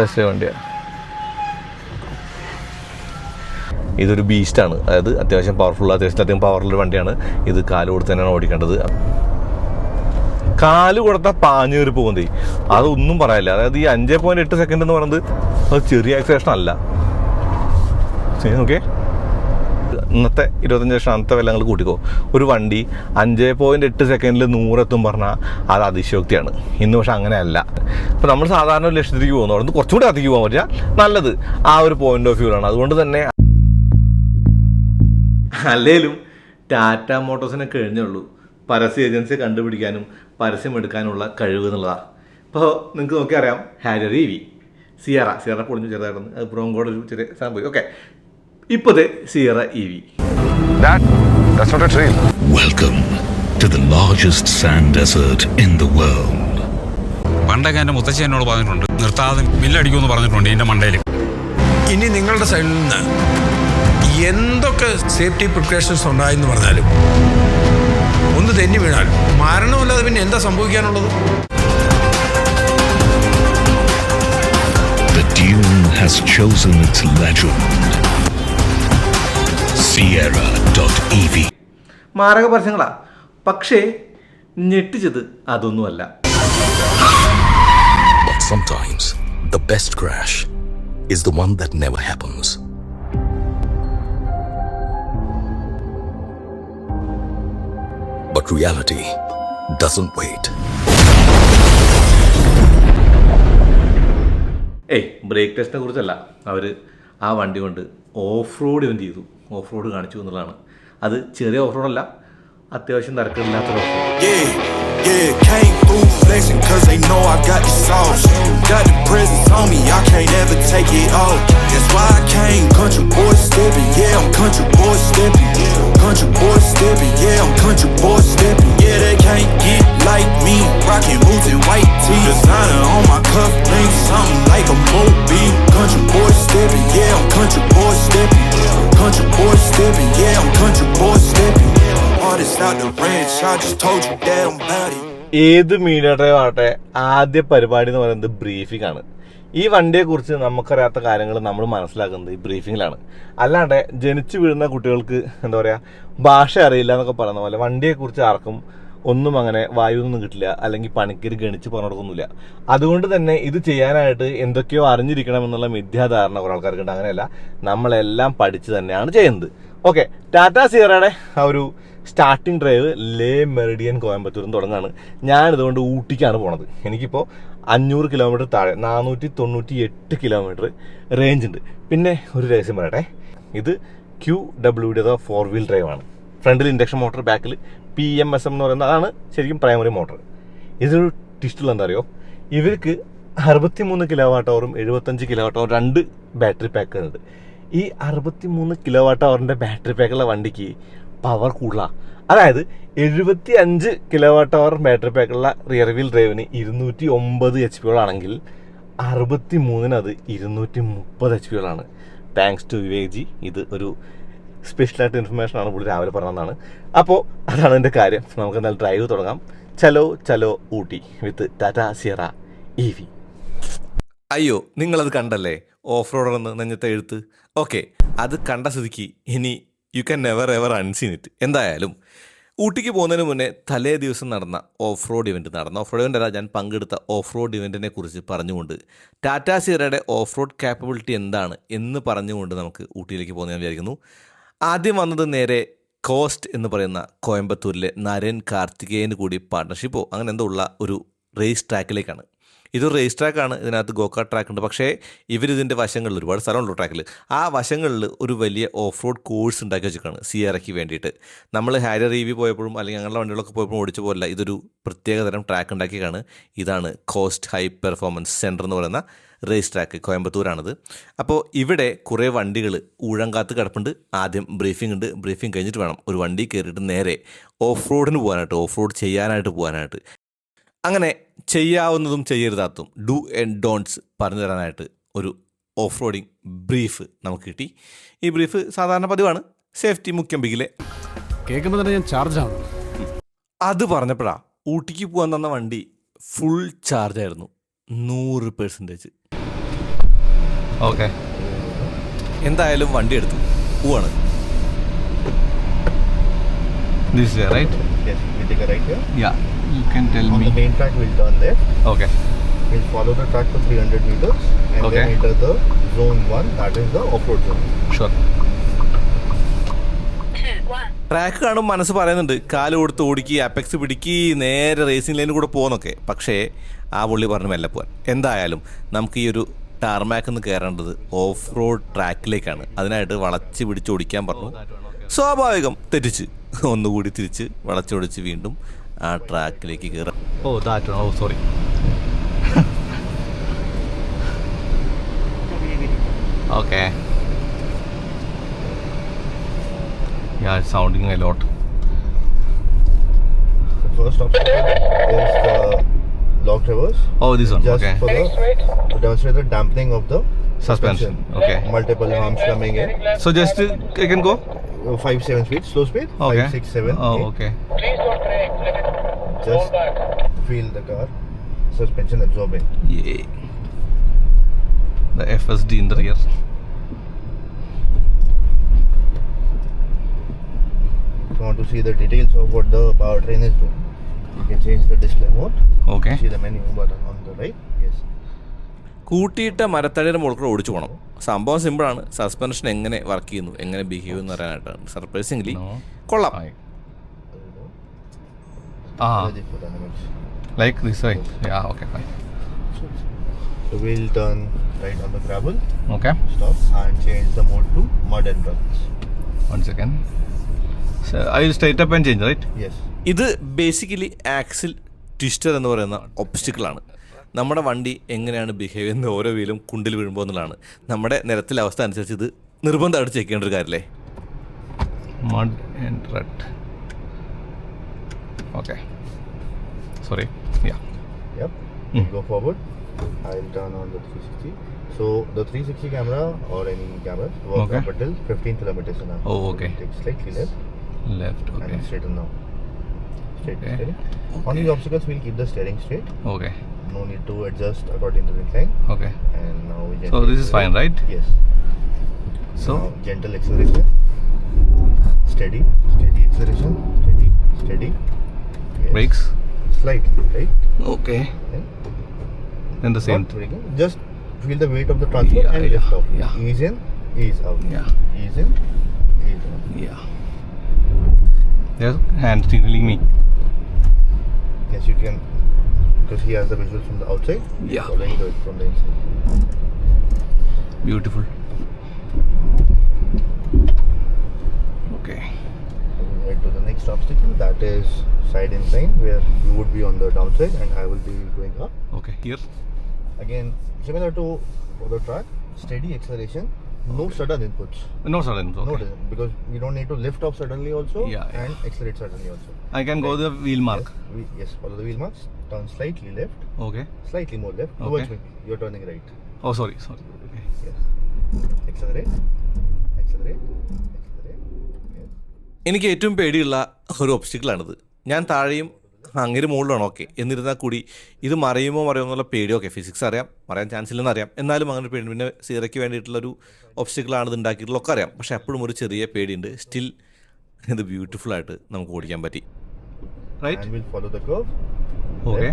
Test വണ്ടിയാണ്. ഇതൊരു ബീസ്റ്റാണ്, അതായത് അത്യാവശ്യം പവർഫുൾ, അത്യാവശ്യം പവറുള്ള വണ്ടിയാണ്. ഇത് കാല് കൊടുത്ത് തന്നെയാണ് ഓടിക്കേണ്ടത്. കാല് കൊടുത്താൽ പാഞ്ഞ് കയറി പോകുന്നത്, അതൊന്നും പറയാനില്ല. അതായത് ഈ 5.8 സെക്കൻഡ് എന്ന് പറയുന്നത് അത് ചെറിയ ആക്സിലേഷൻ അല്ല. ഓക്കെ, ഇന്നത്തെ 25 ലക്ഷം അന്നത്തെ വില ഞങ്ങൾ കൂട്ടിക്കോ. ഒരു വണ്ടി 5.8 സെക്കൻഡിൽ 100 എത്തും പറഞ്ഞാൽ അത് അതിശയോക്തിയാണ്. ഇന്ന് പക്ഷെ അങ്ങനെയല്ല. ഇപ്പോൾ നമ്മൾ സാധാരണ 1 ലക്ഷത്തിലേക്ക് പോകുന്നു, അവിടെ നിന്ന് കുറച്ചുകൂടി അധികം പോകാൻ പറ്റിയാൽ നല്ലത്. ആ ഒരു പോയിന്റ് ഓഫ് വ്യൂ ആണ്. അതുകൊണ്ട് തന്നെ അല്ലേലും ടാറ്റ മോട്ടോഴ്സിനെ കഴിഞ്ഞുള്ളൂ പരസ്യ ഏജൻസി കണ്ടുപിടിക്കാനും പരസ്യം എടുക്കാനുള്ള കഴിവ് എന്നുള്ളതാണ്. ഇപ്പോൾ നിങ്ങൾക്ക് നോക്കിയറിയാം, ഹാരിയർ EV, സിയറ പൊളിഞ്ഞു ചെറുതായിരുന്നു, അത് ബ്രോങ്കോടെ ഒരു ചെറിയ സംഭവം. ഓക്കെ, ഇപ്പോഴത്തെ Sierra EV. Welcome to the largest sand desert in the world. പണ്ടൊക്കെ എൻ്റെ മുത്തശ്ശി എന്നോട് പറഞ്ഞിട്ടുണ്ട്, നിർത്താതെ മില്ലടിക്കുമെന്ന് പറഞ്ഞിട്ടുണ്ട് എൻ്റെ മണ്ടയിൽ. ഇനി നിങ്ങളുടെ സൈഡിൽ നിന്ന് എന്തൊക്കെ സേഫ്റ്റി പ്രിക്കോഷൻസ് ഉണ്ടായെന്ന് പറഞ്ഞാലും ഒന്ന് തെന്നി വീണാൽ മരണമല്ലാതെ പിന്നെ എന്താ സംഭവിക്കാനുള്ളത്? The tune has chosen its legend. Sierra.ev. മാരക പരസ്യങ്ങളാ, പക്ഷേ ഞെട്ടിച്ചത് അതൊന്നുമല്ല. But sometimes the best crash is the one that never happens. But reality doesn't wait. Brake ടെസ്റ്റിനെ കുറിച്ചല്ല, അവർ ആ വണ്ടി കൊണ്ട് ഓഫ് റോഡ് ഇവൻ്റ് ചെയ്തു, ഓഫ് റോഡ് കാണിച്ചു എന്നുള്ളതാണ്. അത് ചെറിയ ഓഫ് റോഡല്ല, അത്യാവശ്യം തിരക്കില്ലാത്തൊരു off road. Yeah, came through flexing cause they know I got the sauce. Got the presence on me, I can't ever take it off. That's why I came country boy stepping. Yeah, I'm country boy stepping. Country boy stepping. Yeah, I'm country boy stepping. Yeah, they can't get like me. Rockin' boots and white tee. Designer on my cuff link, something like a mobile. Country boy stepping. Yeah, I'm country boy stepping. Country boy stepping. Yeah, I'm country boy stepping. ഏത് media drive ആവട്ടെ, ആദ്യ പരിപാടി എന്ന് പറയുന്നത് briefing ആണ്. ഈ വണ്ടിയെക്കുറിച്ച് നമുക്കറിയാത്ത കാര്യങ്ങൾ നമ്മൾ മനസ്സിലാക്കുന്നത് ഈ ബ്രീഫിങ്ങിലാണ്. അല്ലാണ്ട് ജനിച്ചു വീഴുന്ന കുട്ടികൾക്ക് എന്താ പറയുക, ഭാഷ അറിയില്ല എന്നൊക്കെ പറയുന്ന പോലെ വണ്ടിയെക്കുറിച്ച് ആർക്കും ഒന്നും അങ്ങനെ വായുവൊന്നും കിട്ടില്ല, അല്ലെങ്കിൽ പണിക്കര് ഗണിച്ച് പറഞ്ഞു കൊടുക്കുന്നില്ല. അതുകൊണ്ട് തന്നെ ഇത് ചെയ്യാനായിട്ട് എന്തൊക്കെയോ അറിഞ്ഞിരിക്കണം എന്നുള്ള മിഥ്യാധാരണ കുറേ ആൾക്കാർക്കുണ്ട്. അങ്ങനെയല്ല, നമ്മളെല്ലാം പഠിച്ച് തന്നെയാണ് ചെയ്യുന്നത്. ഓക്കെ, ടാറ്റ സിയറയുടെ ആ ഒരു സ്റ്റാർട്ടിംഗ് ഡ്രൈവ് ലേ മെറിഡിയൻ കോയമ്പത്തൂരിൽ തുടങ്ങാണ്. ഞാനിതുകൊണ്ട് ഊട്ടിക്കാണ് പോണത്. എനിക്കിപ്പോൾ 500 കിലോമീറ്റർ താഴെ 498 കിലോമീറ്റർ റേഞ്ച് ഉണ്ട്. പിന്നെ ഒരു രഹസ്യം പറയട്ടെ, ഇത് QWD അഥവാ 4 വീൽ ഡ്രൈവ് ആണ്. ഫ്രണ്ടിൽ ഇൻഡക്ഷൻ മോട്ടർ, ബാക്കിൽ PMSM എന്ന് പറയുന്നത് അതാണ് ശരിക്കും പ്രൈമറി മോട്ടർ. ഇതൊരു ടിസ്റ്റുള്ള എന്താ അറിയോ, ഇവർക്ക് 63 കിലോ വാട്ട് അവറും 75 kilo watt hour 2 battery pack ഉണ്ട്. ഈ 63 കിലോ വാട്ട് അവറിൻ്റെ ബാറ്ററി പാക്കുള്ള വണ്ടിക്ക് പവർ കൂടുതലാണ്. അതായത് 75 കിലോ വാട്ട് അവർ ബാറ്ററി പാക്കുള്ള റിയർ വീൽ ഡ്രൈവിന് 209 HP ആണെങ്കിൽ 63-ന് അത് 230 HP. Thanks to Vivek. ഇത് ഒരു സ്പെഷ്യലായിട്ട് ഇൻഫർമേഷനാണ്, പുള്ളി രാവിലെ പറഞ്ഞതാണ്. അപ്പോൾ അതാണ് എൻ്റെ കാര്യം. നമുക്ക് എന്തായാലും ഡ്രൈവ് തുടങ്ങാം. ചലോ ഊട്ടി വിത്ത് ടാറ്റ സിയറ EV. അയ്യോ, നിങ്ങളത് കണ്ടല്ലേ ഓഫ് റോഡറെന്ന് നെഞ്ഞത്തെ എഴുത്ത്? ഓക്കെ, അത് കണ്ട സ്ഥിതിക്ക് ഇനി you can never ever unseen it. എന്തായാലും ഊട്ടിക്ക് പോകുന്നതിന് മുന്നേ തലേ ദിവസം നടന്ന ഓഫ് റോഡ് ഇവൻറ്റ് അല്ല, ഞാൻ പങ്കെടുത്ത ഓഫ് റോഡ് ഇവൻറ്റിനെ കുറിച്ച് പറഞ്ഞുകൊണ്ട് ടാറ്റ സിയറയുടെ ഓഫ് റോഡ് കാപ്പബിലിറ്റി എന്താണ് എന്ന് പറഞ്ഞുകൊണ്ട് നമുക്ക് ഊട്ടിയിലേക്ക് പോകുന്നത് ഞാൻ വിചാരിക്കുന്നു. ആദ്യം വന്നത് നേരെ കോസ്റ്റ് എന്ന് പറയുന്ന കോയമ്പത്തൂരിലെ നരൻ കാർത്തികേയന് കൂടി പാർട്ട്ണർഷിപ്പോ അങ്ങനെ എന്തോ ഉള്ള ഒരു റേസ് ട്രാക്കിലേക്കാണ്. ഇതൊരു റേസ് ട്രാക്കാണ്. ഇതിനകത്ത് ഗോകാർട്ട് ട്രാക്ക് ഉണ്ട്. പക്ഷേ ഇവരിതിൻ്റെ വശങ്ങളിൽ ഒരുപാട് സ്ഥലമുള്ളൂ ട്രാക്കിൽ. ആ വശങ്ങളിൽ ഒരു വലിയ ഓഫ് റോഡ് കോഴ്സ് ഉണ്ടാക്കി വെച്ചിട്ടാണ് സിയറയ്ക്ക് വേണ്ടിയിട്ട്. നമ്മൾ ഹാരിയർ EV പോയപ്പോഴും അല്ലെങ്കിൽ ഞങ്ങളുടെ വണ്ടികളൊക്കെ പോയപ്പോഴും ഓടിച്ച പോലല്ല, ഇതൊരു പ്രത്യേകതരം ട്രാക്ക് ഉണ്ടാക്കിയാണ്. ഇതാണ് കോസ്റ്റ് ഹൈ പെർഫോമൻസ് സെൻറ്റർ എന്ന് പറയുന്ന റേസ് ട്രാക്ക്, കോയമ്പത്തൂരാണിത്. അപ്പോൾ ഇവിടെ കുറേ വണ്ടികൾ ഊഴങ്കാത്ത് കിടപ്പുണ്ട്. ആദ്യം ബ്രീഫിംഗ് ഉണ്ട്. ബ്രീഫിംഗ് കഴിഞ്ഞിട്ട് വേണം ഒരു വണ്ടി കയറിയിട്ട് നേരെ ഓഫ് റോഡിന് പോകാനായിട്ട്, ഓഫ് റോഡ് ചെയ്യാനായിട്ട് പോകാനായിട്ട്. അങ്ങനെ ചെയ്യാവുന്നതും ചെയ്യരുതാത്തതും ഡു ആൻഡ് ഡോൺട്സ് പറഞ്ഞു തരാനായിട്ട് ഒരു ഓഫ് റോഡിങ് ബ്രീഫ് നമുക്ക് കിട്ടി. ഈ ബ്രീഫ് സാധാരണ പതിവാണ്, സേഫ്റ്റി മുഖ്യം ബിഗിലെ കേൾക്കുമ്പോൾ തന്നെ ഞാൻ ചാർജ് ആവുന്നു. അത് പറഞ്ഞപ്പോഴാണ് ഊട്ടിക്ക് പോകാൻ തന്ന വണ്ടി ഫുൾ ചാർജായിരുന്നു, 100%. ഓക്കെ. എന്തായാലും വണ്ടി എടുത്തു പോവാണ്. This way, right? Yes, we take a right here. Yeah. You can tell On me. the main track, we'll turn left. Okay. We'll follow the track for 300 meters and Okay. then enter the zone 1, that is the off-road zone. Sure. Track കാണും മനസ്സ് പറയുന്നുണ്ട് കാല് കൊടുത്ത് ഓടിക്കി apex പിടിക്കി നേരെ racing ലൈനിൽ കൂടെ പോകുന്നൊക്കെ. പക്ഷേ ആ പുള്ളി പറഞ്ഞു മെല്ലെ പോകാൻ. എന്തായാലും നമുക്ക് ഈ ഒരു ടാർമാക്ക് ഒന്ന് കയറേണ്ടത് ഓഫ് റോഡ് ട്രാക്കിലേക്കാണ്. അതിനായിട്ട് വളച്ച് പിടിച്ച് ഓടിക്കാൻ പറഞ്ഞു. സ്വാഭാവികം തെറ്റിച്ച് ഒന്നുകൂടി തിരിച്ച് വളച്ചൊടിച്ച് വീണ്ടും ആ ട്രാക്കിലേക്ക് കയറാം. Oh, that one. Oh, sorry. Okay. Yeah, it's sounding a lot. The first obstacle is the lock reverse. Oh, this one. Just Okay. to demonstrate the dampening of the Suspension. Okay. Multiple arms coming in. So just I can go. 5-7 speed, slow speed. Okay. 5, 6, 7. Oh, 8. okay. Just feel the car suspension absorbing. Yeah. The FSD in the rear. If you want to see the details of what the powertrain is doing, you can change the display mode. Okay. See the menu button on the right. Yes. കൂട്ടിയിട്ട മരത്തടിയുടെ മുകളിൽ കൂടെ ഓടിച്ചു പോകണം. സംഭവം സിമ്പിളാണ്. Suspension എങ്ങനെ work ചെയ്യുന്നു, എങ്ങനെ behave ചെയ്യുന്നു പറയാനായിട്ടാണ്. സർപ്രൈസിംഗ്ലി കൊള്ളാം. Ready for dynamics. Like this way. Yeah. Okay. Fine. So we'll turn right on the gravel, Okay. stop, and change the mode to mud and ruts. 1 second. So I will straight up and change, right? Yes. ഇത് basically axle twister എന്ന് പറയുന്ന ഒബ്സ്റ്റിക്കിളാണ്. നമ്മുടെ വണ്ടി എങ്ങനെയാണ് behave ചെയ്യുന്നത് ഓരോ വീലും കുണ്ടിൽ വീഴുമ്പോൾ എന്നുള്ളതാണ്. നമ്മുടെ നിരത്തിലെ അവസ്ഥ അനുസരിച്ച് ഇത് നിർബന്ധമായിട്ട് ചെക്ക് ചെയ്യേണ്ട ഒരു കാര്യമല്ലേ. Mud and rut. Okay. Sorry. Yeah. Yep. Go forward. I'll turn on the 360. So the 360 camera or any camera works Okay. up until 15 kilometers an hour. Oh, okay. Take slightly left Left. and Okay. then straighten now. Straight Okay. steering. On these obstacles, we'll keep the steering straight. Okay. No need to adjust according to the incline. Okay. And now we So this is fine, right? Yes. So Now gentle acceleration. Steady. Steady acceleration. Steady. Steady. Yes. brakes. Slightly, right? Okay. Then Then the same. not braking. Just feel the weight of the transport Yeah, and yeah, lift off. yeah. Ease in, ease out. Yeah. Ease in, ease out. Yeah. There's hand signaling me. Yes, you can, because he has the visuals from the outside. Yeah. Following it from the inside. Beautiful. Okay. We'll head to the next obstacle. That is side incline, where you would be on the downside and I will be going up. Okay. Here. Again, similar to the track, steady acceleration. No sudden inputs. No sudden. No, Okay. because you don't need to lift off suddenly also Yeah, yeah. and accelerate suddenly also. I can go the wheel mark. Yes, follow the wheel marks. Turn slightly left, Okay. slightly more left. Okay. Towards me. You're turning right. Oh, sorry. Okay. Yes. Accelerate. Accelerate. Accelerate. Yes. എനിക്ക് ഏറ്റവും പേടിയുള്ള ഒരു ഒബ്സ്റ്റിക്കിളാണിത്. ഞാൻ താഴെയും അങ്ങനെ മുകളിലാണ് okay. എന്നിരുന്നാൽ കൂടി ഇത് മറിയുമോ എന്നുള്ള പേടി. ഓക്കെ, ഫിസിക്സ് അറിയാം, മറിയാൻ ചാൻസ് ഇല്ലെന്ന് അറിയാം. എന്നാലും അങ്ങനെ പേടി. പിന്നെ സീറയ്ക്ക് വേണ്ടിയിട്ടുള്ളൊരു ഒബ്സ്റ്റിക്കിളാണ് ഇത് ഉണ്ടാക്കിയിട്ടുള്ളതൊക്കെ അറിയാം. പക്ഷേ അപ്പോഴും ഒരു ചെറിയ പേടിയുണ്ട്. സ്റ്റിൽ ഇത് ബ്യൂട്ടിഫുള്ളായിട്ട് നമുക്ക് ഓടിക്കാൻ പറ്റി. Right. And we'll follow the curve. Okay.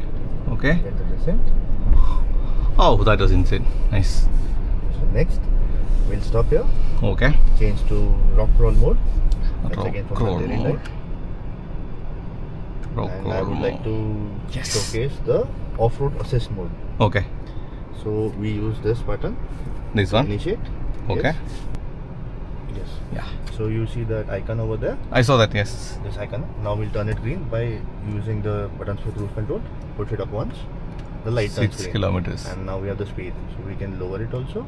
Okay. Get the descent. Oh, that was insane. Nice. So next, we'll stop here. Okay. Change to rock crawl mode. That's Rock again from crawl the dairy mode. light. Rock And I crawl would like mode. to Yes. showcase the off-road assist mode. Okay. So we use this button. This one. Initiate. Okay. Yes. Yeah. So you see that icon over there. I saw that. Yes. This icon. Now we'll turn it green by using the buttons for cruise control. Push it up once. The light turns 6 green. kilometers. And now we have the speed. So we can lower it also.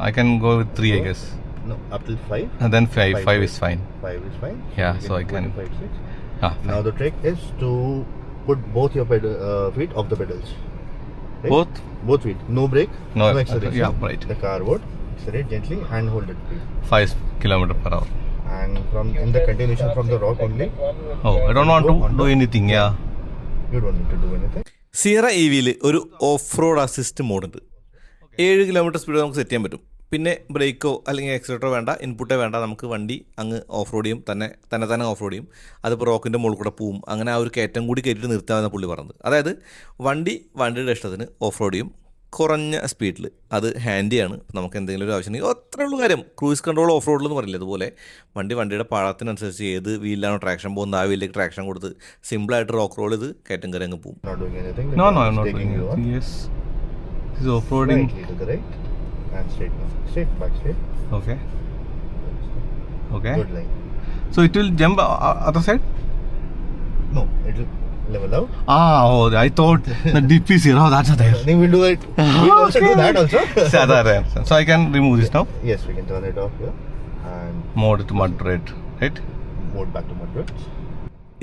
I can go with 3, I guess. No, up till 5. And then 5. 5 is fine. 5 is fine. Yeah, we so I go can- to 5, 6. Ah, fine. Now the trick is to put both your feet off the pedals. Right? Both feet. No brake. No, acceleration. yeah, right. The car would accelerate gently and hold it. 5 kilometers per hour. And from in the continuation from the rock only, Oh, I don't want to do anything. Yeah. you don't need to do anything. Sierra EVയിൽ ഒരു off road assist മോഡുണ്ട്. 7 kilometre speed നമുക്ക് set ചെയ്യാൻ പറ്റും. പിന്നെ ബ്രേക്കോ അല്ലെങ്കിൽ ആക്സിലേറ്ററോ വേണ്ട, ഇൻപുട്ടേ വേണ്ട, നമുക്ക് വണ്ടി അങ്ങ് ഓഫ് റോഡ് ചെയ്യും, തന്നെ ഓഫ് റോഡ് ചെയ്യും. അതിപ്പോൾ റോക്കിൻ്റെ മുകളിൽ കൂടെ പോവും. അങ്ങനെ ആ ഒരു കയറ്റം കൂടി കയറ്റിയിട്ട് നിർത്താമെന്ന പുള്ളി പറഞ്ഞത്. അതായത് വണ്ടിയുടെ ഇഷ്ടത്തിന് ഓഫ് റോഡ് ചെയ്യും, കുറഞ്ഞ സ്പീഡിൽ. അത് ഹാൻഡിയാണ്. നമുക്ക് എന്തെങ്കിലും ഒരു ആവശ്യം ഉണ്ടെങ്കിൽ അത്രേ ഉള്ളൂ കാര്യം. ക്രൂയിസ് കൺട്രോൾ ഓഫ് റോഡിൽ എന്ന് പറയില്ല, അതുപോലെ വണ്ടിയുടെ പാഴത്തിനനുസരിച്ച് ഏത് വീലിലാണോ ട്രാക്ഷൻ പോകുന്നത് ആ വീലിലേക്ക് ട്രാക്ഷൻ കൊടുത്ത് സിമ്പിളായിട്ട് റോക്ക് റോൾ ചെയ്ത് കയറ്റം കയറി അങ്ങ് പോകും. Not doing anything. No, The I'm car is not taking doing you it. on. Yes. This is off-roading. Slightly to the right and straight now. Straight, back straight. Okay. Okay. Good line. So it will jump other side? No, it will level out. I thought the dip is here. That's not there. Then we'll do it. We'll also do that also. So I can remove this now. Yes, we can turn it off here and Mode to moderate, right? mode back to moderate.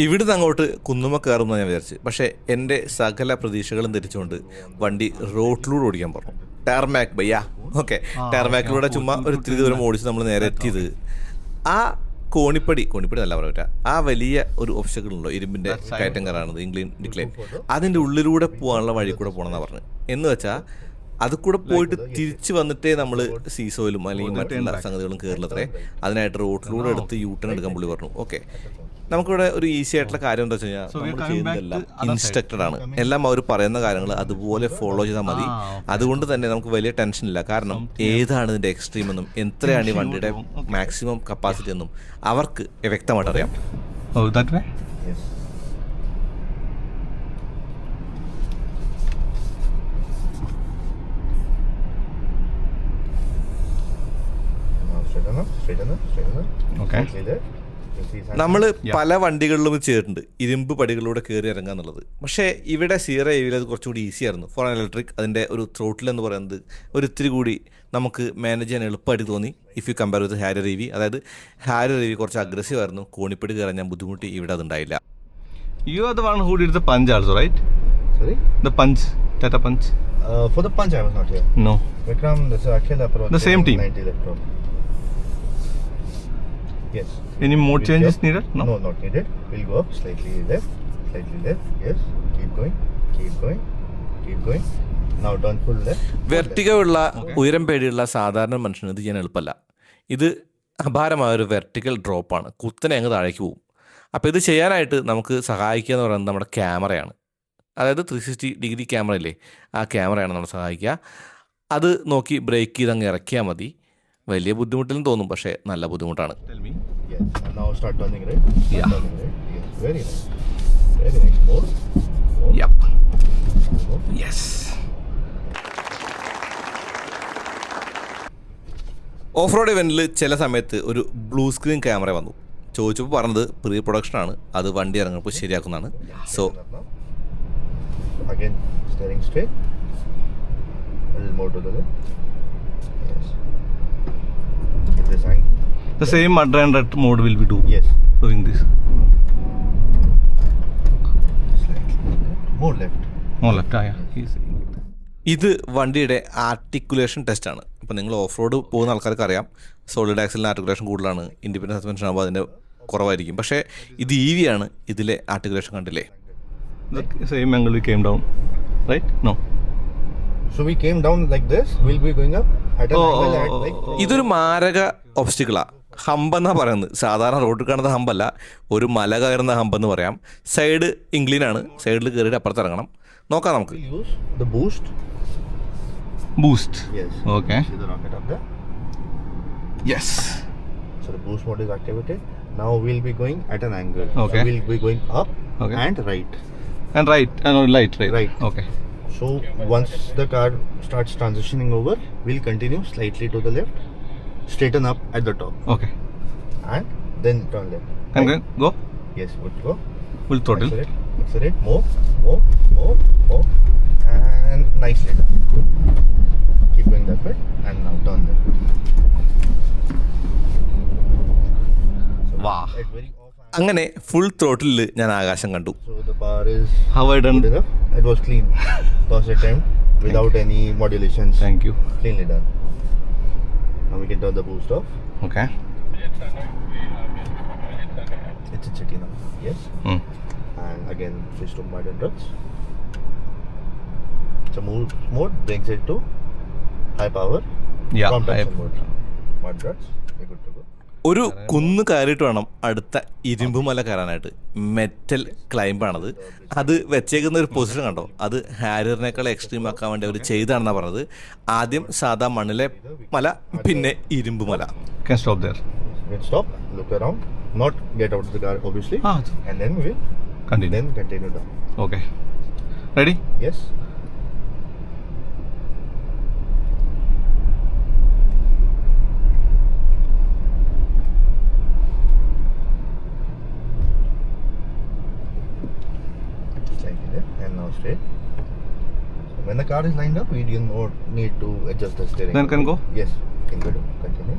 ഇവിടുന്ന് അങ്ങോട്ട് കുന്നുമ്മ കയറുമെന്ന് ഞാൻ വിചാരിച്ചു. പക്ഷേ എൻ്റെ സകല പ്രതീക്ഷകളും ധരിച്ചുകൊണ്ട് വണ്ടി റോഡിലൂടെ ഓടിക്കാൻ പറഞ്ഞു. ടാർമാക് ബയ്യ. ഓക്കെ, ടാർമാക്കിലൂടെ ചുമ്മാ ഒരു ഇത്തിരി ദൂരം ഓടിച്ച് നമ്മൾ നേരെ എത്തിയത് ആ കോണിപ്പടി നല്ല പറയാ, ആ വലിയ ഒരു ഒബ്സ്റ്റക്കിൾ ഉണ്ടല്ലോ, ഇരുമ്പിൻ്റെ കയറ്റം കയറാണത്, ഇംഗ്ലീൻ ഡിക്ലൈൻ. അതിൻ്റെ ഉള്ളിലൂടെ പോകാനുള്ള വഴി കൂടെ പോകണമെന്നാണ് പറഞ്ഞു. എന്ന് വെച്ചാൽ അത് കൂടെ പോയിട്ട് തിരിച്ച് വന്നിട്ടേ നമ്മൾ സീസോയിലും അല്ലെങ്കിൽ മറ്റുള്ള സംഗതികളും കയറില്ലത്രേ. അതിനായിട്ട് റോഡിലൂടെ എടുത്ത് യൂട്ടേൺ എടുക്കാൻ പുള്ളി പറഞ്ഞു. ഓക്കെ, നമുക്കിവിടെ ഒരു ഈസി ആയിട്ടുള്ള കാര്യം എന്താ വെച്ച് കഴിഞ്ഞാൽ നമ്മൾ ചെയ്യുന്നതെല്ലാം ഇൻസ്ട്രക്റ്റഡ് ആണ്. എല്ലാം അവർ പറയുന്ന കാര്യങ്ങൾ അതുപോലെ ഫോളോ ചെയ്താൽ മതി. അതുകൊണ്ട് തന്നെ നമുക്ക് വലിയ ടെൻഷൻ ഇല്ല. കാരണം ഏതാണ് ഇതിൻ്റെ എക്സ്ട്രീം എന്നും എത്രയാണ് ഈ വണ്ടിയുടെ മാക്സിമം കപ്പാസിറ്റി എന്നും അവർക്ക് വ്യക്തമായിട്ട് അറിയാം. Yes. Now straighten up. Okay. Slightly left. You see something? നമ്മൾ പല വണ്ടികളിലും ചെയ്തിട്ടുണ്ട് ഇരുമ്പ് പടികളിലൂടെ കയറി ഇറങ്ങുക എന്നുള്ളത്. പക്ഷേ ഇവിടെ സീറോ എവിയിൽ അത് കുറച്ചുകൂടി ഈസി ആയിരുന്നു. ഫോർ ഇലക്ട്രിക് അതിൻ്റെ ഒരു ത്രോട്ടിൽ എന്ന് പറയുന്നത് ഒരു ഇത്തിരി കൂടി നമുക്ക് മാനേജ് ചെയ്യാൻ എളുപ്പമായിട്ട് തോന്നി. If you compare with Harrier EV, അതായത് ഹാരിയർ EV കുറച്ച് അഗ്രസീവ് ആയിരുന്നു. കോണിപ്പടി കയറാൻ ഞാൻ ബുദ്ധിമുട്ടി. ഇവിടെ അതുണ്ടായില്ല. You are the one who did the punch also, right? Sorry? The punch, Tata punch. For the punch, I was not here. No. Vikram, this is Akhil approach. The same team. 90 left row. Yes. Any mode We'll changes go. needed? No. No, not needed. We'll go up slightly left. Yes. Keep going. Now turn full left. വെർട്ടികളുള്ള ഉയരം പേടിയുള്ള സാധാരണ മനുഷ്യന് ഇത് ചെയ്യാൻ എളുപ്പമല്ല. ഇത് അപാരമായൊരു vertical ഡ്രോപ്പാണ്. കുത്തനെ അങ്ങ് താഴേക്ക് പോകും. അപ്പോൾ ഇത് ചെയ്യാനായിട്ട് നമുക്ക് സഹായിക്കുക എന്ന് പറയുന്നത് നമ്മുടെ ക്യാമറയാണ്. അതായത് 360 ഡിഗ്രി ക്യാമറ ഇല്ലേ, ആ ക്യാമറയാണ് നമ്മളെ സഹായിക്കുക. അത് നോക്കി ബ്രേക്ക് ചെയ്ത് അങ്ങ് ഇറക്കിയാൽ മതി. വലിയ ബുദ്ധിമുട്ടിലും തോന്നും, പക്ഷേ നല്ല ബുദ്ധിമുട്ടാണ്. Yes. And now start turning right. Yeah. Turning right. Yes. Very nice. More. Yep. Yes. Off road ഇവൻറ്റിൽ ചില സമയത്ത് ഒരു ബ്ലൂ സ്ക്രീൻ ക്യാമറ വന്നു. ചോദിച്ചപ്പോൾ പറഞ്ഞത് പ്രീ പ്രൊഡക്ഷനാണ്, അത് വണ്ടി ഇറങ്ങുമ്പോൾ ശരിയാക്കുന്നതാണ്. So Again, steering straight. A little more to the left. Yes. Get this angle. the same mud and red mode will be Yes. doing this. Slightly more left. More left, yeah. He's saying it. ഇത് വണ്ടിയുടെ articulation ടെസ്റ്റാണ്. അപ്പോൾ നിങ്ങൾ off road പോകുന്ന ആൾക്കാർക്ക് അറിയാം, solid ആക്സിലിന് articulation കൂടുതലാണ്, independent suspension ആകുമ്പോൾ അതിൻ്റെ കുറവായിരിക്കും. പക്ഷേ ഇത് EV ആണ്, ഇതിലെ ആർട്ടിക്കുലേഷൻ കണ്ടില്ലേ? The same angle we came down, right? No. So we came down like this. We'll be going up at an angle at like. ഇതൊരു മാരക ഒബ്സ്റ്റിക്കിളാണ്. ഹമ്പെന്നാ പറയുന്നത്. സാധാരണ റോഡിൽ കാണുന്ന ഹമ്പല്ല, ഒരു മല കയറുന്ന ഹമ്പെന്ന് പറയാം. സൈഡ് ഇംഗ്ലീനാണ്, സൈഡിൽ കയറിയിട്ട് അപ്പുറത്ത് ഇറങ്ങണം. നോക്കാം നമുക്ക്. We'll use the boost. Boost. Yes. Okay. See the rocket up there. Yes. So the boost mode is activated. Now we'll be going at an angle. Okay. So we'll be going up Okay. and right. And right, no, light. Right. Okay. So once the car starts transitioning over, we'll continue slightly to the left, straighten up at the top, Okay. and then turn left. And Right. go. Yes, good go. Full throttle. Accelerate. More, and nicely done. Keep going that way, and now turn left. So Wow. at very off angle. അങ്ങനെ full ത്രോട്ടിലിൽ ഞാൻ ആകാശം കണ്ടു. So the bar is How I done? good enough. It was clean. First attempt without any modulations. Thank you. Cleanly done. Now we can turn the boost off. Okay. It's a city now. Yes. Hmm. And again switch to mud and ruts. So mode brings it to high power. Yeah, Complex I- and mud guards. You're good to go. ഒരു കുന്ന് കയറിയിട്ട് വേണം അടുത്ത ഇരുമ്പുമല കയറാനായിട്ട്. Metal ക്ലൈംബാണത്. അത് വെച്ചേക്കുന്ന ഒരു position കണ്ടോ, അത് ഹാരിയറിനേക്കാൾ എക്സ്ട്രീം ആക്കാൻ വേണ്ടി അവർ ചെയ്താണെന്നാണ് പറഞ്ഞത്. ആദ്യം സാധാ മണ്ണിലെ മല, പിന്നെ ഇരുമ്പുമല. Can stop there. We'll stop, look around, not get out of the car obviously, and then we'll continue down. Okay. Ready? Yes. Like that, and now straight. So when the car is lined up, we do not need to adjust the steering. Then can go? Yes, can go. Continue.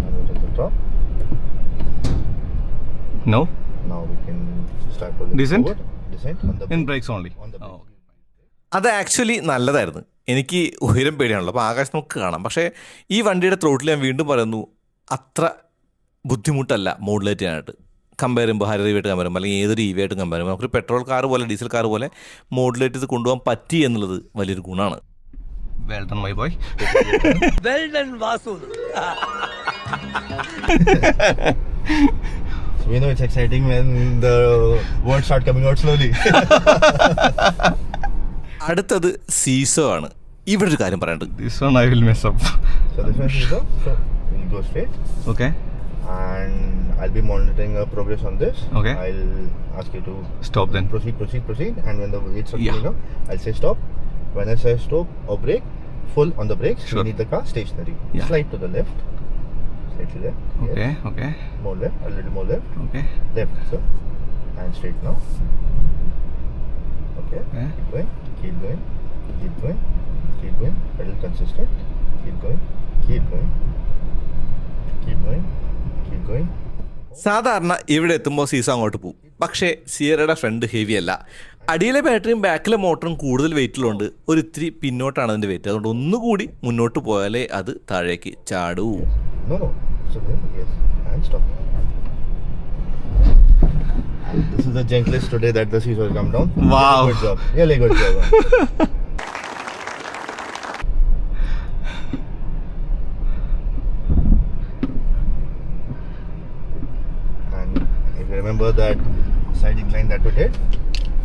Now to the top. No. Now we can start rolling Descent? forward. Descent on the In brake. brakes only. On the brake. അത് actually നല്ലതായിരുന്നു. എനിക്ക് ഉയരം പേടിയാണല്ലോ, അപ്പോൾ ആകാശം നമുക്ക് കാണാം. പക്ഷേ ഈ വണ്ടിയുടെ ത്രോട്ടിൽ ഞാൻ വീണ്ടും പറയുന്നു, അത്ര ബുദ്ധിമുട്ടല്ല മോഡുലേറ്റ് ചെയ്യാനായിട്ട്. കമ്പയർ ചെയ്യുമ്പോൾ ഹരിയറുമായിട്ട് കമ്പയർ ചെയ്യുമ്പോൾ അല്ലെങ്കിൽ ഏതൊരു EV ആയിട്ടും കമ്പയർ ചെയ്യുമ്പോൾ നമുക്കൊരു പെട്രോൾ കാർ പോലെ ഡീസൽ കാർ പോലെ മോഡുലേറ്റ് ചെയ്ത് കൊണ്ടുപോകാൻ പറ്റി എന്നുള്ളത് വലിയൊരു ഗുണമാണ്. Well done, my boy. So we know it's exciting when the words start coming out slowly. അടുത്തത് സീസോ ആണ്. ഇവിടെ ഒരു കാര്യം പറയേണ്ടത്, This one I will mess up. So this one is up. So we'll go straight, Okay. and I'll be monitoring progress on this. Okay. I'll ask you to Stop then. proceed, and when the weights are Yeah. coming up, I'll say stop. When I say stop or brake, full on the brakes. Sure. We need the car stationary. Yeah. Slide to the left. Slightly left. Okay. Yes. Okay. More left. A little more left. Okay. Left, sir. And straight now. Okay. Okay. Keep going. Keep going. Keep going. Keep going. Pedal consistent. Keep going. Keep going. Keep going. Keep going. സാധാരണ ഇവിടെ എത്തുമ്പോൾ seesaw അങ്ങോട്ട് പോകും. പക്ഷേ സിയറയുടെ front heavy അല്ല. അടിയിലെ ബാറ്ററിയും ബാക്കിലെ മോട്ടറും കൂടുതൽ വെയിറ്റിലുണ്ട്. ഒരു ഇത്തിരി പിന്നോട്ടാണ് അതിൻ്റെ വെയിറ്റ്. അതുകൊണ്ട് ഒന്നുകൂടി മുന്നോട്ട് പോയാലേ അത് താഴേക്ക് ചാടൂ. No. So then, yes. And stop. This is the gentlest today that the seas will come down. Wow. Good job. Really good job. And if you remember that side incline that we did,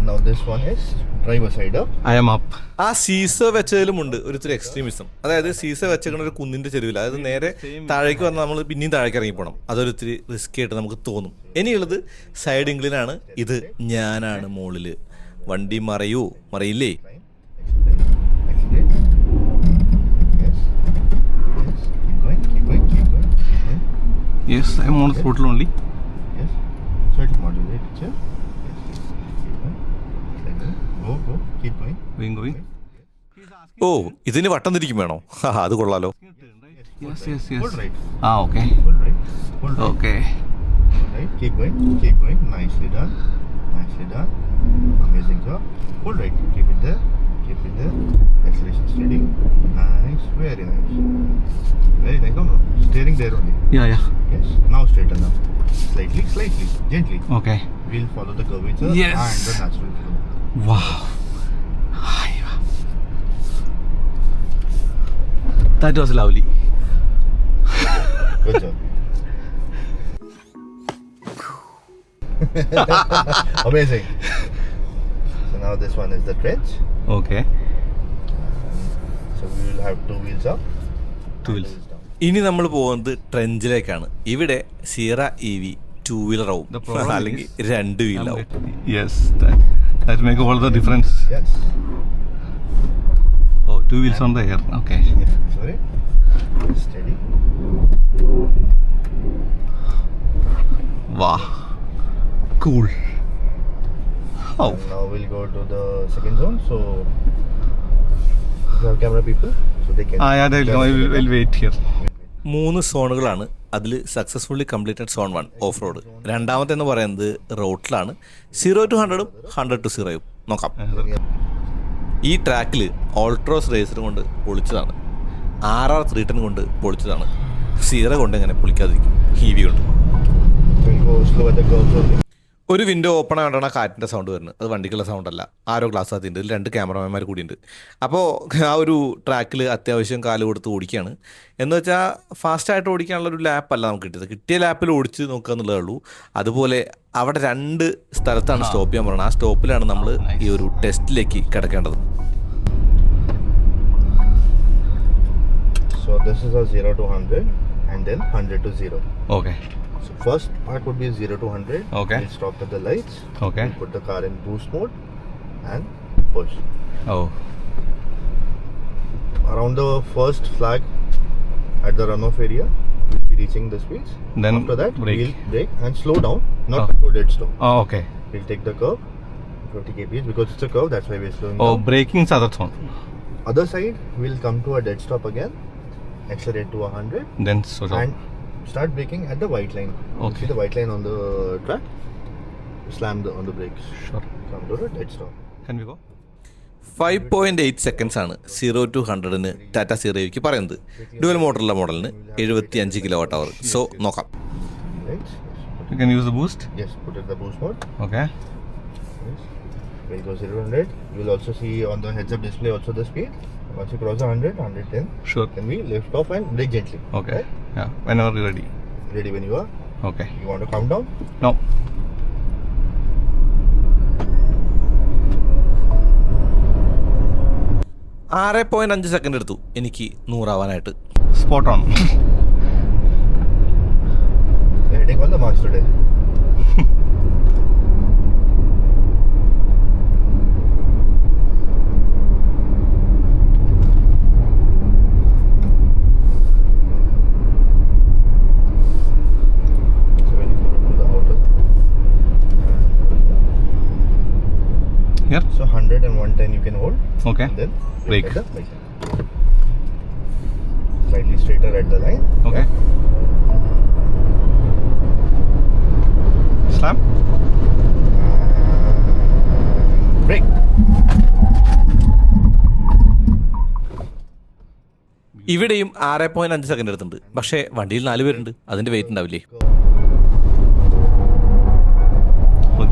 now this one is driver side up. I am up. ആ seesaw വെച്ചതിലുമുണ്ട് ഒരിത്തിരി extremism. അതായത് seesaw വെച്ചേക്കുന്ന ഒരു കുന്നിൻ്റെ ചെരുവിൽ, അതായത് നേരെ താഴേക്ക് വന്നാൽ നമ്മൾ പിന്നെയും താഴേക്ക് ഇറങ്ങി പോകണം. അതൊരിത്തിരി റിസ്ക് ആയിട്ട് നമുക്ക് തോന്നും. ഇനിയുള്ളത് സൈഡ് ഇംഗ്ലിനാണ്. ഇത് ഞാനാണ് മുകളിൽ. വണ്ടി മറിയില്ലേ? Accelerate. Yes. Yes. Keep going. Keep going. Keep going. Keep going. Yes, I am on the throttle only. Yes. So it will modulate itself. Yes. Keep going. Like that. Go. Keep going. Going. ഓ, ഇതിന് വട്ടം തിരിക്കും വേണോ? അത് കൊള്ളാലോ. Yes. Hold right. Okay. Hold right. Hold right. Okay. Hold right. Keep going. Keep going. Nicely done. Nicely done. Amazing job. Hold right. Keep it there. Keep it there. Acceleration steady. Nice. Very nice. Very nice. No. Steering there only. Yeah. Yes. Now straighten up. Slightly. Gently. Okay. We'll follow the curvature Yes. and the natural flow. Wow. That was lovely. Good job. Amazing. So now this one is the trench. Okay. So we will have two wheels up. Two wheels. down. ഇനി നമ്മൾ പോകുന്നത് ട്രെഞ്ചിലേക്കാണ്. ഇവിടെ Sierra EV 2 വീലറാവും, The problem അല്ലെങ്കിൽ is- 2 വീലാവും. Yes, that make all the difference. Yes. Oh, 2 wheels on the air. Okay. Yes. Sorry. Steady. Wow. Cool. Oh. And now we'll go to the second zone. So we have camera people, so they can. Yeah, they will come. We'll wait here. 3 സോണുകളാണ്. അതിൽ successfully completed zone 1 off road. രണ്ടാമത്തെ എന്ന് പറയുന്നത് റോട്ടിലാണ്. 0 to 100ഉം 100 to 0ഉം നോക്കാം. ഈ ട്രാക്കിൽ Altroz razor കൊണ്ട് പൊളിച്ചതാണ്. RR 310 കൊണ്ട് പൊളിച്ചതാണ്. Sierra കൊണ്ട് എങ്ങനെ പൊളിക്കാതിരിക്കും? EV കൊണ്ട്. We'll go slow at the curves only. ഒരു വിൻഡോ ഓപ്പൺ ആയിട്ടാണ് കാറ്റിൻ്റെ സൗണ്ട് വരുന്നത്. അത് വണ്ടിക്കുള്ള സൗണ്ട് അല്ല, ആരോ ഗ്ലാസ് ആത്തിണ്ട്. ഇതിൽ 2 ക്യാമറമാന്മാർ കൂടിയുണ്ട്. അപ്പോൾ ആ ഒരു ട്രാക്കിൽ അത്യാവശ്യം കാല് കൊടുത്ത് ഓടിക്കുകയാണ്. എന്ന് വെച്ചാൽ ഫാസ്റ്റായിട്ട് ഓടിക്കാനുള്ള ഒരു ലാപ്പല്ല നമുക്ക് കിട്ടിയത്. കിട്ടിയ ലാപ്പിൽ ഓടിച്ച് നോക്കുക എന്നുള്ളതേ ഉള്ളൂ. അതുപോലെ അവിടെ 2 സ്ഥലത്താണ് സ്റ്റോപ്പ് ചെയ്യാൻ പറയുന്നത്. ആ സ്റ്റോപ്പിലാണ് നമ്മൾ ഈ ഒരു ടെസ്റ്റിലേക്ക് കിടക്കേണ്ടത്. So this is a 0 to 100 and then 100 to 0. Okay So first part would be 0 to 100. Okay. We'll stop at the lights. Okay. We'll put the car in boost mode and push. Oh Around the first flag at the runoff area, we'll be reaching the speeds. Then after that, brake. we'll brake and slow down, not Oh. to dead stop. Okay. We'll take the curve, 50 kph because it's a curve. That's why we're slowing oh down. Braking സദർത്തോൺ. Other side, we'll come to a dead stop again, accelerate to 100, Then and start braking at the white line. You Okay. see the white line on the track? Slam on the brakes. Sure. Come to the dead stop. Can we go? 5.8 seconds ആണ് 0 to 100ന് Tata സീറോയ്ക്ക് പറയുന്നത്. Dual മോട്ടറുള്ള മോഡലിന് 75 kWh. So നോക്കാം. Right? You can use the boost. Yes, put it in the boost mode. Okay. Yes. When it goes 0 to 100, you will also see on the heads-up display also the speed. Once you cross the 100, 110, Sure. then we lift off and brake gently. Okay. Right? Yeah. Whenever you're ready. Ready when you are. Okay. You want to count down? No. ആറ് 5 second എടുത്തു എനിക്ക് 100 ആവാനായിട്ട്. Spot on. You're hitting all the marks today. So when you go to the outer, Here. so 100 and 110 you can hold. Okay. And then Brake. at the brake line. Slightly straighter at the line. Okay. Slam. Brake. ഇവിടെയും 6.5 second എടുത്തിട്ടുണ്ട്. പക്ഷേ വണ്ടിയിൽ 4 പേരുണ്ട്, അതിന്റെ weight ഉണ്ടാവില്ലേ?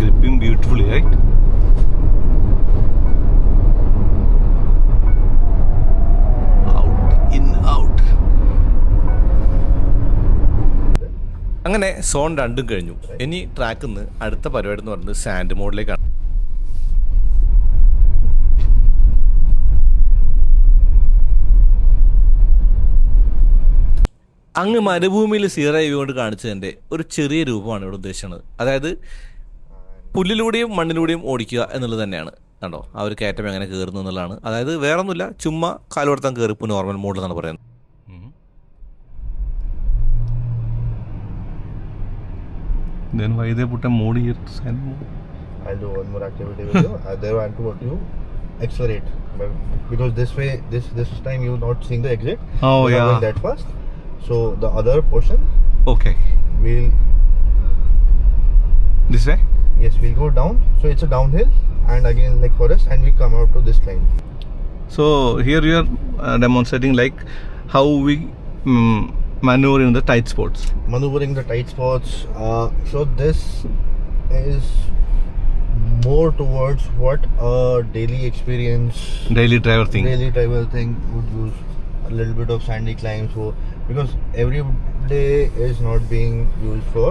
Gripping beautifully right. അങ്ങനെ zone 2 കഴിഞ്ഞു. ഇനി ട്രാക്കിൽ നിന്ന് അടുത്ത പരിപാടി എന്ന് പറയുന്നത് സാൻഡ് മോഡിലേക്കാണ്. അങ്ങ് മരുഭൂമിയിൽ സീറോ ഹൈവേ കൊണ്ട് കാണിച്ചതിൻ്റെ ഒരു ചെറിയ രൂപമാണ് ഇവിടെ ഉദ്ദേശിക്കുന്നത്. അതായത് പുല്ലിലൂടെയും മണ്ണിലൂടെയും ഓടിക്കുക എന്നുള്ളത് തന്നെയാണ്. കണ്ടോ ആ ഒരു കയറ്റം എങ്ങനെ കയറുന്നു എന്നുള്ളതാണ്. അതായത് വേറൊന്നുമില്ല, ചുമ്മാ കാലുകൊടുത്താൻ കയറി ഇപ്പോൾ നോർമൽ മോഡിൽ എന്നാണ് പറയുന്നത്. Then why they put a mode here to sand mode? I'll do one more activity with you. There I want you accelerate, because this way, this time you not seeing the exit. Oh, You're not yeah. going that fast. So the other portion, Okay. we'll This way? we'll go down. So it's a downhill, and again like forest, and we come out to this line. So here you are demonstrating like how we maneuver in the tight spots. Maneuvering the tight spots. So this is more towards what a daily experience, Daily driver thing. daily driver thing would use. A little bit of sandy climbs, so because every day is not being used for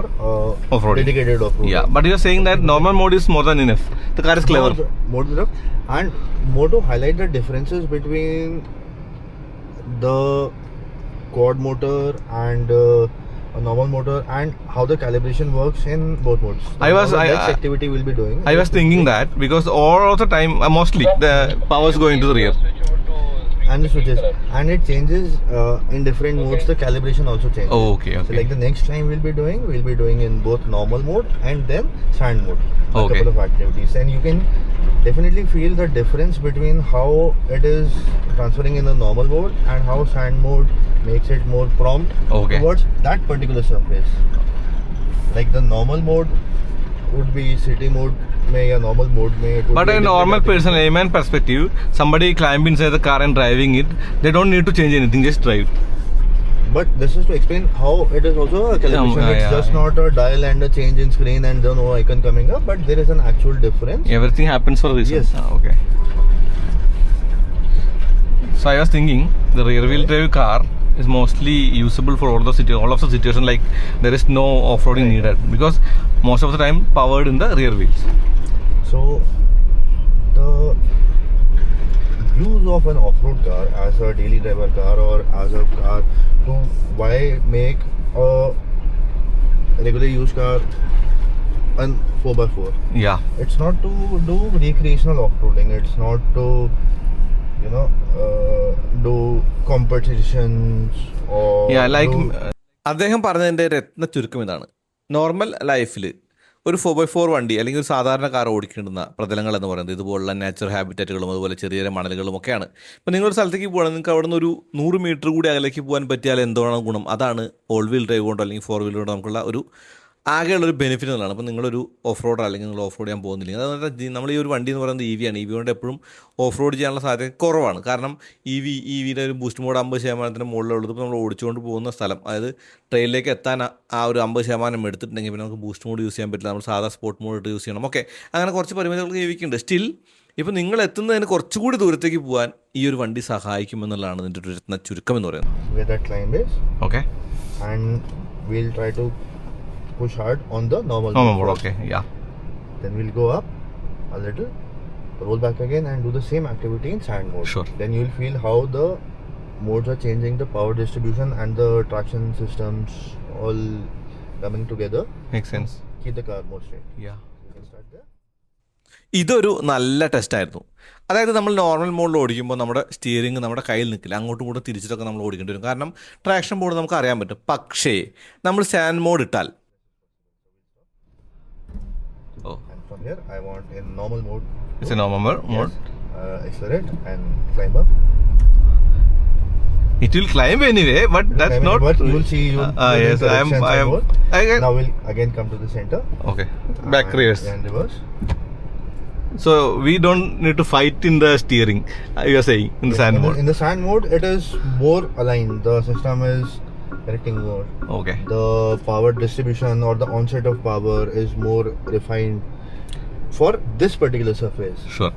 Off-roading. dedicated off-road. Yeah, but you are saying that normal mode is more than enough. The car is clever. More enough, and more to highlight the differences between the quad motor and a normal motor, and how the calibration works in both modes. Next activity we'll be doing. I was thinking that because all of the time, mostly the power is going to the rear. And the switches, and it changes in different modes. The calibration also changes. Oh, okay. So like the next time we'll be doing in both normal mode and then sand mode. A Okay. couple of activities, and you can definitely feel the difference between how it is transferring in the normal mode and how sand mode makes it more prompt Okay. towards that particular surface. Like the normal mode would be city mode में या normal mode में it would But be a different normal activity. person, layman perspective, somebody climb inside the car and driving it, they don't need to change anything, just drive. But this is to explain how it is also a calibration. Yeah, It's yeah, just yeah. not a dial and a change in screen and the no icon coming up, but there is an actual difference. Everything happens for a reason. Yes. Okay. So I was thinking the rear wheel drive car is mostly usable for all of the situation, like there is no off-roading needed because most of the time powered in the rear wheels. So the use of an off-road car as a daily driver car or as a car to why make a regular used car an 4x4? Yeah. It's not to do recreational off-roading. It's not to do competitions or Yeah, like do അദ്ദേഹം പറഞ്ഞതിൻ്റെ രത്ന ചുരുക്കം ഇതാണ്. Normal ലൈഫിൽ ഒരു 4x4 വണ്ടി അല്ലെങ്കിൽ ഒരു സാധാരണ കാർ ഓടിക്കേണ്ടുന്ന പ്രതലങ്ങൾ എന്ന് പറയുന്നത് ഇതുപോലുള്ള നാച്ചുറൽ ഹാബിറ്ററ്റുകളും അതുപോലെ ചെറിയ ചെറിയ മണലുകളും ഒക്കെയാണ്. ഇപ്പോൾ നിങ്ങളൊരു സ്ഥലത്തേക്ക് പോകണം, നിങ്ങൾക്ക് അവിടെ നിന്ന് ഒരു 100 മീറ്റർ കൂടി അകലേക്ക് പോകാൻ പറ്റിയാൽ എന്താണ് ഗുണം? അതാണ് ഓൾ വീൽ ഡ്രൈവ് കൊണ്ടോ അല്ലെങ്കിൽ 4 വീൽ കൊണ്ടോ നമുക്കുള്ള ഒരു ആകെയുള്ളൊരു ബെനിഫിറ്റ് എന്നുള്ളതാണ്. അപ്പോൾ നിങ്ങളൊരു ഓഫ് റോഡർ അല്ലെങ്കിൽ നിങ്ങൾ ഓഫ് റോഡ് ചെയ്യാൻ പോകുന്നില്ലെങ്കിൽ അതുകൊണ്ട് നമ്മൾ ഈ ഒരു വണ്ടി എന്ന് പറയുന്നത് EV ആണ്. EV കൊണ്ട് എപ്പോഴും ഓഫ് റോഡ് ചെയ്യാനുള്ള സാധ്യത കുറവാണ്. കാരണം EVയുടെ ഒരു ബൂസ്റ്റ് മോഡ് 50% മുകളിലുള്ളത്. ഇപ്പോൾ നമ്മൾ ഓടിച്ചുകൊണ്ട് പോകുന്ന സ്ഥലം, അതായത് ട്രെയിനിലേക്ക് എത്താൻ ആ ഒരു 50% എടുത്തിട്ടുണ്ടെങ്കിൽ പിന്നെ നമുക്ക് ബൂസ്റ്റ് മോഡ് യൂസ് ചെയ്യാൻ പറ്റില്ല. നമ്മൾ സാധാ സ്പോർട്ട് മോഡ് ഇട്ട് യൂസ് ചെയ്യണം. ഓക്കെ, അങ്ങനെ കുറച്ച് പരിമിതികൾക്ക് EVക്കുണ്ട്. സ്റ്റിൽ ഇപ്പോൾ നിങ്ങൾ എത്തുന്നതിന് കുറച്ചുകൂടി ദൂരത്തേക്ക് പോകാൻ ഈ ഒരു വണ്ടി സഹായിക്കുമെന്നുള്ളതാണ് ഇതിൻ്റെ ഒരു രത്ന ചുരുക്കം എന്ന് പറയുന്നത്. where that climb is, Okay. and we'll try to push hard on the normal Normal mode mode. first. Okay. Yeah. Then we'll go up a little, roll back again and do the same activity in sand mode. Sure. Then you'll feel how the modes are changing, the power distribution and the traction systems all coming together. Makes sense. Keep the car more straight. Yeah. You can start there. ഇതൊരു നല്ല ടെസ്റ്റായിരുന്നു. അതായത് നമ്മൾ normal മോഡിൽ ഓടിക്കുമ്പോൾ നമ്മുടെ steering നമ്മുടെ കയ്യിൽ നിൽക്കില്ല, അങ്ങോട്ടും ഇങ്ങോട്ടും തിരിച്ചിട്ടൊക്കെ നമ്മൾ ഓടിക്കേണ്ടി വരും. കാരണം ട്രാക്ഷൻ ബോർഡ് നമുക്ക് അറിയാൻ പറ്റും. പക്ഷേ നമ്മൾ സാൻഡ് മോഡ് ഇട്ടാൽ And from here, I want in normal mode. It's a normal mode. Accelerate and climb up. It will climb anyway, but that's not. But you'll see you. Yes, I am. Now we'll again come to the center. Okay. Back reverse. And reverse. So we don't need to fight in the steering. You are saying in the sand mode. In the sand mode, it is more aligned. The system is correcting more. Okay. The power distribution or the onset of power is more refined for this particular surface. Sure.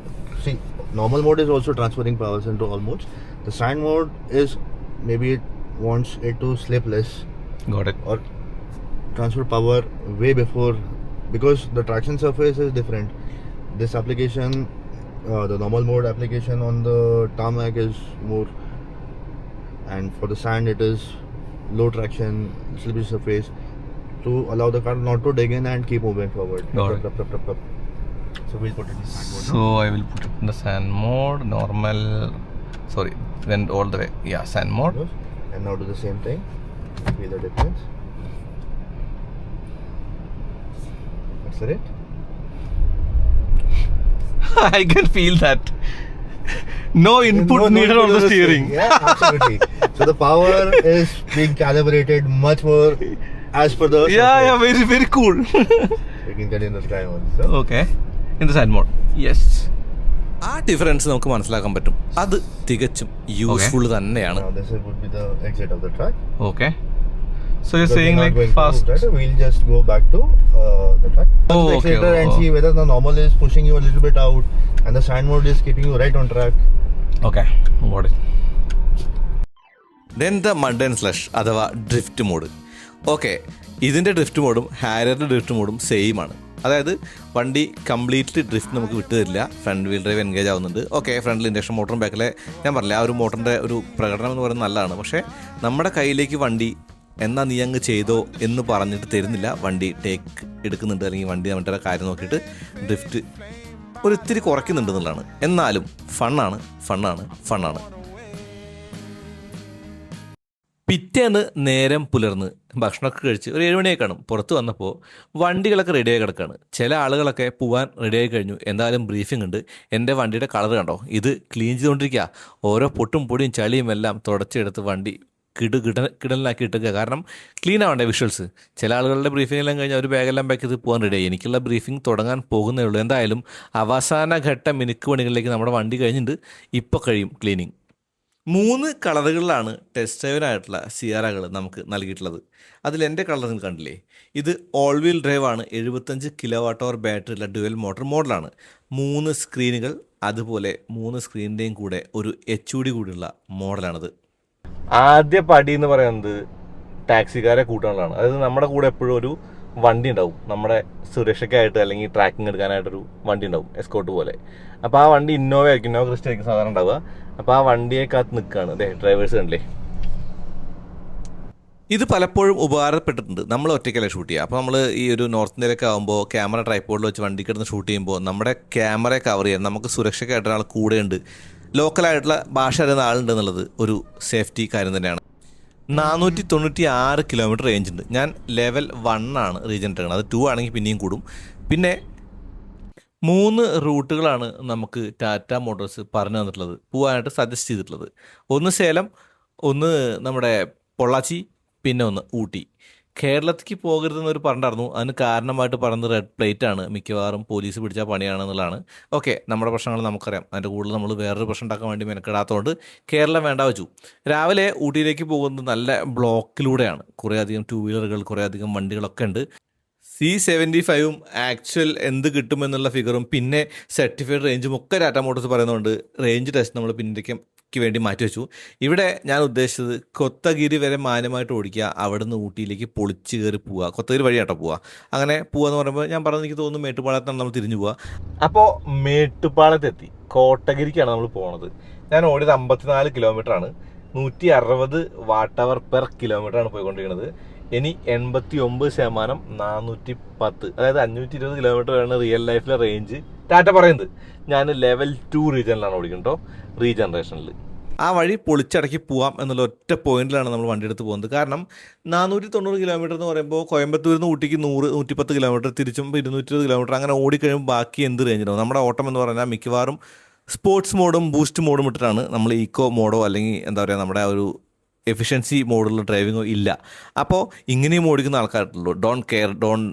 See, normal mode is also transferring powers into all modes. The sand mode is maybe it wants it to slip less Got it. or transfer power way before, because the traction surface is different. This application, the normal mode application on the tarmac is more, and for the sand it is low traction, slippery surface, to allow the car not to dig in and keep moving forward. Got it. So we'll put it in sand mode. So I will put it in the sand mode, normal. Sorry, then all the way. Yeah, sand mode. And now do the same thing. Feel the difference. Accelerate. I can feel that. No input needed on the steering. Yeah, absolutely. So the power is being calibrated much more as per the Yeah, surface. very very cool. You can get in the sky also. Okay, in the sand mode. Yes. ആ difference നമുക്ക് മനസ്സിലാക്കാൻ പറ്റും. അത് തികച്ചും useful തന്നെയാണ്. Now this would be the exit of the track. Okay. So you're Because saying we're not like going to fast. move that, we'll just go back to the track. Oh, The okay. accelerator and see whether the normal is pushing you a little bit out and the sand mode is keeping you right on track. Okay, got it. Then the mud and slush അഥവാ drift mode. Okay, ഇതിൻ്റെ drift മോഡും ഹാരിയറിൻ്റെ drift മോഡും same ആണ്. അതായത് വണ്ടി completely drift നമുക്ക് വിട്ടു തരില്ല. Front wheel drive engage ആവുന്നുണ്ട്. Okay, ഫ്രണ്ടിൽ ഇൻഡക്ഷൻ മോട്ടറും ബാക്കിലെ ഞാൻ പറഞ്ഞില്ല ആ ഒരു മോട്ടറിൻ്റെ ഒരു പ്രകടനം എന്ന് പറയുന്നത് നല്ലതാണ്. പക്ഷേ നമ്മുടെ കയ്യിലേക്ക് വണ്ടി എന്നാൽ നീ അങ്ങ് ചെയ്തോ എന്ന് പറഞ്ഞിട്ട് തരുന്നില്ല. വണ്ടി ടേക്ക് എടുക്കുന്നുണ്ട്, അല്ലെങ്കിൽ വണ്ടി നമ്മുടെ കാര്യം നോക്കിയിട്ട് ഡ്രിഫ്റ്റ് ഒരു ഇത്തിരി കുറയ്ക്കുന്നുണ്ട് എന്നുള്ളതാണ്. എന്നാലും ഫണ്ണാണ്. പിറ്റേന്ന് നേരം പുലർന്ന് ഭക്ഷണമൊക്കെ കഴിച്ച് ഒരു 7 മണിയൊക്കെ കാണും. പുറത്ത് വന്നപ്പോൾ വണ്ടികളൊക്കെ റെഡിയായി കിടക്കുകയാണ്. ചില ആളുകളൊക്കെ പോകാൻ റെഡിയായി കഴിഞ്ഞു. എന്തായാലും ബ്രീഫിംഗ് ഉണ്ട്. എൻ്റെ വണ്ടിയുടെ കളർ കണ്ടോ, ഇത് ക്ലീൻ ചെയ്തുകൊണ്ടിരിക്കുക. ഓരോ പൊട്ടും പൊടിയും ചളിയും എല്ലാം തുടച്ചെടുത്ത് വണ്ടി കിടലാക്കി ഇട്ടുക. കാരണം ക്ലീൻ ആവണ്ടേ വിഷ്വൽസ്. ചില ആളുകളുടെ ബ്രീഫിംഗ് എല്ലാം കഴിഞ്ഞ് അവർ ബാഗെല്ലാം പാക്ക് ചെയ്ത് പോകാൻ റെഡിയായി. എനിക്കുള്ള ബ്രീഫിംഗ് തുടങ്ങാൻ പോകുന്നേ ഉള്ളൂ. എന്തായാലും അവസാന ഘട്ട മിനുക്ക് പണികളിലേക്ക് നമ്മുടെ വണ്ടി കഴിഞ്ഞിട്ടുണ്ട്. ഇപ്പോൾ കഴിയും ക്ലീനിങ്. 3 കളറുകളിലാണ് ടെസ്റ്റ് ഡ്രൈവിനായിട്ടുള്ള സിയാറകൾ നമുക്ക് നൽകിയിട്ടുള്ളത്. അതിൽ എൻ്റെ കളർ നിങ്ങൾ കണ്ടില്ലേ, ഇത് ഓൾ വീൽ ഡ്രൈവ് ആണ്. 75 kWh ബാറ്ററി ഉള്ള ഡ്യുവൽ മോട്ടർ മോഡലാണ്. 3 സ്ക്രീനുകൾ, അതുപോലെ 3 സ്ക്രീനിൻ്റെയും കൂടെ ഒരു HUD കൂടിയുള്ള മോഡലാണിത്. ആദ്യ പടി എന്ന് പറയുന്നത് ടാക്സിക്കാരെ കൂട്ടാനുള്ളതാണ്. അതായത് നമ്മുടെ കൂടെ എപ്പോഴും ഒരു വണ്ടി ഉണ്ടാവും, നമ്മുടെ സുരക്ഷയ്ക്കായിട്ട് അല്ലെങ്കിൽ ട്രാക്കിംഗ് എടുക്കാനായിട്ടൊരു വണ്ടി ഉണ്ടാവും, എസ്കോട്ട് പോലെ. അപ്പോൾ ആ വണ്ടി ഇന്നോവ ആയിരിക്കും, ഇന്നോവ ക്രിസ്റ്റ ആയിരിക്കും സാധാരണ ഉണ്ടാവുക. അപ്പോൾ ആ വണ്ടിയെ കാത്ത് നിൽക്കുകയാണ് അതെ ഡ്രൈവേഴ്സ് കണ്ടില്ലേ. ഇത് പലപ്പോഴും ഉപകാരപ്പെട്ടിട്ടുണ്ട്. നമ്മൾ ഒറ്റയ്ക്കല്ല ഷൂട്ട് ചെയ്യുക. അപ്പോൾ നമ്മൾ ഈ ഒരു നോർത്ത് ഇന്ത്യയിലൊക്കെ ആകുമ്പോൾ ക്യാമറ ട്രൈപ്പോഡിൽ വെച്ച് വണ്ടി കിടന്ന് ഷൂട്ട് ചെയ്യുമ്പോൾ നമ്മുടെ ക്യാമറയെ കവർ ചെയ്യാൻ നമുക്ക് സുരക്ഷയ്ക്കായിട്ട് ഒരാൾ കൂടെയുണ്ട്, ലോക്കലായിട്ടുള്ള ഭാഷ അറിയുന്ന ആളുണ്ട് എന്നുള്ളത് ഒരു സേഫ്റ്റി കാര്യം തന്നെയാണ്. 496 കിലോമീറ്റർ റേഞ്ച് ഉണ്ട്. ഞാൻ ലെവൽ 1 ആണ് റീജൻ ഇട്ടേക്കുന്നത്. അത് 2 ആണെങ്കിൽ പിന്നെയും കൂടും. പിന്നെ 3 റൂട്ടുകളാണ് നമുക്ക് ടാറ്റ മോട്ടോഴ്സ് പറഞ്ഞു തന്നിട്ടുള്ളത്, പോകാനായിട്ട് സജസ്റ്റ് ചെയ്തിട്ടുള്ളത്. ഒന്ന് സേലം, ഒന്ന് നമ്മുടെ പൊള്ളാച്ചി, പിന്നെ ഒന്ന് ഊട്ടി. കേരളത്തിലേക്ക് പോകരുതെന്നൊരു പറഞ്ഞിട്ടുണ്ടായിരുന്നു. അതിന് കാരണമായിട്ട് പറയുന്നത് റെഡ് പ്ലേറ്റ് ആണ്, മിക്കവാറും പോലീസ് പിടിച്ചാൽ പണിയാണെന്നുള്ളതാണ്. ഓക്കെ, നമ്മുടെ പ്രശ്നങ്ങൾ നമുക്കറിയാം. അതിൻ്റെ കൂടുതൽ നമ്മൾ വേറൊരു പ്രശ്നം ഉണ്ടാക്കാൻ വേണ്ടി മെനക്കെടാത്തതുകൊണ്ട് കേരളം വേണ്ട വെച്ചു. രാവിലെ ഊട്ടിയിലേക്ക് പോകുന്നത് നല്ല ബ്ലോക്കിലൂടെയാണ്. കുറേയധികം 2 വീലറുകൾ, കുറേയധികം വണ്ടികളൊക്കെ ഉണ്ട്. C75 ആക്ച്വൽ എന്ത് കിട്ടുമെന്നുള്ള ഫിഗറും പിന്നെ സർട്ടിഫൈഡ് റേഞ്ചും ഒക്കെ ടാറ്റ മോട്ടോഴ്സ് പറയുന്നതുകൊണ്ട് റേഞ്ച് ടെസ്റ്റ് നമ്മൾ പിന്നേക്ക് വേണ്ടി മാറ്റിവെച്ചു. ഇവിടെ ഞാൻ ഉദ്ദേശിച്ചത് കൊത്തഗിരി വരെ മാന്യമായിട്ട് ഓടിക്കുക, അവിടെ നിന്ന് ഊട്ടിയിലേക്ക് പൊളിച്ച് കയറി പോവുക. കൊത്തഗിരി വഴിയാട്ടോ പോവുക. അങ്ങനെ പോവാന്ന് പറയുമ്പോൾ ഞാൻ പറഞ്ഞത് എനിക്ക് തോന്നുന്നു മേട്ടുപ്പാളത്താണ് നമ്മൾ തിരിഞ്ഞു പോവുക. അപ്പോൾ മേട്ടുപ്പാളത്തെത്തി, കോട്ടഗിരിക്കാണ് നമ്മൾ പോണത്. ഞാൻ ഓടിയത് 54 കിലോമീറ്റർ ആണ്. 160 Wh/km ആണ് പോയിക്കൊണ്ടിരിക്കുന്നത്. ഇനി 89% 410, അതായത് 520 കിലോമീറ്ററാണ് റിയൽ ലൈഫിലെ റേഞ്ച് ടാറ്റ പറയുന്നത്. ഞാൻ ലെവൽ 2 റീജനിലാണ് ഓടിക്കുന്നത് കേട്ടോ, റീജനറേഷനിൽ. ആ വഴി പൊളിച്ചടക്കി പോവാം എന്നുള്ള ഒറ്റ പോയിന്റിലാണ് നമ്മൾ വണ്ടി എടുത്ത് പോകുന്നത്. കാരണം 490 കിലോമീറ്റർ എന്ന് പറയുമ്പോൾ കോയമ്പത്തൂരിൽ നിന്ന് ഊട്ടിക്ക് 110 കിലോമീറ്റർ, തിരിച്ചും 220 കിലോമീറ്റർ, അങ്ങനെ ഓടിക്കഴിയുമ്പോൾ ബാക്കി എന്ത് റേഞ്ചിനാവും? നമ്മുടെ ഓട്ടം എന്ന് പറഞ്ഞാൽ മിക്കവാറും സ്പോർട്സ് മോഡും ബൂസ്റ്റ് മോഡും ഇട്ടിട്ടാണ്. നമ്മൾ ഈക്കോ മോഡോ അല്ലെങ്കിൽ എന്താ പറയുക നമ്മുടെ ഒരു എഫിഷ്യൻസി മോഡുള്ള ഡ്രൈവിങ്ങോ ഇല്ല. അപ്പോൾ ഇങ്ങനെയും ഓടിക്കുന്ന ആൾക്കാരുള്ളൂ, ഡോണ്ട് കെയർ,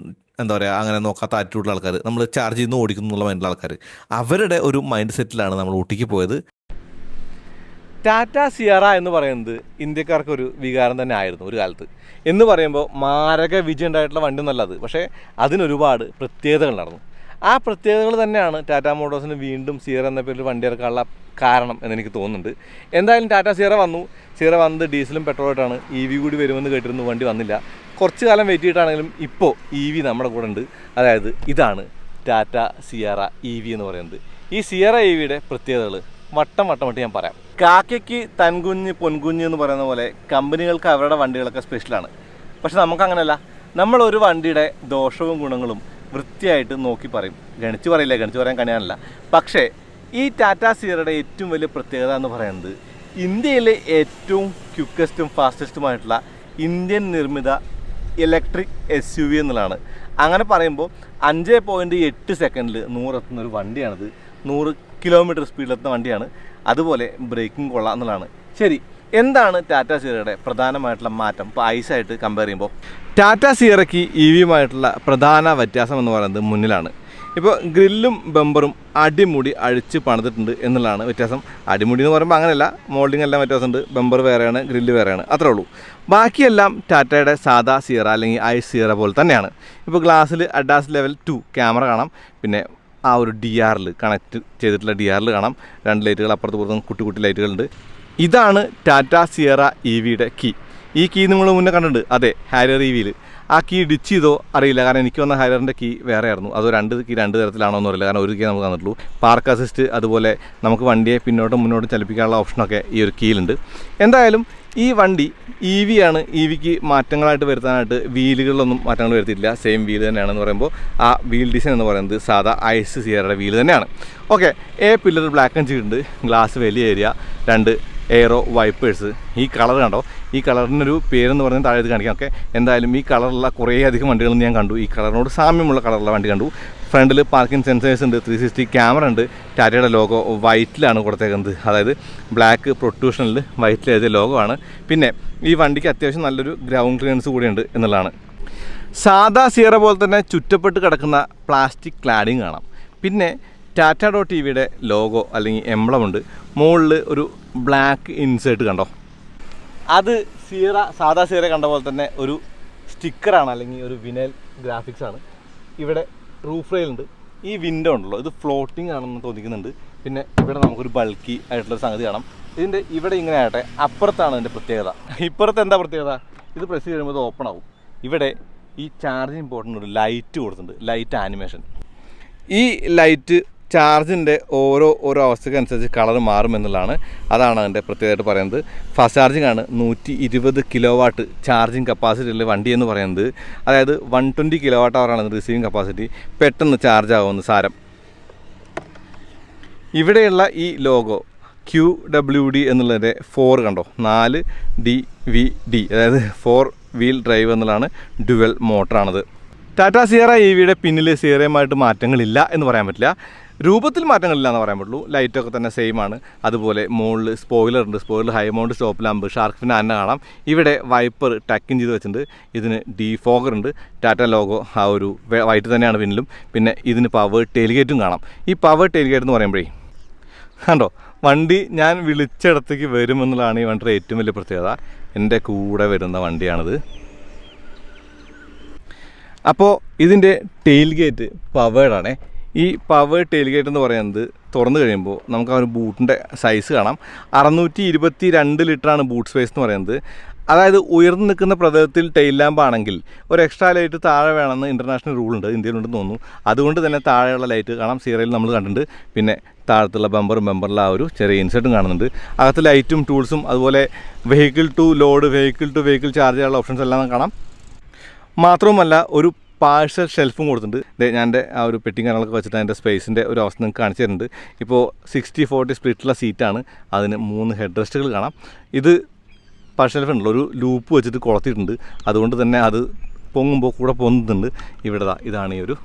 എന്താ പറയുക, അങ്ങനെ നോക്കാത്ത ആറ്റിറ്റ്യൂഡുള്ള ആൾക്കാർ, നമ്മൾ ചാർജ് ചെയ്യുന്ന ഓടിക്കുന്നു എന്നുള്ള മൈൻഡുള്ള ആൾക്കാർ, അവരുടെ ഒരു മൈൻഡ് സെറ്റിലാണ് നമ്മൾ ഊട്ടിക്ക് പോയത്. ടാറ്റ സിയറ എന്ന് പറയുന്നത് ഇന്ത്യക്കാർക്കൊരു വികാരം തന്നെ ആയിരുന്നു ഒരു കാലത്ത്. എന്ന് പറയുമ്പോൾ മാരക വിജയം ഉണ്ടായിട്ടുള്ള വണ്ടി ഒന്നല്ല അത്, പക്ഷേ അതിനൊരുപാട് പ്രത്യേകതകൾ നടന്നു. ആ പ്രത്യേകതകൾ തന്നെയാണ് ടാറ്റ മോട്ടോഴ്സിന് വീണ്ടും സിയറ എന്ന പേരിൽ വണ്ടി ഇറക്കാനുള്ള കാരണം എന്നെനിക്ക് തോന്നുന്നുണ്ട്. എന്തായാലും ടാറ്റ സിയറ വന്നു. സിയറ വന്നത് ഡീസലും പെട്രോളായിട്ടാണ്. EV കൂടി വരുമെന്ന് കേട്ടിരുന്നു, വണ്ടി വന്നില്ല. കുറച്ച് കാലം വെയിറ്റ് ചെയ്തിട്ടാണെങ്കിലും ഇപ്പോൾ EV നമ്മുടെ കൂടെ ഉണ്ട്. അതായത് ഇതാണ് ടാറ്റ സിയറ EV എന്ന് പറയുന്നത്. ഈ സിയറ EVയുടെ പ്രത്യേകതകൾ വട്ടമായിട്ട് ഞാൻ പറയാം. കാക്കയ്ക്ക് തൻകുഞ്ഞ് പൊൻകുഞ്ഞ് എന്ന് പറയുന്ന പോലെ കമ്പനികൾക്ക് അവരുടെ വണ്ടികളൊക്കെ സ്പെഷ്യലാണ്. പക്ഷെ നമുക്കങ്ങനെയല്ല. നമ്മളൊരു വണ്ടിയുടെ ദോഷവും ഗുണങ്ങളും വൃത്തിയായിട്ട് നോക്കി പറയും. ഗണിച്ച് പറയില്ല, ഗണിച്ച് പറയാൻ കഴിയാനല്ല. പക്ഷേ ഈ ടാറ്റ സിയറയുടെ ഏറ്റവും വലിയ പ്രത്യേകത എന്ന് പറയുന്നത് ഇന്ത്യയിലെ ഏറ്റവും ക്വിക്കസ്റ്റും ഫാസ്റ്റസ്റ്റുമായിട്ടുള്ള ഇന്ത്യൻ നിർമ്മിത ഇലക്ട്രിക് SUV എന്നുള്ളതാണ്. അങ്ങനെ പറയുമ്പോൾ 5.8 സെക്കൻഡിൽ 100 എത്തുന്ന ഒരു വണ്ടിയാണിത്. 100 കിലോമീറ്റർ സ്പീഡിലെത്തുന്ന വണ്ടിയാണ്. അതുപോലെ ബ്രേക്കിംഗ് കൊള്ളാം എന്നുള്ളതാണ്. ശരി, എന്താണ് ടാറ്റ സിയറയുടെ പ്രധാനമായിട്ടുള്ള മാറ്റം ഇപ്പോൾ ഐസായിട്ട് കമ്പയർ ചെയ്യുമ്പോൾ? ടാറ്റ സിയറയ്ക്ക് EVയുമായിട്ടുള്ള പ്രധാന വ്യത്യാസം എന്ന് പറയുന്നത് മുന്നിലാണ്. ഇപ്പോൾ ഗ്രില്ലും ബമ്പറും അടിമുടി അഴിച്ച് പണിതിട്ടുണ്ട് എന്നുള്ളതാണ് വ്യത്യാസം. അടിമുടി എന്ന് പറയുമ്പോൾ അങ്ങനെയല്ല, മോൾഡിംഗ് എല്ലാം വ്യത്യാസമുണ്ട്. ബമ്പർ വേറെയാണ്, ഗ്രില്ല് വേറെയാണ്, അത്രേ ഉള്ളൂ. ബാക്കിയെല്ലാം ടാറ്റയുടെ സാധാ സിയറ അല്ലെങ്കിൽ ഐസ് സിയറ പോലെ തന്നെയാണ്. ഇപ്പോൾ ഗ്ലാസ്സിൽ അഡാസ് ലെവൽ 2 ക്യാമറ കാണാം. പിന്നെ ആ ഒരു DRL കണക്ട് ചെയ്തിട്ടുള്ള DRL കാണാം. 2 ലൈറ്റുകൾ അപ്പുറത്ത് പുറത്തും കുട്ടി ലൈറ്റുകളുണ്ട്. ഇതാണ് ടാറ്റ സിയറ EVയുടെ കീ. ഈ കീ നിങ്ങൾ മുന്നേ കണ്ടിട്ടുണ്ട്, അതെ, ഹാരിയർ EVയിൽ. ആ കീ ഡിച്ച് ചെയ്തോ അറിയില്ല, കാരണം എനിക്ക് വന്ന ഹാരിയറിൻ്റെ കീ വേറെ ആയിരുന്നു. അതോ 2 കീ 2 തരത്തിലാണോ എന്ന് അറിയില്ല, കാരണം ഒരു കീ നമുക്ക് തന്നിട്ടുള്ളൂ. പാർക്ക് അസിസ്റ്റ്, അതുപോലെ നമുക്ക് വണ്ടിയെ പിന്നോട്ടും മുന്നോട്ടും ചലിപ്പിക്കാനുള്ള ഓപ്ഷനൊക്കെ ഈ ഒരു കീയിലുണ്ട്. എന്തായാലും ഈ വണ്ടി EV ആണ്. EVക്ക് മാറ്റങ്ങളായിട്ട് വരുത്താനായിട്ട് വീലുകളിലൊന്നും മാറ്റങ്ങൾ വരുത്തിയിട്ടില്ല. സെയിം വീല് തന്നെയാണെന്ന് പറയുമ്പോൾ ആ വീൽ ഡിസൈൻ എന്ന് പറയുന്നത് സാധാ ഐസ് സിയറയുടെ വീല് തന്നെയാണ്. ഓക്കെ, പില്ലർ ബ്ലാക്ക് ആൻഡ് ചെയ്തിട്ടുണ്ട്. ഗ്ലാസ് വലിയ ഏരിയ, 2 എയറോ വൈപ്പേഴ്സ്. ഈ കളർ കണ്ടോ, ഈ കളറിനൊരു പേരെന്ന് പറഞ്ഞാൽ താഴെ കാണിക്കാം. ഓക്കെ, എന്തായാലും ഈ കളറുള്ള കുറേ അധികം വണ്ടികൾ ഞാൻ കണ്ടു. ഈ കളറിനോട് സാമ്യമുള്ള കളറുള്ള വണ്ടി കണ്ടു. ഫ്രണ്ടിൽ പാർക്കിംഗ് സെൻസേഴ്സ് ഉണ്ട്, 360 ക്യാമറ ഉണ്ട്. ടാറ്റയുടെ ലോഗോ വൈറ്റിലാണ് കൊടുത്തേക്കുന്നത്, അതായത് ബ്ലാക്ക് പ്രൊട്രൂഷനിൽ വൈറ്റിൽ എഴുതിയ ലോഗോ ആണ്. പിന്നെ ഈ വണ്ടിക്ക് അത്യാവശ്യം നല്ലൊരു ഗ്രൗണ്ട് ക്ലിയറൻസ് കൂടിയുണ്ട് എന്നുള്ളതാണ്. സാധാ സിയറ പോലെ തന്നെ ചുറ്റപ്പെട്ട് കിടക്കുന്ന പ്ലാസ്റ്റിക് ക്ലാഡിങ് കാണാം. പിന്നെ ടാറ്റ.EVയുടെ ലോഗോ അല്ലെങ്കിൽ എംബ്ലം ഉണ്ട്. മുകളിൽ ഒരു ബ്ലാക്ക് ഇൻസേർട്ട് കണ്ടോ, അത് സാധാ സീറ കണ്ട പോലെ തന്നെ ഒരു സ്റ്റിക്കറാണ്, അല്ലെങ്കിൽ ഒരു വിനൽ ഗ്രാഫിക്സ് ആണ്. ഇവിടെ റൂഫ് റെയിലുണ്ട്. ഈ വിൻഡോ ഉണ്ടല്ലോ, ഇത് ഫ്ലോട്ടിംഗ് ആണെന്ന് തോന്നിക്കുന്നുണ്ട്. പിന്നെ ഇവിടെ നമുക്കൊരു ബൾക്കി ആയിട്ടുള്ളൊരു സംഗതി കാണാം. ഇതിൻ്റെ ഇവിടെ ഇങ്ങനെ ആകട്ടെ, അപ്പുറത്താണ് ഇതിൻ്റെ പ്രത്യേകത. ഇപ്പുറത്ത് എന്താ പ്രത്യേകത? ഇത് പ്രസ് ചെയ്യുമ്പോൾ ഇത് ഓപ്പൺ ആവും. ഇവിടെ ഈ ചാർജിങ് പോർട്ടിന് ഒരു ലൈറ്റ് കൊടുത്തിട്ടുണ്ട്, ലൈറ്റ് ആനിമേഷൻ. ഈ ലൈറ്റ് ചാർജിൻ്റെ ഓരോ അവസ്ഥയ്ക്കനുസരിച്ച് കളർ മാറും എന്നുള്ളതാണ്. അതാണ് അതിൻ്റെ പ്രത്യേകമായിട്ട് പറയുന്നത്. ഫാസ്റ്റ് ചാർജിങ് ആണ്. 120 കിലോവാട്ട് ചാർജിങ് കപ്പാസിറ്റി ഉള്ള വണ്ടി എന്ന് പറയുന്നത്. അതായത് 120 കിലോവാട്ട് അവറാണ് റിസീവിങ് കപ്പാസിറ്റി. പെട്ടെന്ന് ചാർജ് ആവുമെന്ന് സാരം. ഇവിടെയുള്ള ഈ ലോഗോ QWD എന്നുള്ളതിൻ്റെ 4 കണ്ടോ, 4DVD, അതായത് 4 വീൽ ഡ്രൈവ് എന്നുള്ളതാണ്. ഡ്യുവൽ മോട്ടറാണത്. ടാറ്റ സിയറ EVയുടെ പിന്നിൽ സിയറയുമായിട്ട് മാറ്റങ്ങളില്ല എന്ന് പറയാൻ പറ്റില്ല. രൂപത്തിൽ മാറ്റങ്ങളില്ല എന്ന് പറയാൻ പറ്റുള്ളൂ. ലൈറ്റൊക്കെ തന്നെ സെയിം ആണ്. അതുപോലെ മുകളിൽ സ്പോയിലർ ഉണ്ട്. Spoiler high mount stop lamp, shark fin തന്നെ കാണാം. ഇവിടെ വൈപ്പർ ടക്കിൻ ചെയ്ത് വെച്ചിട്ടുണ്ട്. ഇതിന് ഡീഫോഗർ ഉണ്ട്. ടാറ്റ ലോഗോ ആ ഒരു വൈറ്റ് തന്നെയാണ് പിന്നിലും. പിന്നെ ഇതിന് പവർ ടെയിൽഗേറ്റും കാണാം. ഈ പവർ ടെയിൽഗേറ്റ് എന്ന് പറയുമ്പോഴേ കണ്ടോ, വണ്ടി ഞാൻ വിളിച്ചിടത്തേക്ക് വരുമെന്നുള്ളതാണ് ഈ വണ്ടിയുടെ ഏറ്റവും വലിയ പ്രത്യേകത. എൻ്റെ കൂടെ വരുന്ന വണ്ടിയാണിത്. അപ്പോൾ ഇതിൻ്റെ ടെയിൽ ഗേറ്റ് പവേർഡാണേ. ഈ പവർ ടെയിൽ ഗേറ്റ് എന്ന് പറയുന്നത് തുറന്നു കഴിയുമ്പോൾ നമുക്ക് ആ ഒരു ബൂട്ടിൻ്റെ സൈസ് കാണാം. 622 ലിറ്ററാണ് ബൂട്ട് സ്പേസ് എന്ന് പറയുന്നത്. അതായത് ഉയർന്നു നിൽക്കുന്ന പ്രതലത്തിൽ ടെയിൽ ലാമ്പ് ആണെങ്കിൽ ഒരു എക്സ്ട്രാ ലൈറ്റ് താഴെ വേണമെന്ന് ഇൻ്റർനാഷണൽ റൂളുണ്ട്, ഇന്ത്യയിലുണ്ടെന്ന് തോന്നുന്നു. അതുകൊണ്ട് തന്നെ താഴെയുള്ള ലൈറ്റ് കാണാം. സീറയിൽ നമ്മൾ കണ്ടിട്ടുണ്ട്. പിന്നെ താഴത്തുള്ള ബമ്പറിൽ ആ ഒരു ചെറിയ ഇൻസെർട്ടും കാണുന്നുണ്ട്. അകത്ത് ലൈറ്റും ടൂൾസും അതുപോലെ vehicle to load, vehicle to vehicle charge ചെയ്യാനുള്ള ഓപ്ഷൻസ് എല്ലാം കാണാം. മാത്രവുമല്ല ഒരു പാഴ്സൽ ഷെൽഫും കൊടുത്തിട്ടുണ്ട്. ഞാൻ എൻ്റെ ആ ഒരു പെട്ടിങ് കാര്യങ്ങളൊക്കെ വെച്ചിട്ട് അതിൻ്റെ സ്പേസിൻ്റെ ഒരു അവസ്ഥ നിങ്ങൾക്ക് കാണിച്ചു തരുന്നുണ്ട്. ഇപ്പോൾ 60-40 സ്പ്ലിറ്റുള്ള സീറ്റാണ്. അതിന് 3 ഹെഡ് റെസ്റ്റുകൾ കാണാം. ഇത് പാഴ്സൽ ഷെൽഫ് ഉണ്ടല്ലോ, ഒരു ലൂപ്പ് വെച്ചിട്ട് കൊളത്തിയിട്ടുണ്ട്. അതുകൊണ്ട് തന്നെ അത് പൊങ്ങുമ്പോൾ കൂടെ പൊന്നുന്നുണ്ട്. ഇവിടെ ഇതാണ് ഈ ഒരു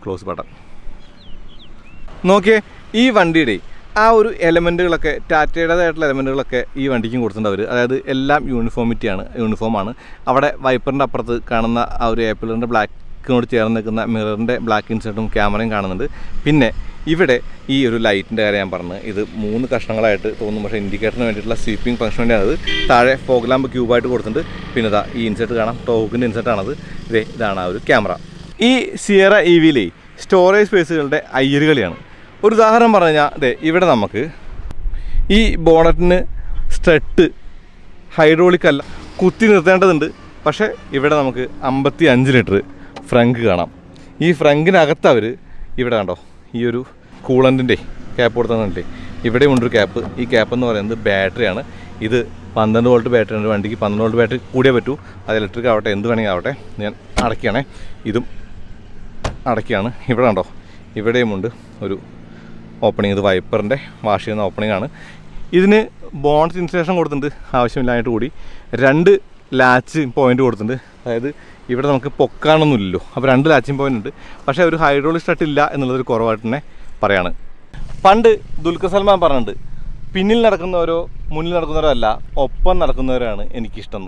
ക്ലോസ് ബട്ടൺ. നോക്കിയേ, ഈ വണ്ടിയുടെ ആ ഒരു എലമെൻറ്റുകളൊക്കെ, ടാറ്റയുടേതായിട്ടുള്ള എലമെൻറ്റുകളൊക്കെ ഈ വണ്ടിക്കും കൊടുത്തിട്ടുണ്ട് അവർ. അതായത് എല്ലാം യൂണിഫോമാണ്. അവിടെ വൈപ്പറിൻ്റെ അപ്പുറത്ത് കാണുന്ന ആ ഒരു ഏപ്പിളിൻ്റെ ബ്ലാക്കിനോട് ചേർന്ന് നിൽക്കുന്ന മിററിൻ്റെ ബ്ലാക്ക് ഇൻസെർട്ടും ക്യാമറയും കാണുന്നുണ്ട്. പിന്നെ ഇവിടെ ഈ ഒരു ലൈറ്റിൻ്റെ കാര്യം ഞാൻ പറഞ്ഞത്, ഇത് 3 കഷ്ണങ്ങളായിട്ട് തോന്നും, പക്ഷേ ഇൻഡിക്കേറ്ററിന് വേണ്ടിയിട്ടുള്ള സ്വീപ്പിംഗ് ഫംഗ്ഷൻ വേണ്ടിയാണത്. താഴെ ഫോഗ് ലാമ്പ് ക്യൂബായിട്ട് കൊടുത്തിട്ടുണ്ട്. പിന്നെ ഈ ഇൻസെർട്ട് കാണാം, ടോക്കിൻ്റെ ഇൻസെർട്ടാണത്. ഇതാണ് ആ ഒരു ക്യാമറ. ഈ സിയറ EVയിലെ സ്റ്റോറേജ് സ്പേസുകളുടെ അയ്യരുകളിയാണ്. ഒരു ഉദാഹരണം പറഞ്ഞു കഴിഞ്ഞാൽ ഇവിടെ നമുക്ക് ഈ ബോണറ്റിന് സ്ട്രെട്ട് ഹൈഡ്രോളിക് അല്ല, കുത്തി നിർത്തേണ്ടതുണ്ട്. പക്ഷേ ഇവിടെ നമുക്ക് 55 ലിറ്റർ ഫ്രങ്ക് കാണാം. ഈ ഫ്രങ്കിനകത്ത് അവർ ഇവിടെ കണ്ടോ, ഈ ഒരു കൂളൻറ്റിൻ്റെ ക്യാപ്പ് കൊടുത്തതല്ലേ, ഇവിടെയും ഉണ്ടൊരു ക്യാപ്പ്. ഈ ക്യാപ്പ് എന്ന് പറയുന്നത് ബാറ്ററിയാണ്. ഇത് 12 വോൾട്ട് ബാറ്ററി ഉണ്ട്. വണ്ടിക്ക് 12 വോൾട്ട് ബാറ്ററി കൂടിയേ പറ്റൂ. അത് ഇലക്ട്രിക് ആവട്ടെ, എന്ത് വേണമെങ്കിൽ ആവട്ടെ. ഞാൻ അടയ്ക്കുകയാണേ. ഇതും അടയ്ക്കുകയാണ്. ഇവിടെ കണ്ടോ, ഇവിടെയുമുണ്ട് ഒരു ഓപ്പണിങ്. ഇത് വൈപ്പറിൻ്റെ വാഷ് ചെയ്യുന്ന ഓപ്പണിംഗ് ആണ്. ഇതിന് ബോണറ്റ് ഇൻസുലേഷൻ കൊടുത്തിട്ടുണ്ട് ആവശ്യമില്ലായിട്ട് കൂടി. 2 ലാച്ച് പോയിൻ്റ് കൊടുത്തിട്ടുണ്ട്. അതായത് ഇവിടെ നമുക്ക് പൊക്കാനൊന്നുമില്ലല്ലോ, അപ്പോൾ 2 ലാച്ചിങ് പോയിൻ്റ് ഉണ്ട്. പക്ഷേ ഒരു ഹൈഡ്രോളിക് സ്റ്റാർട്ട് ഇല്ല എന്നുള്ളതൊരു കുറവായിട്ട് തന്നെ പറയാണ്. പണ്ട് ദുൽഖർ സൽമാൻ പറഞ്ഞിട്ടുണ്ട്, പിന്നിൽ നടക്കുന്നവരോ മുന്നിൽ നടക്കുന്നവരോ അല്ല, ഒപ്പം നടക്കുന്നവരാണ് എനിക്കിഷ്ടം.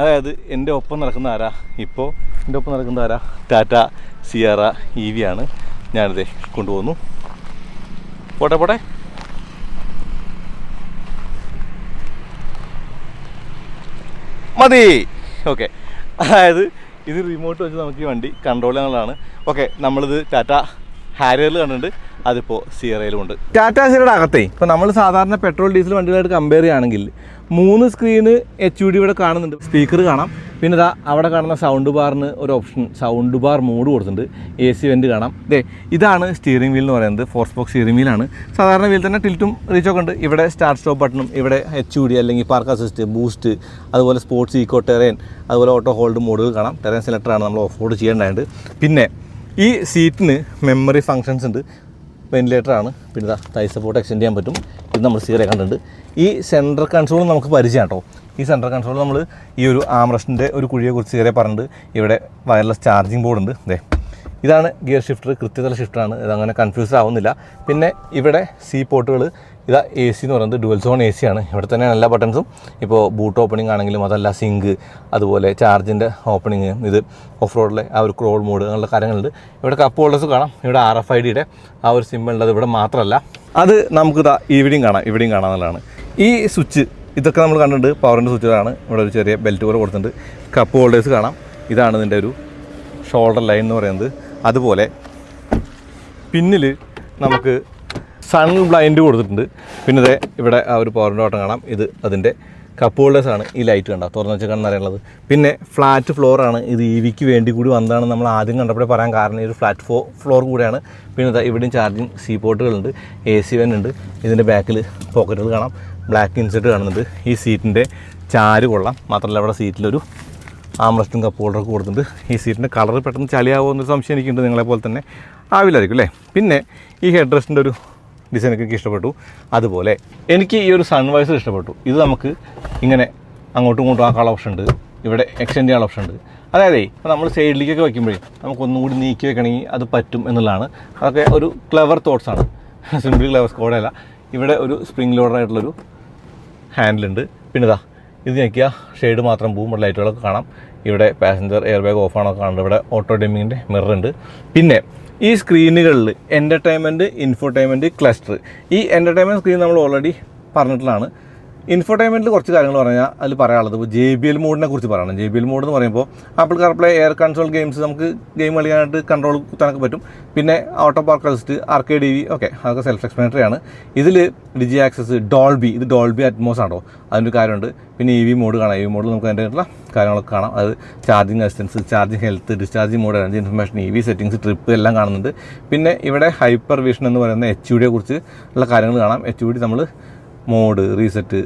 അതായത് എൻ്റെ ഒപ്പം നടക്കുന്ന ആരാ? ഇപ്പോൾ എൻ്റെ ഒപ്പം നടക്കുന്ന ആരാ? ടാറ്റ സിയറ EV ആണ്. ഞാനിതേ കൊണ്ടുപോകുന്നു. പോട്ടെ മതി. ഓക്കെ, അതായത് ഇത് റിമോട്ട് വെച്ച് നമുക്ക് ഈ വണ്ടി കൺട്രോൾ ചെയ്യാനുള്ളതാണ്. ഓക്കെ, നമ്മളിത് ടാറ്റ ഹാരിയറിൽ കണ്ടിട്ടുണ്ട്, അതിപ്പോൾ സിയറയിലുമുണ്ട്. ടാറ്റ സിയറയുടെ അകത്തേ ഇപ്പോൾ നമ്മൾ സാധാരണ പെട്രോൾ ഡീസൽ വണ്ടികളായിട്ട് കമ്പയർ ചെയ്യുകയാണെങ്കിൽ 3 സ്ക്രീന് HUD ഇവിടെ കാണുന്നുണ്ട്. സ്പീക്കർ കാണാം. പിന്നെ അവിടെ കാണുന്ന സൗണ്ട് ബാറിന് ഒരു ഓപ്ഷൻ, സൗണ്ട് ബാർ മോഡ് കൊടുത്തിട്ടുണ്ട്. AC വെൻ്റ് കാണാം. ഇതാണ് സ്റ്റിയറിംഗ് വീൽ എന്ന് പറയുന്നത്. 4 സ്പോക്ക് സ്റ്റിയറിംഗ് വീലാണ്. സാധാരണ വീൽ തന്നെ ടിൽറ്റും റീച്ചൊക്കെ ഉണ്ട്. ഇവിടെ സ്റ്റാർട്ട് സ്റ്റോപ്പ് ബട്ടണും, ഇവിടെ HUD അല്ലെങ്കിൽ പാർക്ക് അസിസ്റ്റ്, ബൂസ്റ്റ്, അതുപോലെ സ്പോർട്സ്, ഈക്കോ, ടെറൈൻ, അതുപോലെ ഓട്ടോ ഹോൾഡ് മോഡുകൾ കാണാം. ടെറൈൻ സെലക്ടറാണ് നമ്മൾ ഓഫ് റോഡ് ചെയ്യേണ്ടതായിട്ട്. പിന്നെ ഈ സീറ്റിന് മെമ്മറി ഫങ്ഷൻസ് ഉണ്ട്. വെന്റിലേറ്ററാണ്. പിന്നെ തൈ സപ്പോർട്ട് എക്സ്റ്റെൻഡ് ചെയ്യാൻ പറ്റും. ഇത് നമ്മൾ സീറ കണ്ടിട്ടുണ്ട്. ഈ സെൻട്രൽ കൺസോൾ നമുക്ക് പരിചയം കേട്ടോ. ഈ സെൻട്രൽ കൺസോൾ നമ്മൾ ഈ ഒരു ആംറസ്റ്റിൻ്റെ ഒരു കുഴിയെക്കുറിച്ച് സീറ പറഞ്ഞിട്ട്. ഇവിടെ വയർലെസ് ചാർജിങ് ബോർഡ് ഉണ്ട്. ഇതാണ് ഗിയർ ഷിഫ്റ്റർ, കൃത്യതല ഷിഫ്റ്ററാണ്. ഇതങ്ങനെ കൺഫ്യൂസ്ഡ് ആവുന്നില്ല. പിന്നെ ഇവിടെ പോർട്ടുകൾ, ഇതാ AC എന്ന് പറയുന്നത് ഡുവൽ സോൺ AC ആണ്. ഇവിടെ തന്നെയാണ് എല്ലാ ബട്ടൺസും. ഇപ്പോൾ ബൂട്ട് ഓപ്പണിംഗ് ആണെങ്കിലും അതല്ല സിങ്ക്, അതുപോലെ ചാർജിൻ്റെ ഓപ്പണിങ്, ഇത് ഓഫ് റോഡിലെ ആ ഒരു ക്രോൾ മോഡ്, അങ്ങനെയുള്ള കാര്യങ്ങളുണ്ട്. ഇവിടെ കപ്പ് ഹോൾഡേഴ്സ് കാണാം. ഇവിടെ RFIDയുടെ ആ ഒരു സിമ്പിൾ ഉണ്ട്. അത് ഇവിടെ മാത്രമല്ല, അത് നമുക്കിതാ ഇവിടെയും കാണാമെന്നുള്ളതാണ്. ഈ സ്വിച്ച് ഇതൊക്കെ നമ്മൾ കണ്ടിട്ടുണ്ട്, പവറിൻ്റെ സ്വിച്ചുകളാണ്. ഇവിടെ ഒരു ചെറിയ ബെൽറ്റ് പോലെ കൊടുത്തിട്ടുണ്ട്. കപ്പ് ഹോൾഡേഴ്സ് കാണാം. ഇതാണ് ഇതിൻ്റെ ഒരു ഷോൾഡർ ലൈൻ എന്ന് പറയുന്നത്. അതുപോലെ പിന്നിൽ നമുക്ക് സൺ ബ്ലൈൻഡ് കൊടുത്തിട്ടുണ്ട്. പിന്നെ ഇതേ ഇവിടെ ആ ഒരു പവറിൻ്റെ ഓട്ടം കാണാം. ഇത് അതിൻ്റെ കപ്പ് ഹോൾഡേഴ്സാണ്. ഈ ലൈറ്റ് കണ്ട തുറന്ന് വെച്ചേക്കാണെന്ന് അറിയുള്ളത്. പിന്നെ ഫ്ലാറ്റ് ഫ്ലോറാണ്. ഇത് EVക്ക് വേണ്ടി കൂടി വന്നതാണ് നമ്മൾ ആദ്യം കണ്ടപ്പോഴേ പറയാൻ കാരണം. ഒരു ഫ്ലാറ്റ് ഫ്ലോർ കൂടിയാണ്. പിന്നെ ഇവിടെയും ചാർജിങ് സി പോർട്ടുകളുണ്ട്, AC വെൻ ഉണ്ട്. ഇതിൻ്റെ ബാക്കിൽ പോക്കറ്റുകൾ കാണാം, ബ്ലാക്ക് ഇൻസെറ്റ് കാണുന്നുണ്ട്. ഈ സീറ്റിൻ്റെ ചാര് കൊള്ളാം. മാത്രമല്ല ഇവിടെ സീറ്റിലൊരു ആംറസ്റ്റും കപ്പ് ഹോൾഡറൊക്കെ കൊടുത്തിട്ടുണ്ട്. ഈ സീറ്റിൻ്റെ കളർ പെട്ടെന്ന് ചളിയാവുമോ എന്നൊരു സംശയം എനിക്കുണ്ട്. നിങ്ങളെപ്പോലെ തന്നെ ആവില്ലായിരിക്കും അല്ലേ. പിന്നെ ഈ ഹെഡ് റെസ്റ്റിൻ്റെ ഒരു ഡിസൈനൊക്കെ എനിക്ക് ഇഷ്ടപ്പെട്ടു. അതുപോലെ എനിക്ക് ഈ ഒരു സൺവൈസർ ഇഷ്ടപ്പെട്ടു. ഇത് നമുക്ക് ഇങ്ങനെ അങ്ങോട്ടും ഇങ്ങോട്ടും ആക്കാനുള്ള ഓപ്ഷൻ ഉണ്ട്. ഇവിടെ എക്സ്റ്റെൻഡ് ചെയ്യാനുള്ള ഓപ്ഷൻ ഉണ്ട്. അതായത് ഇപ്പോൾ നമ്മൾ സൈഡിലേക്കൊക്കെ വയ്ക്കുമ്പോഴേ നമുക്കൊന്നും കൂടി നീക്കി വെക്കണമെങ്കിൽ അത് പറ്റും എന്നുള്ളതാണ്. അതൊക്കെ ഒരു ക്ലെവർ തോട്ട്സാണ്, സിംപിളി ക്ലെവർ സ്കോഡല്ല. ഇവിടെ ഒരു സ്പ്രിംഗ് ലോഡറായിട്ടുള്ളൊരു ഹാൻഡിലുണ്ട്. പിന്നെ ഇതാ ഇത് ഞെക്കിയാൽ ഷെയ്ഡ് മാത്രം പോവും. ഇവിടെ ലൈറ്റുകളൊക്കെ കാണാം. ഇവിടെ പാസഞ്ചർ എയർ ബാഗ് ഓഫാണൊക്കെ കാണുന്നുണ്ട്. ഇവിടെ ഓട്ടോ ഡിമ്മിങ്ങിൻ്റെ മിററുണ്ട്. പിന്നെ ഈ സ്ക്രീനുകളിൽ എൻ്റർടൈൻമെൻറ്റ്, ഇൻഫോടൈൻമെൻറ്റ്, ക്ലസ്റ്റർ. ഈ എൻ്റർടൈൻമെൻറ്റ് സ്ക്രീൻ നമ്മൾ ഓൾറെഡി പറഞ്ഞിട്ടുള്ളതാണ്. ഇൻഫോടൈൻമെൻറ്റിൽ കുറച്ച് കാര്യങ്ങൾ പറഞ്ഞാൽ അതിൽ പറയാനുള്ളത് ഇപ്പോൾ JBL മോഡിനെ കുറിച്ച് പറയണം. JBL മോഡ് എന്ന് പറയുമ്പോൾ apple CarPlay, air console games നമുക്ക് ഗെയിം കളിക്കാനായിട്ട് കൺട്രോൾ കുത്താനൊക്കെ പറ്റും. പിന്നെ auto park assist, arcade EV okay, അതൊക്കെ സെൽഫ് എക്സ്പ്ലനറ്ററി ആണ്. ഇതിൽ ഡിജി ആക്സസ്, ഡോൾബി, ഇത് ഡോൾബി അറ്റ്മോസ് ആണോ, അതിൻ്റെ കാര്യമുണ്ട്. പിന്നെ EV മോഡ് കാണാം. EV മോഡിൽ നമുക്ക് അതിൻ്റെ ആയിട്ടുള്ള കാര്യങ്ങളൊക്കെ കാണാം. അത് charging assistance, charging health, discharging mode, energy information, EV settings, trip എല്ലാം കാണുന്നുണ്ട്. പിന്നെ ഇവിടെ ഹൈപ്പർ വിഷൻ എന്ന് പറയുന്ന HUD കുറിച്ച് ഉള്ള കാര്യങ്ങൾ കാണാം. HUD നമ്മൾ മോഡ്, റീസെറ്റ്,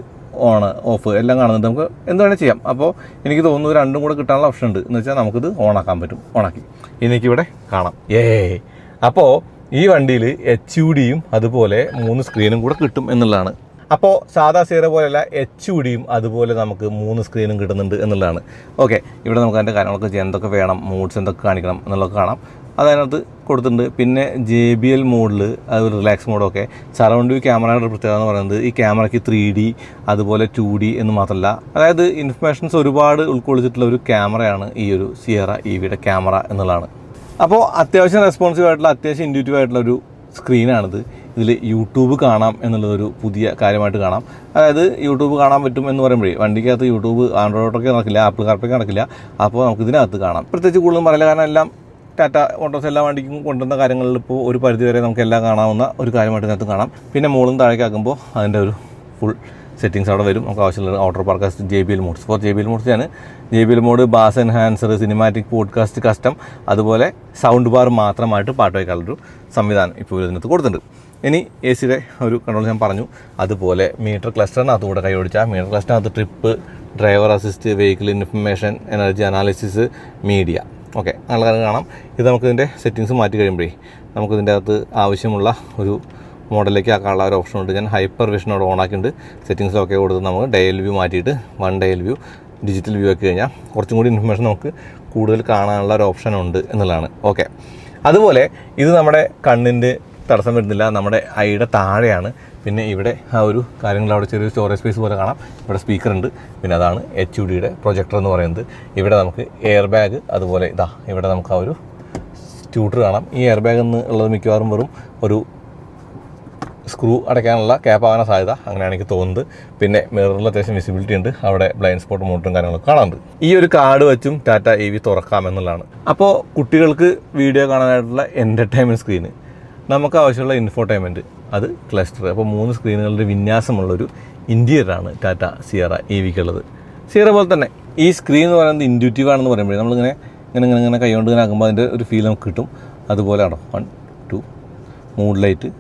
ഓൺ ഓഫ് എല്ലാം കാണുന്നുണ്ട്. നമുക്ക് എന്ത് വേണേൽ ചെയ്യാം. അപ്പോൾ എനിക്ക് തോന്നുന്നു രണ്ടും കൂടെ കിട്ടാനുള്ള ഓപ്ഷൻ ഉണ്ട്. എന്ന് വെച്ചാൽ നമുക്കിത് ഓണാക്കാൻ പറ്റും. ഓണാക്കി എനിക്കിവിടെ കാണാം. അപ്പോൾ ഈ വണ്ടിയിൽ HUDയും അതുപോലെ 3 സ്ക്രീനും കൂടെ കിട്ടും എന്നുള്ളതാണ്. അപ്പോൾ സാധാ സീറോ പോലെയല്ല, HUDയും അതുപോലെ നമുക്ക് 3 സ്ക്രീനും കിട്ടുന്നുണ്ട് എന്നുള്ളതാണ്. ഓക്കെ, ഇവിടെ നമുക്ക് അതിൻ്റെ കാര്യങ്ങളൊക്കെ ചെയ്യാൻ എന്തൊക്കെ വേണം, മൂഡ്സ് എന്തൊക്കെ കാണിക്കണം എന്നുള്ളതൊക്കെ കാണാം. അതതിനകത്ത് കൊടുത്തിട്ടുണ്ട്. പിന്നെ JBL മോഡിൽ അത് റിലാക്സ് മോഡൊക്കെ. സറൗണ്ട് വ്യൂ ക്യാമറയുടെ പ്രത്യേകത എന്ന് പറയുന്നത് ഈ ക്യാമറയ്ക്ക് 3D അതുപോലെ 2D എന്ന് മാത്രമല്ല, അതായത് ഇൻഫർമേഷൻസ് ഒരുപാട് ഉൾക്കൊള്ളിച്ചിട്ടുള്ള ഒരു ക്യാമറയാണ് ഈ ഒരു സിയറ EVയുടെ ക്യാമറ എന്നുള്ളതാണ്. അപ്പോൾ അത്യാവശ്യം റെസ്പോൺസീവ് ആയിട്ടുള്ള, അത്യാവശ്യം ഇൻഡ്യൂറ്റീവ് ആയിട്ടുള്ള ഒരു സ്ക്രീനാണിത്. ഇതിൽ യൂട്യൂബ് കാണാം എന്നുള്ളതൊരു പുതിയ കാര്യമായിട്ട് കാണാം. അതായത് യൂട്യൂബ് കാണാൻ പറ്റും എന്ന് പറയുമ്പോഴേ വണ്ടിക്കകത്ത് യൂട്യൂബ് ആൻഡ്രോയിഡൊക്കെ നടക്കില്ല, ആപ്പിൾ കാർപ്ലേ നടക്കില്ല. അപ്പോൾ നമുക്ക് ഇതിനകത്ത് കാണാം. പ്രത്യേകിച്ച് കൂടുതലും പറയില്ല, കാരണം എല്ലാം ടാറ്റ മോട്ടോഴ്സ് എല്ലാ വണ്ടിക്കും കൊണ്ടുവന്ന കാര്യങ്ങളിൽ ഇപ്പോൾ ഒരു പരിധി വരെ നമുക്ക് എല്ലാം കാണാവുന്ന ഒരു കാര്യമായിട്ട് ഇതിനകത്ത് കാണാം. പിന്നെ മുകളിൽ താഴേക്കാക്കുമ്പോൾ അതിൻ്റെ ഒരു ഫുൾ സെറ്റിങ്സ് അവിടെ വരും. നമുക്ക് ആവശ്യമുള്ള ഔട്ടർ പാർക്കാസ്റ്റ്, JBL modes. Four JBL modes ആണ്. JBL mode, bass enhancer, cinematic, podcast, custom, അതുപോലെ സൗണ്ട് ബാർ മാത്രമായിട്ട് പാട്ട് വയ്ക്കാനുള്ളൊരു സംവിധാനം ഇപ്പോൾ ഇതിനകത്ത് കൊടുത്തിട്ടുണ്ട്. ഇനി AC-യുടെ ഒരു കൺട്രോൾ ഞാൻ പറഞ്ഞു. അതുപോലെ മീറ്റർ ക്ലസ്റ്ററിനകത്ത് കൂടെ കൈ ഓടിച്ചാൽ മീറ്റർ ക്ലസ്റ്ററിനകത്ത് trip, driver assist, vehicle information, energy analysis, media okay, നല്ല കാര്യം കാണാം. ഇത് നമുക്കിതിൻ്റെ സെറ്റിങ്സ് മാറ്റി കഴിയുമ്പോഴേ നമുക്കിതിൻ്റെ അകത്ത് ആവശ്യമുള്ള ഒരു മോഡലിലേക്ക് ആക്കാനുള്ള ഒരു ഓപ്ഷൻ ഉണ്ട്. ഞാൻ ഹൈപ്പർ വിഷനോട് ഓൺ ആക്കിയിട്ടുണ്ട്. സെറ്റിങ്സിലൊക്കെ കൊടുത്ത് നമുക്ക് ഡയൽ വ്യൂ മാറ്റിയിട്ട് 1 ഡയൽ വ്യൂ ഡിജിറ്റൽ വ്യൂ ആക്കി കഴിഞ്ഞാൽ കുറച്ചും കൂടി ഇൻഫർമേഷൻ നമുക്ക് കൂടുതൽ കാണാനുള്ള ഒരു ഓപ്ഷൻ ഉണ്ട് എന്നുള്ളതാണ്. ഓക്കെ, അതുപോലെ ഇത് നമ്മുടെ കണ്ണിൻ്റെ തടസ്സം വരുന്നില്ല, നമ്മുടെ ഐയുടെ താഴെയാണ്. പിന്നെ ഇവിടെ ആ ഒരു കാര്യങ്ങൾ അവിടെ ചെറിയൊരു സ്റ്റോറേജ് സ്പേസ് പോലെ കാണാം. ഇവിടെ സ്പീക്കർ ഉണ്ട്. പിന്നെ അതാണ് HUDയുടെ പ്രൊജക്ടർ എന്ന് പറയുന്നത്. ഇവിടെ നമുക്ക് എയർ ബാഗ്, അതുപോലെ ഇതാ ഇവിടെ നമുക്ക് ആ ഒരു ട്യൂട്ടർ കാണാം. ഈ എയർ ബാഗ് എന്നുള്ളത് മിക്കവാറും വെറും ഒരു സ്ക്രൂ അടയ്ക്കാനുള്ള ക്യാപ്പാകാനുള്ള സാധ്യത, അങ്ങനെയാണ് എനിക്ക് തോന്നുന്നത്. പിന്നെ മിററിൽ അത്യാവശ്യം വിസിബിലിറ്റി ഉണ്ട്. അവിടെ ബ്ലൈൻഡ് സ്പോട്ട് മോട്ടറും കാര്യങ്ങളൊക്കെ കാണാറുണ്ട്. ഈ ഒരു കാർഡ് വെച്ചും ടാറ്റ EV തുറക്കാം എന്നുള്ളതാണ്. അപ്പോൾ കുട്ടികൾക്ക് വീഡിയോ കാണാനായിട്ടുള്ള എൻ്റർടൈൻമെൻറ്റ് സ്ക്രീന്, നമുക്ക് ആവശ്യമുള്ള ഇൻഫോടൈൻമെൻറ്റ്, അത് ക്ലസ്റ്റർ. അപ്പോൾ 3 സ്ക്രീനുകളുടെ വിന്യാസമുള്ളൊരു ഇൻറ്റീരിയറാണ് ടാറ്റ സിയറ EVക്കുള്ളത്. സിയറ പോലെ തന്നെ ഈ സ്ക്രീൻ എന്ന് പറയുന്നത് ഇൻഡ്യൂറ്റീവ് ആണെന്ന് പറയുമ്പോഴേ നമ്മളിങ്ങനെ ഇങ്ങനെ കൈകൊണ്ട് ഇങ്ങനെ ആക്കുമ്പോൾ അതിൻ്റെ ഒരു ഫീൽ നമുക്ക് കിട്ടും. അതുപോലെയാണോ 1, 2 മൂഡ് ലൈറ്റ്.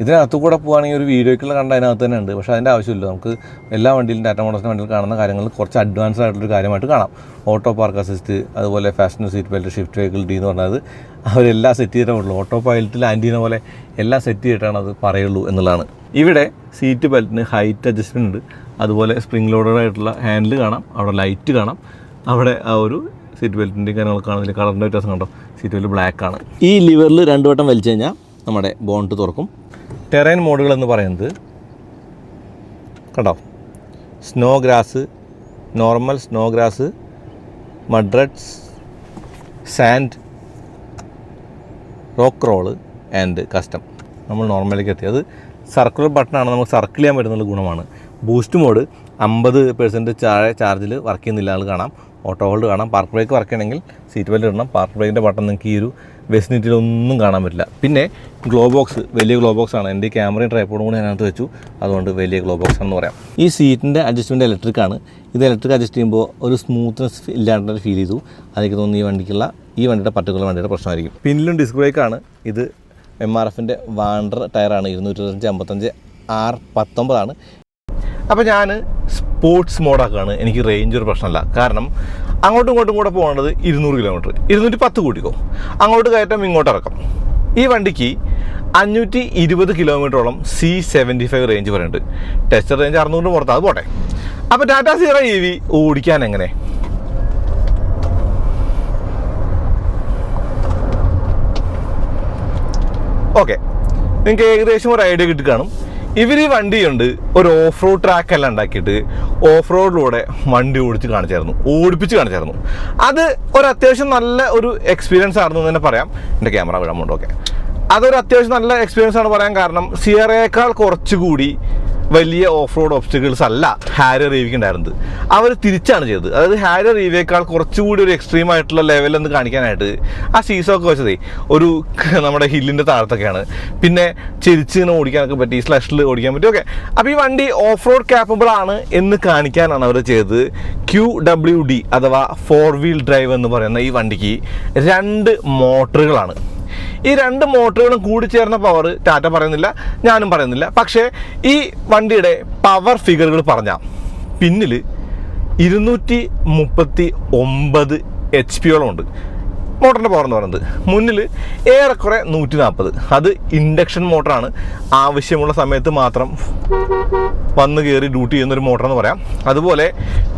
ഇതിനകത്ത് കൂടെ പോകുകയാണെങ്കിൽ ഒരു വീഡിയോയ്ക്കുള്ള കണ്ട അതിനകത്ത് തന്നെ ഉണ്ട്. പക്ഷേ അതിൻ്റെ ആവശ്യമില്ല. നമുക്ക് എല്ലാ വണ്ടിയിലും ടാറ്റ മോട്ടോഴ്സിൻ്റെ വണ്ടിയിൽ കാണുന്ന കാര്യങ്ങൾ കുറച്ച് അഡ്വാൻസ്ഡ് ആയിട്ടുള്ളൊരു കാര്യമായിട്ട് കാണാം. ഓട്ടോ പാർക്ക് അസിസ്റ്റ്, അതുപോലെ fastener seat belt, shift vehicle D എന്ന് പറഞ്ഞത് അവരെല്ലാം സെറ്റ് ചെയ്തിട്ടേ ഉള്ളൂ. ഓട്ടോ പൈലറ്റിൽ ആൻറ്റീന പോലെ എല്ലാം സെറ്റ് ചെയ്തിട്ടാണ് അത് പറയുള്ളൂ എന്നുള്ളതാണ്. ഇവിടെ സീറ്റ് ബെൽറ്റിന് ഹൈറ്റ് അഡ്ജസ്റ്റ്മെൻറ്റ് ഉണ്ട്. അതുപോലെ സ്പ്രിംഗ് ലോഡറായിട്ടുള്ള ഹാൻഡിൽ കാണാം. അവിടെ ലൈറ്റ് കാണാം. അവിടെ ആ ഒരു സീറ്റ് ബെൽറ്റിൻ്റെ കാര്യങ്ങളൊക്കെ കാണുന്നില്ല. കളറിൻ്റെ വ്യത്യാസം കണ്ടോ, സീറ്റ് ബെൽറ്റ് ബ്ലാക്ക് ആണ്. ഈ ലിവറിൽ 2 വട്ടം വലിച്ചു കഴിഞ്ഞാൽ നമ്മുടെ ബോണ്ട് തുറക്കും. ടെറൈൻ മോഡുകൾ എന്ന് പറയുന്നത് കണ്ടോ, snow grass, normal snow grass, mud ruts, sand, rock crawl and custom. നമ്മൾ നോർമലിലേക്ക് എത്തി. അത് സർക്കുലർ ബട്ടണാണ്, നമുക്ക് സർക്കിൾ ചെയ്യാൻ പറ്റുന്നുള്ള ഗുണമാണ്. ബൂസ്റ്റ് മോഡ് 50% ചാർജിൽ വർക്ക് ചെയ്യുന്നില്ല ആൾ കാണാം. ഓട്ടോ ഹോൾഡ് കാണാം. പാർക്ക് ബ്രേക്ക് വർക്ക് ചെയ്യണമെങ്കിൽ സീറ്റ് ബെൽറ്റ് ഇടണം. പാർക്ക് ബ്രേക്കിൻ്റെ ബട്ടൺ നിങ്ങൾക്ക് ഈ ഒരു വെസിനിറ്റിയിലൊന്നും കാണാൻ പറ്റില്ല. പിന്നെ ഗ്ലോ ബോക്സ് വലിയ ഗ്ലോ ബോക്സ് ആണ്. എൻ്റെ ക്യാമറയും ട്രൈപ്പോഡും കൂടി അതിനകത്ത് വെച്ചു, അതുകൊണ്ട് വലിയ ഗ്ലോ ബോക്സ് ആണെന്ന് പറയാം. ഈ സീറ്റിൻ്റെ അഡ്ജസ്റ്റ്മെൻറ്റ് ഇലക്ട്രിക് ആണ്. ഇത് ഇലക്ട്രിക് അഡ്ജസ്റ്റ് ചെയ്യുമ്പോൾ ഒരു സ്മൂത്ത്നെസ് ഇല്ലാണ്ട് ഫീൽ ചെയ്തു. അതെനിക്ക് തോന്നുന്നു ഈ വണ്ടിയുടെ പർട്ടിക്കുലർ വണ്ടിയുടെ പ്രശ്നമായിരിക്കും. പിന്നിലും ഡിസ്ക് ബ്രേക്കാണ്. ഇത് MRFൻ്റെ വാണ്ടർ ടയറാണ്. 255 R19 ആണ്. അപ്പോൾ ഞാൻ സ്പോർട്സ് മോഡാക്കുകയാണ്. എനിക്ക് റേഞ്ച് ഒരു പ്രശ്നമല്ല. കാരണം അങ്ങോട്ടും ഇങ്ങോട്ടും കൂടെ പോകേണ്ടത് 200 കിലോമീറ്റർ, 210 കൂട്ടിക്കോ. അങ്ങോട്ട് കയറ്റം ഇങ്ങോട്ട് ഇറക്കാം. ഈ വണ്ടിക്ക് 520 കിലോമീറ്ററോളം C75 റേഞ്ച് പറയുന്നുണ്ട്. ടെസ്റ്റർ റേഞ്ച് 600 പുറത്ത്, അത് പോട്ടെ. അപ്പോൾ ടാറ്റ സീറോ EV ഓടിക്കാൻ എങ്ങനെ? ഓക്കെ, നിങ്ങൾക്ക് ഏകദേശം ഒരു ഐഡിയ കിട്ടി കാണും. ഇവർ ഈ വണ്ടിയുണ്ട് ഒരു ഓഫ് റോഡ് ട്രാക്കെല്ലാം ഉണ്ടാക്കിയിട്ട് ഓഫ് റോഡിലൂടെ വണ്ടി ഓടിപ്പിച്ച് കാണിച്ചായിരുന്നു. അത് ഒരു അത്യാവശ്യം നല്ല ഒരു എക്സ്പീരിയൻസ് ആയിരുന്നു എന്ന് തന്നെ പറയാം. എൻ്റെ ക്യാമറ വിടാൻ പോകണ്ട. ഓക്കെ, അതൊരു അത്യാവശ്യം നല്ല എക്സ്പീരിയൻസ് ആണ് പറയാൻ കാരണം സിയറയേക്കാൾ കുറച്ചുകൂടി വലിയ ഓഫ് റോഡ് ഒബ്സ്റ്റക്കിൾസ് അല്ല ഹാരിയർ EVക്ക് ഉണ്ടായിരുന്നത്. അവർ തിരിച്ചാണ് ചെയ്തത്. അതായത് ഹാരിയർ EVയേക്കാൾ കുറച്ചുകൂടി ഒരു എക്സ്ട്രീം ആയിട്ടുള്ള ലെവലെന്ന് കാണിക്കാനായിട്ട് ആ സീസൊക്കെ വെച്ചതേ ഒരു നമ്മുടെ ഹില്ലിൻ്റെ താഴത്തൊക്കെയാണ്. പിന്നെ ചെരിച്ചിങ്ങനെ ഓടിക്കാനൊക്കെ പറ്റി, സ്ലഷിൽ ഓടിക്കാൻ പറ്റി. ഓക്കെ, അപ്പോൾ ഈ വണ്ടി ഓഫ് റോഡ് ക്യാപ്പബിൾ ആണ് എന്ന് കാണിക്കാനാണ് അവർ ചെയ്തത്. QWD അഥവാ 4 വീൽ ഡ്രൈവ് എന്ന് പറയുന്ന ഈ വണ്ടിക്ക് 2 മോട്ടറുകളാണ്. ഈ 2 മോട്ടറുകളും കൂടി ചേർന്ന പവർ ടാറ്റ പറയുന്നില്ല, ഞാനും പറയുന്നില്ല. പക്ഷേ ഈ വണ്ടിയുടെ പവർ ഫിഗറുകൾ പറഞ്ഞാൽ പിന്നിൽ 239 HP ഉണ്ട് മോട്ടറിൻ്റെ പവർ എന്ന് പറയുന്നത്. മുന്നിൽ ഏറെക്കുറെ 140. അത് ഇൻഡക്ഷൻ മോട്ടറാണ്. ആവശ്യമുള്ള സമയത്ത് മാത്രം വന്ന് കയറി ഡ്യൂട്ടി ചെയ്യുന്നൊരു മോട്ടറെന്ന് പറയാം. അതുപോലെ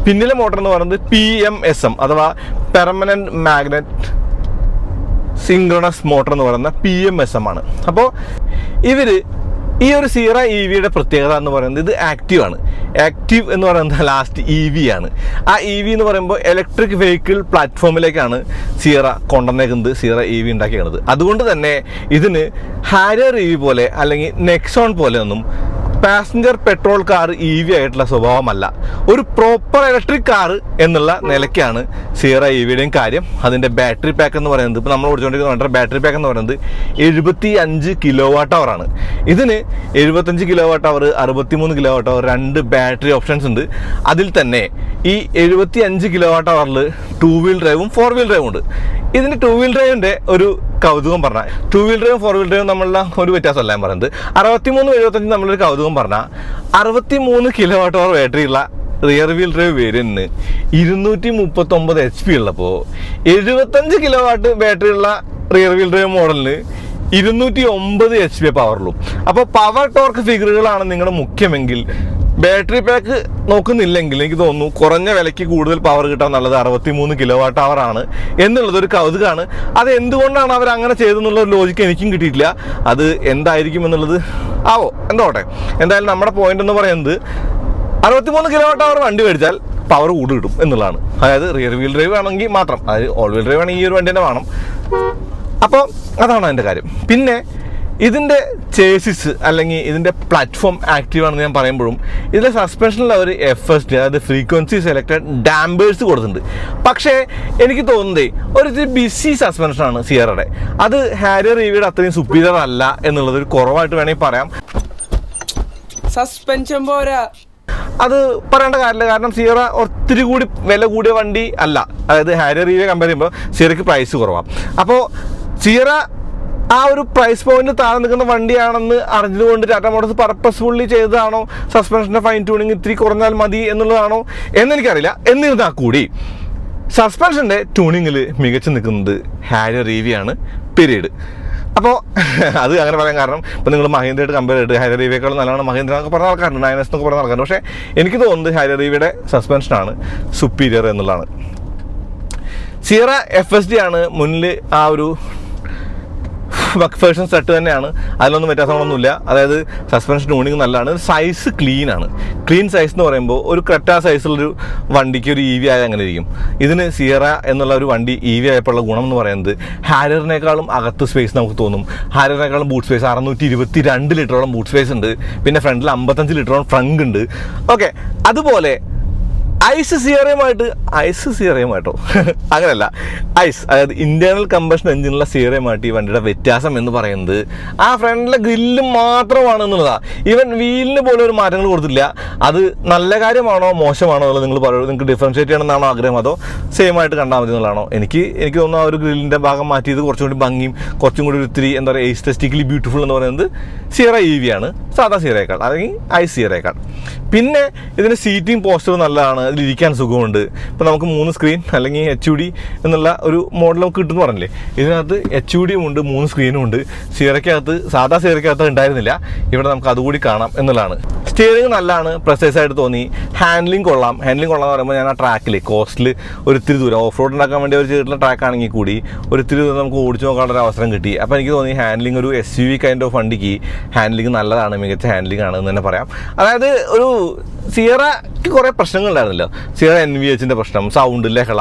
പിന്നിലെ മോട്ടർ എന്ന് പറയുന്നത് PMSM അഥവാ പെർമനൻറ്റ് മാഗ്നറ്റ് സിങ്ക്രണസ് മോട്ടർ എന്ന് പറയുന്ന PMSM ആണ്. അപ്പോൾ ഈ ഒരു സീറ EVയുടെ പ്രത്യേകത എന്ന് പറയുന്നത് ഇത് ആക്റ്റീവ് ആണ്. ആക്റ്റീവ് എന്ന് പറയുന്നത് ലാസ്റ്റ് EV ആണ്. ആ EV എന്ന് പറയുമ്പോൾ ഇലക്ട്രിക് വെഹിക്കിൾ പ്ലാറ്റ്ഫോമിലേക്കാണ് സീറ കൊണ്ടുവന്നേക്കുന്നത്, സീറ EV ഉണ്ടാക്കിയത്. അതുകൊണ്ട് തന്നെ ഇതിന് ഹാരിയർ EV പോലെ അല്ലെങ്കിൽ നെക്സോൺ പോലെ ഒന്നും പാസഞ്ചർ പെട്രോൾ കാർ EV ആയിട്ടുള്ള സ്വഭാവമല്ല. ഒരു പ്രോപ്പർ ഇലക്ട്രിക് കാർ എന്നുള്ള നിലയ്ക്കാണ് സീറ EVയുടെയും കാര്യം. അതിൻ്റെ ബാറ്ററി പാക്ക് എന്ന് പറയുന്നത്, ഇപ്പോൾ നമ്മൾ ഓടിച്ചുകൊണ്ടിരിക്കുന്ന വണ്ടിയുടെ ബാറ്ററി പാക്ക് എന്ന് പറയുന്നത് 75 kWh ആണ്. ഇതിന് 75 kWh, 63 kWh 2 ബാറ്ററി ഓപ്ഷൻസ് ഉണ്ട്. അതിൽ തന്നെ ഈ 75 kWh 2 വീൽ ഡ്രൈവും 4 വീൽ ഡ്രൈവും ഉണ്ട്. ഇതിന് 2 വീൽ ഡ്രൈവിൻ്റെ ഒരു കൗതുകം പറഞ്ഞാൽ 2 വീൽ ഡ്രൈവും 4 വീൽ ഡ്രൈവും തമ്മിലുള്ള ഒരു വ്യത്യാസമല്ല ഞാൻ പറയുന്നത്. 63-75 തമ്മിലൊരു കൗതുകം പറഞ്ഞാൽ 63 kWh ബാറ്ററിയുള്ള റിയർ വീൽ ഡ്രൈവ് വേരിയന്റിന് 239 HP ഉള്ളപ്പോൾ 75 kW ബാറ്ററിയുള്ള റിയർ വീൽ ഡ്രൈവ് മോഡലിന് 209 HP പവറുള്ളൂ. അപ്പോൾ പവർ ടോർക്ക് ഫിഗറുകളാണ് നിങ്ങളുടെ മുഖ്യമെങ്കിൽ ബാറ്ററി പാക്ക് നോക്കുന്നില്ലെങ്കിൽ എനിക്ക് തോന്നുന്നു കുറഞ്ഞ വിലയ്ക്ക് കൂടുതൽ പവർ കിട്ടാൻ നല്ലത് 63 kWh ആണ് എന്നുള്ളതൊരു കൗതുകമാണ്. അത് എന്തുകൊണ്ടാണ് അവർ അങ്ങനെ ചെയ്തെന്നുള്ള ഒരു ലോജിക്ക് എനിക്കും കിട്ടിയിട്ടില്ല. അത് എന്തായിരിക്കും എന്നുള്ളത് എന്തോട്ടെ. എന്തായാലും നമ്മുടെ പോയിന്റ് എന്ന് പറയുന്നത് 63 kWh വണ്ടി മേടിച്ചാൽ പവർ കൂടുതൽ കിട്ടും എന്നുള്ളതാണ്. അതായത് റിയർ വീൽ ഡ്രൈവ് ആണെങ്കിൽ മാത്രം, അതായത് ഓൾ വീൽ ഡ്രൈവ് ആണെങ്കിൽ ഈ ഒരു വണ്ടി തന്നെ വേണം. അപ്പോൾ അതാണ് അതിൻ്റെ കാര്യം. പിന്നെ ഇതിൻ്റെ ചേസിസ് അല്ലെങ്കിൽ ഇതിൻ്റെ പ്ലാറ്റ്ഫോം ആക്റ്റീവ് ആണെന്ന് ഞാൻ പറയുമ്പോഴും ഇതിൻ്റെ സസ്പെൻഷനിൽ അവർ FSD അതായത് ഫ്രീക്വൻസി സെലക്റ്റഡ് ഡാമ്പേഴ്സ് കൊടുത്തിട്ടുണ്ട്. പക്ഷേ എനിക്ക് തോന്നുന്നതേ ഒരു ബിസി സസ്പെൻഷനാണ് സിയറയുടെ. അത് ഹാരിയർ EVയുടെ അത്രയും സുപ്പീരിയർ അല്ല എന്നുള്ളതൊരു കുറവായിട്ട് വേണമെങ്കിൽ പറയാം. സസ്പെൻഷൻ പോരാ, അത് പറയേണ്ട കാര്യമില്ല. കാരണം സിയറ ഒത്തിരി കൂടി വില കൂടിയ വണ്ടി അല്ല. അതായത് ഹാരിയർ EV കമ്പയർ ചെയ്യുമ്പോൾ സിയറയ്ക്ക് പ്രൈസ് കുറവാണ്. അപ്പോൾ സിയറ ആ ഒരു പ്രൈസ് പോയിന്റ് താഴെ നിൽക്കുന്ന വണ്ടിയാണെന്ന് അറിഞ്ഞതുകൊണ്ട് ടാറ്റ മോട്ടോഴ്സ് പർപ്പസ്ഫുള്ളി ചെയ്തതാണോ, സസ്പെൻഷൻ്റെ ഫൈൻ ട്യൂണിങ് ഇത്തിരി കുറഞ്ഞാൽ മതി എന്നുള്ളതാണോ എന്നെനിക്കറിയില്ല. എന്നിരുന്നാൽ കൂടി സസ്പെൻഷൻ്റെ ട്യൂണിങ്ങിൽ മികച്ചു നിൽക്കുന്നത് ഹാരിയർ EV ആണ്, പീരീഡ്. അപ്പോൾ അത് അങ്ങനെ പറയാൻ കാരണം ഇപ്പോൾ നിങ്ങൾ മഹീന്ദ്രയായിട്ട് കമ്പയർ ചെയ്തിട്ട് ഹാരിയർ EVയേക്കാളും നല്ലതാണ് മഹീന്ദ്ര എന്നൊക്കെ പറഞ്ഞ ആൾക്കാരുണ്ട്, 9S എന്നൊക്കെ പറഞ്ഞ ആൾക്കാരുണ്ട്. പക്ഷേ എനിക്ക് തോന്നുന്നത് ഹാരിയർ EVയുടെ സസ്പെൻഷനാണ് സുപ്പീരിയർ എന്നുള്ളതാണ്. സിയറ FSD ആണ് മുന്നിൽ ആ ഒരു ബക്ക് സെറ്റ് തന്നെയാണ്, അതിലൊന്നും വ്യത്യാസങ്ങളൊന്നുമില്ല. അതായത് സസ്പെൻഷൻ ട്യൂണിങ് നല്ലതാണ്. സൈസ് ക്ലീനാണ്. ക്ലീൻ സൈസ് എന്ന് പറയുമ്പോൾ ഒരു ക്രെറ്റ സൈസുള്ളൊരു വണ്ടിക്ക് ഒരു EV ആയ അങ്ങനെ ഇരിക്കും. ഇതിന് സിയറ എന്നുള്ള ഒരു വണ്ടി EV ആയപ്പോഴുള്ള ഗുണം എന്ന് പറയുന്നത് ഹാരിയറിനേക്കാളും അകത്ത് സ്പേസ് നമുക്ക് തോന്നും. ഹാരിയറിനേക്കാളും ബൂട്ട് സ്പേസ് 622 ലിറ്ററോളം ബൂട്ട് സ്പേസ് ഉണ്ട്. പിന്നെ ഫ്രണ്ടിൽ 55 ലിറ്ററോളം ഫ്രങ്ക് ഉണ്ട്. ഓക്കെ, അതുപോലെ ഐസ് സിയറയുമായിട്ടോ അങ്ങനെയല്ല, അതായത് ഇന്റേണൽ കമ്പഷൻ എഞ്ചിനുള്ള സിയറയുമായിട്ട് ഈ വണ്ടിയുടെ വ്യത്യാസം എന്ന് പറയുന്നത് ആ ഫ്രണ്ടിലെ ഗ്രില്ല് മാത്രമാണ് എന്നുള്ളതാണ്. ഈവൻ വീലിന് പോലും ഒരു മാറ്റങ്ങൾ കൊടുത്തില്ല. അത് നല്ല കാര്യമാണോ മോശമാണോ എന്നുള്ളത് നിങ്ങൾ പറയുന്നത്. നിങ്ങൾക്ക് ഡിഫറൻഷ്യേറ്റ് ചെയ്യണമെന്നാണോ ആഗ്രഹം, അതോ സെയിം ആയിട്ട് കണ്ടാൽ മതി എന്നുള്ളതാണോ? എനിക്ക് തോന്നുന്നു ആ ഒരു ഗ്രില്ലിൻ്റെ ഭാഗം മാറ്റിയത് കുറച്ചും കൂടി ഭംഗിയും കുറച്ചും കൂടി ഒത്തിരി എന്താ പറയുക എസ്തെറ്റിക്കലി ബ്യൂട്ടിഫുൾ എന്ന് പറയുന്നത് സിയറ EV ആണ്, സാധാ സിയറയേക്കാൾ, അല്ലെങ്കിൽ ഐസ് സിയറയേക്കാൾ. പിന്നെ ഇതിൻ്റെ സീറ്റിംഗ് പോസ്റ്റർ നല്ലതാണ്, അതിലിരിക്കാൻ സുഖമുണ്ട്. ഇപ്പോൾ നമുക്ക് 3 സ്ക്രീൻ അല്ലെങ്കിൽ HUD എന്നുള്ള ഒരു മോഡൽ നമുക്ക് കിട്ടുമെന്ന് പറഞ്ഞില്ലേ, ഇതിനകത്ത് HUDയും ഉണ്ട്, 3 സ്ക്രീനും ഉണ്ട്. സാധാ സിയറയ്ക്കകത്ത് ഉണ്ടായിരുന്നില്ല. ഇവിടെ നമുക്ക് അതുകൂടി കാണാം എന്നുള്ളതാണ്. സ്റ്റിയറിംഗ് നല്ലതാണ്, പ്രെസൈസ് ആയിട്ട് തോന്നി. ഹാൻഡ്ലിംഗ് കൊള്ളാം എന്ന് പറയുമ്പോൾ ഞാൻ ആ ട്രാക്കിൽ കോസ്റ്റിൽ ഒരിത്തിരി ദൂരം ഓഫ് റോഡ് ഉണ്ടാക്കാൻ വേണ്ടി ഒരു ചെയ്തിട്ടുള്ള ട്രാക്ക് ആണെങ്കിൽ കൂടി ഒരിത്തിരി ദൂരം നമുക്ക് ഓടിച്ചു നോക്കാനുള്ള ഒരു അവസരം കിട്ടി. അപ്പോൾ എനിക്ക് തോന്നി ഹാൻഡ്ലിംഗ് ഒരു SUV കൈൻഡ് ഓഫ് വണ്ടിക്ക് ഹാൻഡ്ലിംഗ് നല്ലതാണ്, മികച്ച ഹാൻഡ്ലിംഗ് ആണ് എന്ന് തന്നെ പറയാം. അതായത് ഒരു സിയറയ്ക്ക് കുറേ പ്രശ്നങ്ങളുണ്ടായിരുന്നല്ലോ. സിയറ NVHൻ്റെ പ്രശ്നം, സൗണ്ട്, ലഹള,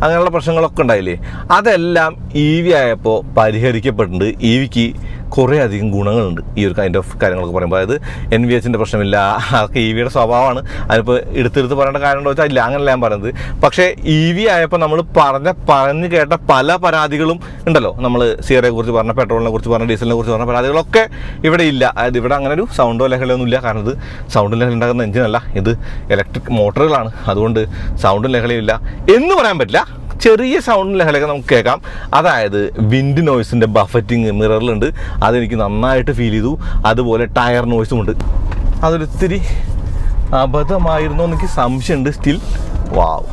അങ്ങനെയുള്ള പ്രശ്നങ്ങളൊക്കെ ഉണ്ടായില്ലേ, അതെല്ലാം EV ആയപ്പോൾ പരിഹരിക്കപ്പെട്ടിട്ടുണ്ട്. EVക്ക് കുറേ അധികം ഗുണങ്ങളുണ്ട് ഈ ഒരു കൈൻഡ് ഓഫ് കാര്യങ്ങളൊക്കെ പറയുമ്പോൾ. അതായത് NVHൻ്റെ പ്രശ്നമില്ല, അതൊക്കെ EVയുടെ സ്വഭാവമാണ്. അതിപ്പോൾ എടുത്തെടുത്ത് പറയേണ്ട കാര്യമുണ്ടോ വെച്ചാൽ ഇല്ല, അങ്ങനെയല്ല ഞാൻ പറയുന്നത്. പക്ഷേ EV ആയപ്പോൾ നമ്മൾ പറഞ്ഞു കേട്ട പല പരാതികളും ഉണ്ടല്ലോ. നമ്മൾ സിയറയെ കുറിച്ച് പറഞ്ഞ, പെട്രോളിനെ കുറിച്ച് പറഞ്ഞ, ഡീസലിനെ കുറിച്ച് പറഞ്ഞ പരാതികളൊക്കെ ഇവിടെ ഇല്ല. അതായത് ഇവിടെ അങ്ങനെ ഒരു സൗണ്ടോ ലഹളയൊന്നും ഇല്ല. കാരണം ഇത് സൗണ്ടും ലഹള ഉണ്ടാകുന്ന എഞ്ചിനല്ല, ഇത് ഇലക്ട്രിക് മോട്ടറുകളാണ്. അതുകൊണ്ട് സൗണ്ടും ലഹളയും ഇല്ല എന്ന് പറയാൻ പറ്റില്ല. ചെറിയ സൗണ്ടും ലഹളയൊക്കെ നമുക്ക് കേൾക്കാം. അതായത് വിൻഡ് നോയ്സിൻ്റെ ബഫറ്റിങ് മിററിലുണ്ട്, അതെനിക്ക് നന്നായിട്ട് ഫീൽ ചെയ്തു. അതുപോലെ ടയർ നോയ്സും ഉണ്ട്. അതൊരിത്തിരി അബദ്ധമായിരുന്നോ എനിക്ക് സംശയമുണ്ട് സ്റ്റിൽ. വാവ്.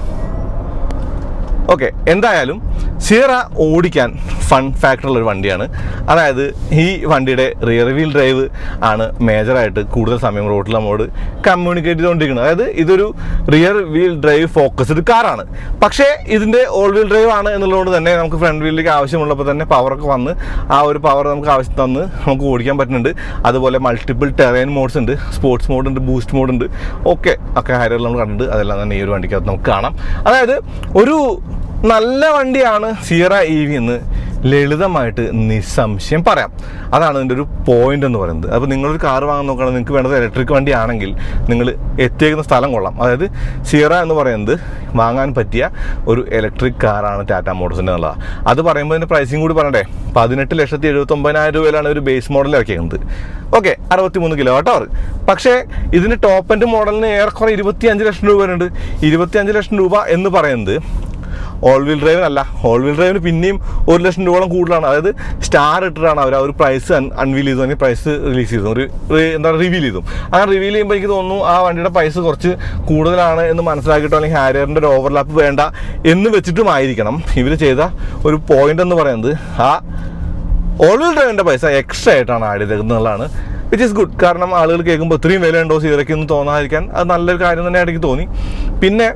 ഓക്കെ, എന്തായാലും സിയറ ഓടിക്കാൻ ഫൺ ഫാക്ടറുള്ളൊരു വണ്ടിയാണ്. അതായത് ഈ വണ്ടിയുടെ റിയർ വീൽ ഡ്രൈവ് ആണ് മേജറായിട്ട് കൂടുതൽ സമയം റോഡിൽ നമ്മോട് കമ്മ്യൂണിക്കേറ്റ് ചെയ്തുകൊണ്ടിരിക്കുന്നത്. അതായത് ഇതൊരു റിയർ വീൽ ഡ്രൈവ് ഫോക്കസ്ഡ് കാറാണ്. പക്ഷേ ഇതിൻ്റെ ഓൾ വീൽ ഡ്രൈവ് ആണ് എന്നുള്ളതുകൊണ്ട് തന്നെ നമുക്ക് ഫ്രണ്ട് വീലിലേക്ക് ആവശ്യമുള്ളപ്പോൾ തന്നെ പവറൊക്കെ വന്ന് ആ ഒരു പവർ നമുക്ക് ആവശ്യം തന്ന് നമുക്ക് ഓടിക്കാൻ പറ്റുന്നുണ്ട്. അതുപോലെ മൾട്ടിപ്പിൾ ടെറൈൻ മോഡ്സ് ഉണ്ട്, സ്പോർട്സ് മോഡ് ഉണ്ട്, ബൂസ്റ്റ് മോഡ് ഉണ്ട്. ഒക്കെ ഹൈറിൽ നമ്മൾ കണ്ടിട്ടുണ്ട്. അതെല്ലാം തന്നെ ഈ ഒരു വണ്ടിക്കകത്ത് നമുക്ക് കാണാം. അതായത് ഒരു നല്ല വണ്ടിയാണ് സിയറ EV എന്ന് ലളിതമായിട്ട് നിസ്സംശയം പറയാം. അതാണ് ഇതിൻ്റെ ഒരു പോയിന്റ് എന്ന് പറയുന്നത്. അപ്പോൾ നിങ്ങളൊരു കാർ വാങ്ങാൻ നോക്കുകയാണെങ്കിൽ നിങ്ങൾക്ക് വേണ്ടത് ഇലക്ട്രിക് വണ്ടി ആണെങ്കിൽ നിങ്ങൾ എത്തിയേക്കുന്ന സ്ഥലം കൊള്ളാം. അതായത് സിയറ എന്ന് പറയുന്നത് വാങ്ങാൻ പറ്റിയ ഒരു ഇലക്ട്രിക് കാറാണ് ടാറ്റ മോട്ടോഴ്സിൻ്റെ എന്നുള്ളതാണ്. അത് പറയുമ്പോൾ ഇതിൻ്റെ പ്രൈസിങ് കൂടി പറയണ്ടേ. 18,79,000 രൂപയിലാണ് ഒരു ബേസ് മോഡൽ ഇറക്കിയത്. Okay, 63 kWh. പക്ഷേ ഇതിൻ്റെ ടോപ്പ് എൻഡ് മോഡലിന് ഏറെക്കുറെ 25 ലക്ഷം രൂപ വരുന്നുണ്ട്. 25 ലക്ഷം രൂപ എന്ന് പറയുന്നത് ഓൾ വീൽ ഡ്രൈവിനല്ല. ഓൾ വീൽ ഡ്രൈവിന് പിന്നെയും 1 ലക്ഷം രൂപയോളം കൂടുതലാണ്. അതായത് സ്റ്റാർ ഇട്ടിട്ടാണ് അവർ ആ ഒരു പ്രൈസ് അൺവീൽ ചെയ്തു, അല്ലെങ്കിൽ പ്രൈസ് റിലീസ് ചെയ്തു, റിവീൽ ചെയ്തു. അങ്ങനെ റിവീൽ ചെയ്യുമ്പോൾ എനിക്ക് തോന്നുന്നു ആ വണ്ടിയുടെ പ്രൈസ് കുറച്ച് കൂടുതലാണ് എന്ന് മനസ്സിലാക്കിയിട്ടോ, അല്ലെങ്കിൽ ഹാരിയറിൻ്റെ ഒരു ഓവർലാപ്പ് വേണ്ട എന്ന് വെച്ചിട്ടുമായിരിക്കണം ഇവർ ചെയ്ത ഒരു പോയിന്റ് എന്ന് പറയുന്നത് ആ ഓൾ വീൽ ഡ്രൈവിൻ്റെ പൈസ എക്സ്ട്രാ ആയിട്ടാണ് ആഡ് ചെയ്തേക്കുന്നതാണ്. Which is good. കാരണം ആളുകൾ കേൾക്കുമ്പോൾ ഇത്രയും വില ഉണ്ടോ സിയറയ്ക്കൊന്നും തോന്നാതിരിക്കാൻ അത് നല്ലൊരു കാര്യം തന്നെയായിട്ട് എനിക്ക് തോന്നി. പിന്നെ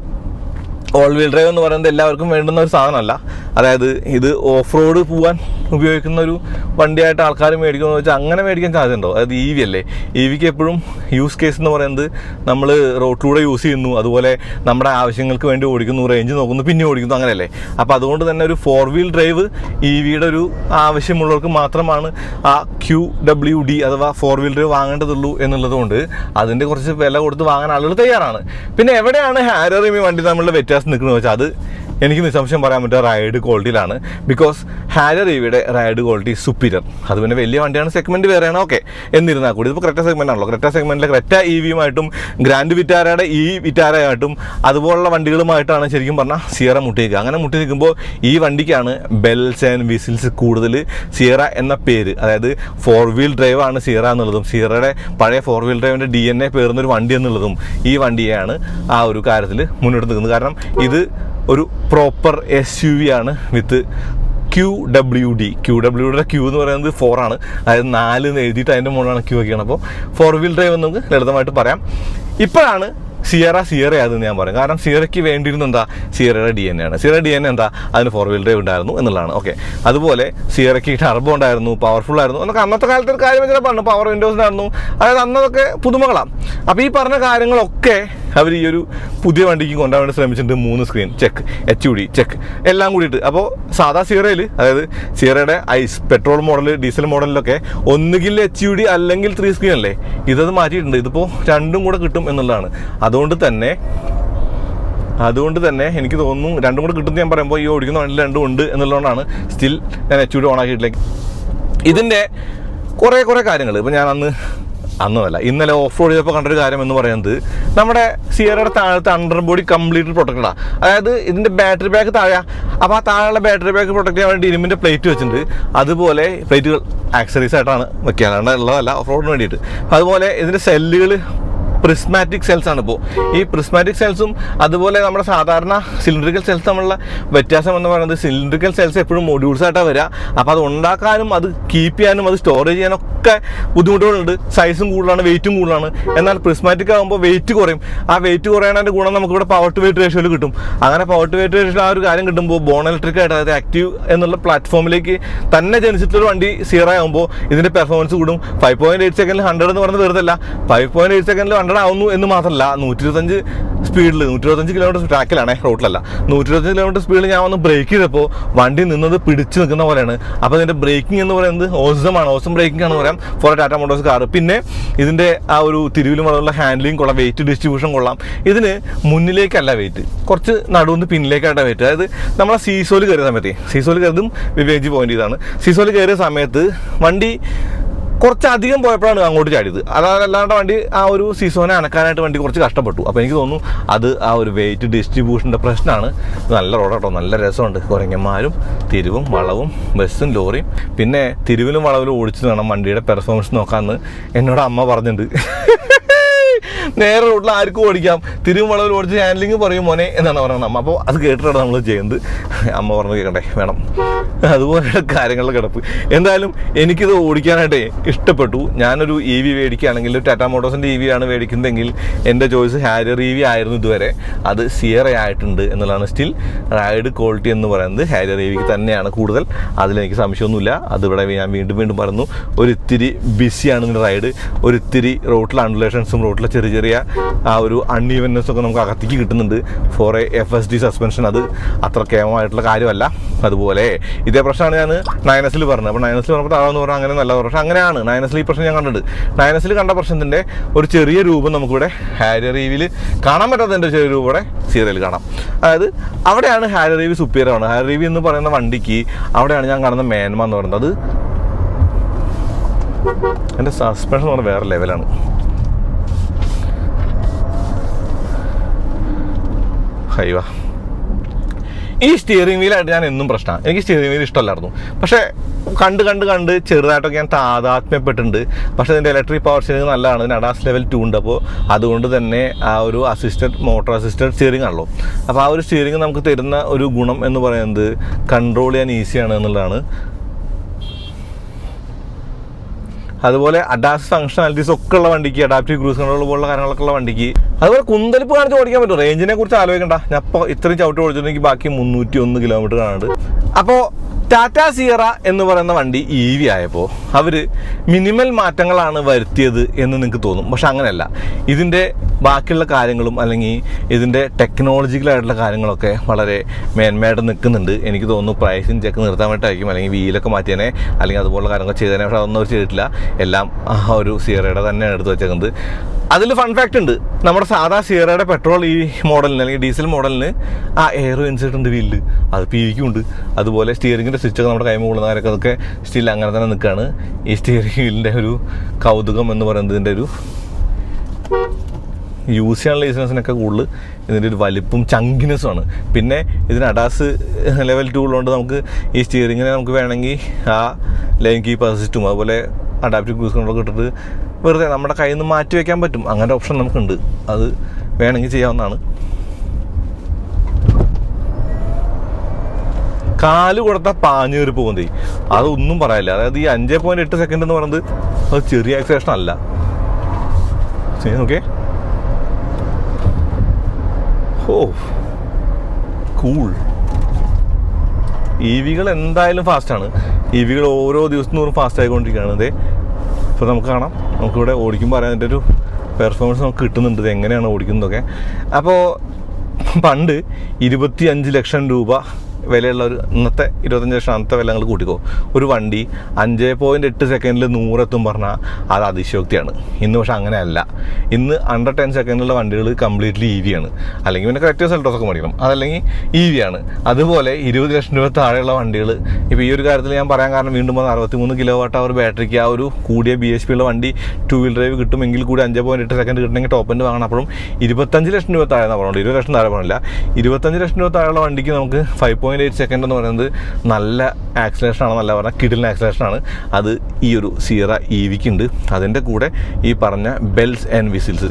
ഓൾ വീൽ ഡ്രൈവ് എന്ന് പറയുന്നത് എല്ലാവർക്കും വേണ്ടുന്ന ഒരു സാധനമല്ല. അതായത് ഇത് ഓഫ് റോഡ് പോകാൻ ഉപയോഗിക്കുന്ന ഒരു വണ്ടിയായിട്ട് ആൾക്കാർ മേടിക്കുമെന്ന് വെച്ചാൽ അങ്ങനെ മേടിക്കാൻ സാധ്യത ഉണ്ടോ? അതായത് EV അല്ലേ. EVക്ക് എപ്പോഴും യൂസ് കേസ് എന്ന് പറയുന്നത് നമ്മൾ റോഡിലൂടെ യൂസ് ചെയ്യുന്നു, അതുപോലെ നമ്മുടെ ആവശ്യങ്ങൾക്ക് വേണ്ടി ഓടിക്കുന്നു, റേഞ്ച് നോക്കുന്നു, പിന്നെ ഓടിക്കുന്നു, അങ്ങനെയല്ലേ. അപ്പോൾ അതുകൊണ്ട് തന്നെ ഒരു 4 വീൽ ഡ്രൈവ് EVയുടെ ഒരു ആവശ്യമുള്ളവർക്ക് മാത്രമാണ് ആ QWD അഥവാ 4 വീൽ ഡ്രൈവ് വാങ്ങേണ്ടതുള്ളൂ എന്നുള്ളത് കൊണ്ട് അതിൻ്റെ കുറച്ച് വില കൊടുത്ത് വാങ്ങാൻ ആളുകൾ തയ്യാറാണ്. പിന്നെ എവിടെയാണ് ഹാരിയറും ഈ വണ്ടി തമ്മിലുള്ള വ്യത്യാസം നിൽക്കുന്നത് വെച്ചാൽ അത് എനിക്ക് നിസ്സംശയം പറയാൻ പറ്റുക റൈഡ് ക്വാളിറ്റിയിലാണ്. ബിക്കോസ് ഹാരിയർ EVയുടെ റൈഡ് ക്വാളിറ്റി സുപ്പീരിയർ. അത് പിന്നെ വലിയ വണ്ടിയാണ്, സെഗ്മെൻറ്റ് വേറെയാണ്. ഓക്കെ, എന്നിരുന്നാൽ കൂടി ഇതിപ്പോൾ ക്രെറ്റ സെഗ്മെൻ്റ് ആണല്ലോ. ക്രെറ്റ സെഗ്മെൻറ്റിലെ ക്രെറ്റ EVയുമായിട്ടും ഗ്രാൻഡ് വിറ്റാരയുടെ വിറ്റാരയായിട്ടും അതുപോലുള്ള വണ്ടികളുമായിട്ടാണ് ശരിക്കും പറഞ്ഞാൽ സിയറ മുട്ടിക്കുക. അങ്ങനെ മുട്ടി നിൽക്കുമ്പോൾ ഈ വണ്ടിക്കാണ് ബെൽസ് ആൻഡ് വിസിൽസ് കൂടുതൽ. സിയറ എന്ന പേര്, അതായത് 4 വീൽ ഡ്രൈവ് ആണ് സിയറ എന്നുള്ളതും സിയറയുടെ പഴയ 4 വീൽ ഡ്രൈവിൻ്റെ DNA പേർന്നൊരു വണ്ടി എന്നുള്ളതും ഈ വണ്ടിയെയാണ് ആ ഒരു കാര്യത്തിൽ മുന്നോട്ട് നിൽക്കുന്നത്. കാരണം ഇത് ഒരു പ്രോപ്പർ SUV ആണ് വിത്ത് QWD. QWDയുടെ Q എന്ന് പറയുന്നത് 4 ആണ്. അതായത് 4 എന്ന് എഴുതിയിട്ട് അതിൻ്റെ മുകളിലാണ് Q ഒക്കെയാണ്. അപ്പോൾ 4 വീൽ ഡ്രൈവ് എന്ന് നമുക്ക് ലളിതമായിട്ട് പറയാം. ഇപ്പോഴാണ് സിയറ അതെന്ന് ഞാൻ പറയും. കാരണം സിയറയ്ക്ക് വേണ്ടിയിരുന്ന എന്താ, സിയറയുടെ DNA ആണ്. സിയറ DNA എന്താ, അതിന് 4 വീൽ ഡ്രൈവ് ഉണ്ടായിരുന്നു എന്നുള്ളതാണ്. ഓക്കെ, അതുപോലെ സിയറയ്ക്ക് ടർബോ ഉണ്ടായിരുന്നു, പവർഫുൾ ആയിരുന്നു എന്നൊക്കെ അന്നത്തെ കാലത്ത് ഒരു കാര്യം വെച്ചാൽ പറഞ്ഞു. പവർ വിൻഡോസിനായിരുന്നു, അതായത് അന്നതൊക്കെ പുതുമകളാണ്. അപ്പോൾ ഈ പറഞ്ഞ കാര്യങ്ങളൊക്കെ അവർ ഈ ഒരു പുതിയ വണ്ടിക്ക് കൊണ്ടുപോകാൻ വേണ്ടി ശ്രമിച്ചിട്ടുണ്ട്. 3 സ്ക്രീൻ ചെക്ക്, HUD ചെക്ക്, എല്ലാം കൂടിയിട്ട്. അപ്പോൾ സാധാ സിയറയിൽ, അതായത് സിയറയുടെ ഐസ് പെട്രോൾ മോഡൽ, ഡീസൽ മോഡലിലൊക്കെ ഒന്നുകിൽ HUD അല്ലെങ്കിൽ 3 സ്ക്രീൻ അല്ലേ, ഇതത് മാറ്റിയിട്ടുണ്ട്. ഇതിപ്പോൾ രണ്ടും കൂടെ കിട്ടും എന്നുള്ളതാണ്. അതുകൊണ്ട് തന്നെ എനിക്ക് തോന്നുന്നു രണ്ടും കൂടെ കിട്ടുമെന്ന് ഞാൻ പറയുമ്പോൾ ഈ ഓടിക്കുന്ന വണ്ടിയിൽ രണ്ടും ഉണ്ട് എന്നുള്ളതുകൊണ്ടാണ് സ്റ്റിൽ ഞാൻ HUD ഓൺ ആക്കിയിട്ടില്ല. ഇതിൻ്റെ കുറേ കാര്യങ്ങൾ ഇപ്പോൾ ഞാൻ അന്നല്ല ഇന്നലെ ഓഫ് റോഡ് ചെയ്തപ്പോൾ കണ്ടൊരു കാര്യം എന്ന് പറയുന്നത്, നമ്മുടെ സിയറയുടെ താഴത്തെ അണ്ടർ ബോഡി കംപ്ലീറ്റ് പ്രൊട്ടക്റ്റഡാണ്. അതായത് ഇതിൻ്റെ ബാറ്ററി ബാക്ക് താഴെ, അപ്പോൾ ആ താഴെയുള്ള ബാറ്ററി ബാക്ക് പ്രൊട്ടക്ട് ചെയ്യാൻ വേണ്ടി ഇരുമ്പിൻ്റെ പ്ലേറ്റ് വെച്ചിട്ടുണ്ട്. അതുപോലെ പ്ലേറ്റുകൾ ആക്സറീസ് ആയിട്ടാണ് വെക്കുക, അല്ലാണ്ട് ഉള്ളതല്ല, ഓഫ് റോഡിന് വേണ്ടിയിട്ട്. അതുപോലെ ഇതിൻ്റെ സെല്ലുകൾ പ്രിസ്മാറ്റിക് സെൽസ് ആണ്. ഇപ്പോൾ ഈ പ്രിസ്മാറ്റിക് സെൽസും അതുപോലെ നമ്മുടെ സാധാരണ സിലിണ്ടറിക്കൽ സെൽസ് തമ്മിലുള്ള വ്യത്യാസം എന്ന് പറയുന്നത്, സിലിണ്ടറിക്കൽ സെൽസ് എപ്പോഴും മൊഡ്യൂൾസ് ആയിട്ടാണ് വരിക. അപ്പോൾ അത് ഉണ്ടാക്കാനും അത് കീപ്പ് ചെയ്യാനും അത് സ്റ്റോറേജ് ചെയ്യാനൊക്കെ ബുദ്ധിമുട്ടുകളുണ്ട്. സൈസും കൂടുതലാണ്, വെയിറ്റും കൂടുതലാണ്. എന്നാൽ പ്രിസ്മാറ്റിക് ആകുമ്പോൾ വെയിറ്റ് കുറയും. ആ വെയിറ്റ് കുറയാനതിൻ്റെ ഗുണം നമുക്കിവിടെ പവർ ടു വെയിറ്റ് റേഷ്യോയിൽ കിട്ടും. അങ്ങനെ പവർ ടു വെയിറ്റ് റേഷ്യോയിൽ ആ ഒരു കാര്യം കിട്ടുമ്പോൾ ബോൺ ഇലക്ട്രിക് ആയിട്ട്, അതായത് ആക്റ്റീവ് എന്നുള്ള പ്ലാറ്റ്ഫോമിലേക്ക് തന്നെ ജനിച്ചിട്ടുള്ള വണ്ടി സിയറ ആകുമ്പോൾ ഇതിൻ്റെ പെർഫോമൻസ് കൂടും. 5.8 സെക്കൻഡിൽ 100 എന്ന് പറയുന്നത് വെറുതെ അല്ല. 5.8 സെക്കൻഡിൽ 100 ആവുന്നു എന്ന് മാത്രമല്ല, 125 സ്പീഡിൽ 125 കിലോമീറ്റർ ട്രാക്കിലാണ്, റോട്ടിലല്ല. 125 കിലോമീറ്റർ സ്പീഡിൽ ഞാൻ വന്ന് ബ്രേക്ക് ചെയ്തപ്പോൾ വണ്ടി നിന്നത് പിടിച്ച് നിൽക്കുന്ന പോലെയാണ്. അപ്പോൾ ഇതിൻ്റെ ബ്രേക്കിംഗ് എന്ന് പറയുന്നത് ഓസം ബ്രേക്കിംഗ് ആണെന്ന് പറയാം ഫോർ ടാറ്റ മോട്ടോഴ്സ് കാർ. പിന്നെ ഇതിൻ്റെ ആ ഒരു തിരുവിലും വളർന്നുള്ള ഹാൻഡ്ലിങ് കൊള്ളാം, വെയിറ്റ് ഡിസ്ട്രിബ്യൂഷൻ കൊള്ളാം. ഇതിന് മുന്നിലേക്കല്ല വെയിറ്റ്, കുറച്ച് നടുവിന്ന് പിന്നിലേക്കായിട്ട് വെയിറ്റ്. അതായത് നമ്മളെ സീസോയിൽ കയറിയ സമയത്ത്, സീസോയിൽ കയറിയതും വിവേക് പോയിന്റ് ചെയ്താണ്. സീസോയിൽ കയറിയ സമയത്ത് വണ്ടി കുറച്ചധികം പോയപ്പോഴാണ് അങ്ങോട്ട് ചാടിയത്. അല്ലാണ്ട് വണ്ടി ആ ഒരു സീസോനെ അനക്കാനായിട്ട് വണ്ടി കുറച്ച് കഷ്ടപ്പെട്ടു. അപ്പോൾ എനിക്ക് തോന്നുന്നു അത് ആ ഒരു വെയിറ്റ് ഡിസ്ട്രിബ്യൂഷൻ്റെ പ്രശ്നമാണ്. നല്ല റോഡാട്ടോ, നല്ല രസമുണ്ട്. കുരങ്ങന്മാരും തിരിവും വളവും ബസ്സും ലോറിയും. പിന്നെ തിരിവിലും വളവിലും ഓടിച്ചു വേണം വണ്ടിയുടെ പെർഫോമൻസ് നോക്കാമെന്ന് എന്നോട് അമ്മ പറഞ്ഞിട്ടുണ്ട്. നേരെ റോഡിൽ ആർക്കും ഓടിക്കാം, തിരിവും വളവിൽ ഓടിച്ച് ഹാൻഡ്ലിങ് പറയും മോനെ എന്നാണ് പറയുന്നത് അമ്മ. അപ്പോൾ അത് കേട്ടിട്ടാണ് നമ്മൾ ചെയ്യുന്നത്. അമ്മ പറഞ്ഞു കേൾക്കണ്ടേ, വേണം. അതുപോലെ കാര്യങ്ങളുടെ കിടപ്പ്. എന്തായാലും എനിക്കിത് ഓടിക്കാനായിട്ടേ ഇഷ്ടപ്പെട്ടു. ഞാനൊരു EV മേടിക്കുകയാണെങ്കിൽ ടാറ്റ മോട്ടോഴ്സിൻ്റെ EV ആണ് മേടിക്കുന്നതെങ്കിൽ എൻ്റെ ചോയ്സ് ഹാരിയർ EV ആയിരുന്നു ഇതുവരെ. അത് സിയറ ആയിട്ടുണ്ട് എന്നുള്ളതാണ്. സ്റ്റിൽ റൈഡ് ക്വാളിറ്റി എന്ന് പറയുന്നത് ഹാരിയർ EVക്ക് തന്നെയാണ് കൂടുതൽ, അതിലെനിക്ക് സംശയമൊന്നുമില്ല. അതിവിടെ ഞാൻ വീണ്ടും പറയുന്നു, ഒരിത്തിരി ബിസിയാണ് ഇതിൻ്റെ റൈഡ്. ഒരിത്തിരി റോട്ടിലെ അൺഡുലേഷൻസും റോട്ടിലെ ചെറിയ ആ ഒരു അൺഈവൻനെസ്സൊക്കെ നമുക്ക് അകത്തേക്ക് കിട്ടുന്നുണ്ട്. ഫോർ എ FSD സസ്പെൻഷൻ അത് അത്ര കേമമായിട്ടുള്ള കാര്യമല്ല. അതുപോലെ ഇതേ പ്രശ്നമാണ് ഞാൻ 9S പറഞ്ഞത്. അപ്പോൾ 9S പറഞ്ഞപ്പോൾ താഴെന്ന് പറഞ്ഞാൽ അങ്ങനെ നല്ല പ്രശ്നം അങ്ങനെയാണ്. 9S ഈ പ്രശ്നം ഞാൻ കണ്ടിട്ടുണ്ട്. 9S കണ്ട പ്രശ്നത്തിൻ്റെ ഒരു ചെറിയ രൂപം നമുക്കിവിടെ ഹാരിയർ EVയിൽ കാണാൻ പറ്റാത്തതിൻ്റെ ചെറിയ രൂപം ഇവിടെ സിയറയിൽ കാണാം. അതായത് അവിടെയാണ് ഹാരിയർ EV സുപ്പീരിയർ ആണ്. ഹാരിയർ EV എന്ന് പറയുന്ന വണ്ടിക്ക് അവിടെയാണ് ഞാൻ കാണുന്ന മേന്മ എന്ന് പറയുന്നത്. അത് എൻ്റെ സസ്പെൻഷൻ എന്ന് പറഞ്ഞാൽ വേറെ ലെവലാണ്. ഹൈവാ ഈ സ്റ്റിയറിംഗ് വീലായിട്ട് ഞാൻ എന്നും പ്രശ്നമാണ്. എനിക്ക് സ്റ്റിയറിംഗ് വീൽ ഇഷ്ടമല്ലായിരുന്നു. പക്ഷേ കണ്ട് ചെറുതായിട്ടൊക്കെ ഞാൻ താതാത്മ്യപ്പെട്ടിട്ടുണ്ട്. പക്ഷേ ഇതിൻ്റെ ഇലക്ട്രിക് പവർ സ്റ്റിയറിംഗ് നല്ലതാണ്. ഇതിന് ADAS ലെവൽ 2 ഉണ്ട്. അപ്പോൾ അതുകൊണ്ട് തന്നെ ആ ഒരു മോട്ടോർ അസിസ്റ്റഡ് സ്റ്റിയറിംഗ് ആണല്ലോ. അപ്പോൾ ആ ഒരു സ്റ്റിയറിംഗ് നമുക്ക് തരുന്ന ഒരു ഗുണം എന്ന് പറയുന്നത് കൺട്രോൾ ചെയ്യാൻ ഈസിയാണ് എന്നുള്ളതാണ്. അതുപോലെ ADAS ഫംഗ്ഷനാലിറ്റീസ് ഒക്കെ ഉള്ള വണ്ടിക്ക്, അഡാപ്റ്റീവ് ക്രൂസ് കൺട്രോൾ പോലുള്ള കാര്യങ്ങളൊക്കെ ഉള്ള വണ്ടിക്ക്, അതുപോലെ കുന്തലിപ്പ് കാണിച്ച് ഓടിക്കാൻ പറ്റും. റേഞ്ചിനെ കുറിച്ച് ആലോചിക്കണ്ട. ഞാൻ ഇപ്പോൾ ഇത്രയും ചവിട്ടി ഓടിച്ചിട്ടുണ്ടെങ്കിൽ ബാക്കി 301 കിലോമീറ്റർ കാണുന്നുണ്ട്. അപ്പോൾ ടാറ്റ സിയറ എന്ന് പറയുന്ന വണ്ടി EV ആയപ്പോൾ അവർ മിനിമൽ മാറ്റങ്ങളാണ് വരുത്തിയത് എന്ന് നിങ്ങൾക്ക് തോന്നും. പക്ഷെ അങ്ങനെയല്ല. ഇതിൻ്റെ ബാക്കിയുള്ള കാര്യങ്ങളും അല്ലെങ്കിൽ ഇതിൻ്റെ ടെക്നോളജിക്കലായിട്ടുള്ള കാര്യങ്ങളൊക്കെ വളരെ മേന്മയായിട്ട് നിൽക്കുന്നുണ്ട്. എനിക്ക് തോന്നുന്നു പ്രൈസിങ് ചെക്ക് നിർത്താൻ വേണ്ടിയിട്ടായിരിക്കും, അല്ലെങ്കിൽ വീലൊക്കെ മാറ്റിയതിനെ അല്ലെങ്കിൽ അതുപോലുള്ള കാര്യങ്ങളൊക്കെ ചെയ്തതിനെ. പക്ഷേ അതൊന്നും അവർ ചെയ്തിട്ടില്ല. എല്ലാം ആ ഒരു സിയറയുടെ തന്നെയാണ് എടുത്ത് വെച്ചേക്കുന്നത്. അതിൽ ഫൺ ഫാക്റ്റ് ഉണ്ട്. നമ്മുടെ സാധാ സിയറയുടെ പെട്രോൾ ഈ മോഡലിന് അല്ലെങ്കിൽ ഡീസൽ മോഡലിന് ആ എയറോ ഇൻസെർട്ട് ഉണ്ട് വീലിൽ, അത് PVക്കും ഉണ്ട്. അതുപോലെ സ്റ്റിയറിങ്ങിൻ്റെ സ്വിച്ചൊക്കെ നമ്മുടെ കൈമ കൊള്ളുന്നവരൊക്കെ അതൊക്കെ സ്റ്റിൽ അങ്ങനെ തന്നെ നിൽക്കുകയാണ്. ഈ സ്റ്റിയറിംഗ് വീലിൻ്റെ ഒരു കൗതുകം എന്ന് പറയുന്നത് ഇതിൻ്റെ ഒരു യൂസ് ചെയ്യാനുള്ള ഈസിനെസ്സിനൊക്കെ കൂടുതൽ ഇതിൻ്റെ ഒരു വലിപ്പും ചങ്കിനെസ്സുമാണ്. പിന്നെ ഇതിന് ADAS ലെവൽ 2 ഉള്ളതുകൊണ്ട് നമുക്ക് ഈ സ്റ്റിയറിങ്ങിനെ നമുക്ക് വേണമെങ്കിൽ ആ ലൈൻ കീപ്പ് അസിസ്റ്റും അതുപോലെ അഡാപ്റ്റീവ് ക്രൂസ് കൺട്രോളൊക്കെ ഇട്ടിട്ട് വെറുതെ നമ്മുടെ കയ്യിൽ നിന്ന് മാറ്റി വയ്ക്കാൻ പറ്റും. അങ്ങനെ ഓപ്ഷൻ നമുക്കുണ്ട്. അത് വേണമെങ്കിൽ ചെയ്യാവുന്നതാണ്. കാല് കൊടുത്താൽ പാഞ്ഞു കയറി പോകുന്നതേ, അതൊന്നും പറയാനില്ല. അതായത് ഈ 5.8 സെക്കൻഡ് എന്ന് പറയുന്നത് അത് ചെറിയ ആക്സിലേഷൻ അല്ല. ഓക്കെ, ഓ കൂൾ. EV-കൾ എന്തായാലും ഫാസ്റ്റാണ്. EV-കൾ ഓരോ ദിവസം തോറും ഫാസ്റ്റ് ആയിക്കൊണ്ടിരിക്കുകയാണ്. ഇതേ ഇപ്പോൾ നമുക്ക് കാണാം, നമുക്കിവിടെ ഓടിക്കുമ്പോൾ അറിയാം അതിൻ്റെ ഒരു പെർഫോമൻസ് നമുക്ക് കിട്ടുന്നുണ്ട്, ഇത് എങ്ങനെയാണ് ഓടിക്കുന്നതൊക്കെ. അപ്പോൾ പണ്ട് 25 ലക്ഷം രൂപ വിലയുള്ള ഒരു ഇന്നത്തെ 25 ലക്ഷം അന്നത്തെ വില നിങ്ങൾ കൂട്ടിക്കോ. ഒരു വണ്ടി 5.8 സെക്കൻഡിൽ 100 എത്തും പറഞ്ഞാൽ അത് അതിശയോക്തിയാണ്. ഇന്ന് പക്ഷെ അങ്ങനെയല്ല. ഇന്ന് അണ്ടർ 10 സെക്കൻഡിലുള്ള വണ്ടികൾ കംപ്ലീറ്റ്ലി EV ആണ്. അല്ലെങ്കിൽ പിന്നെ കറക്റ്റ് സെൽട്ടോസൊക്കെ മേടിക്കണം, അതല്ലെങ്കിൽ EV ആണ്. അതുപോലെ 20 ലക്ഷം രൂപ താഴെയുള്ള വണ്ടികൾ ഇപ്പോൾ ഈ ഒരു കാര്യത്തിൽ ഞാൻ പറയാൻ കാരണം വീണ്ടും 63 kWh ബാറ്ററിക്ക് ആ ഒരു കൂടിയ BHP ഉള്ള വണ്ടി 2 വീൽ ഡ്രൈവ് കിട്ടുമെങ്കിൽ കൂടി 5.8 സെക്കൻഡ് കിട്ടണമെങ്കിൽ ടോപ്പ് എൻഡ് വാങ്ങണം. അപ്പോഴും 25 ലക്ഷം രൂപ താഴെ പറഞ്ഞുള്ളൂ, 20 ലക്ഷം താഴെ പറഞ്ഞില്ല. 25 ലക്ഷം രൂപ താഴെയുള്ള വണ്ടിക്ക് നമുക്ക് 5.8 സെക്കൻഡ് എന്ന് പറയുന്നത് നല്ല ആക്സിലേഷനാണ്, നല്ല പറഞ്ഞാൽ കിടിലൻ ആക്സിലേഷനാണ്. അത് ഈ ഒരു സിയറ EV-ക്ക് ഉണ്ട്. അതിൻ്റെ കൂടെ ഈ പറഞ്ഞ bells and whistles.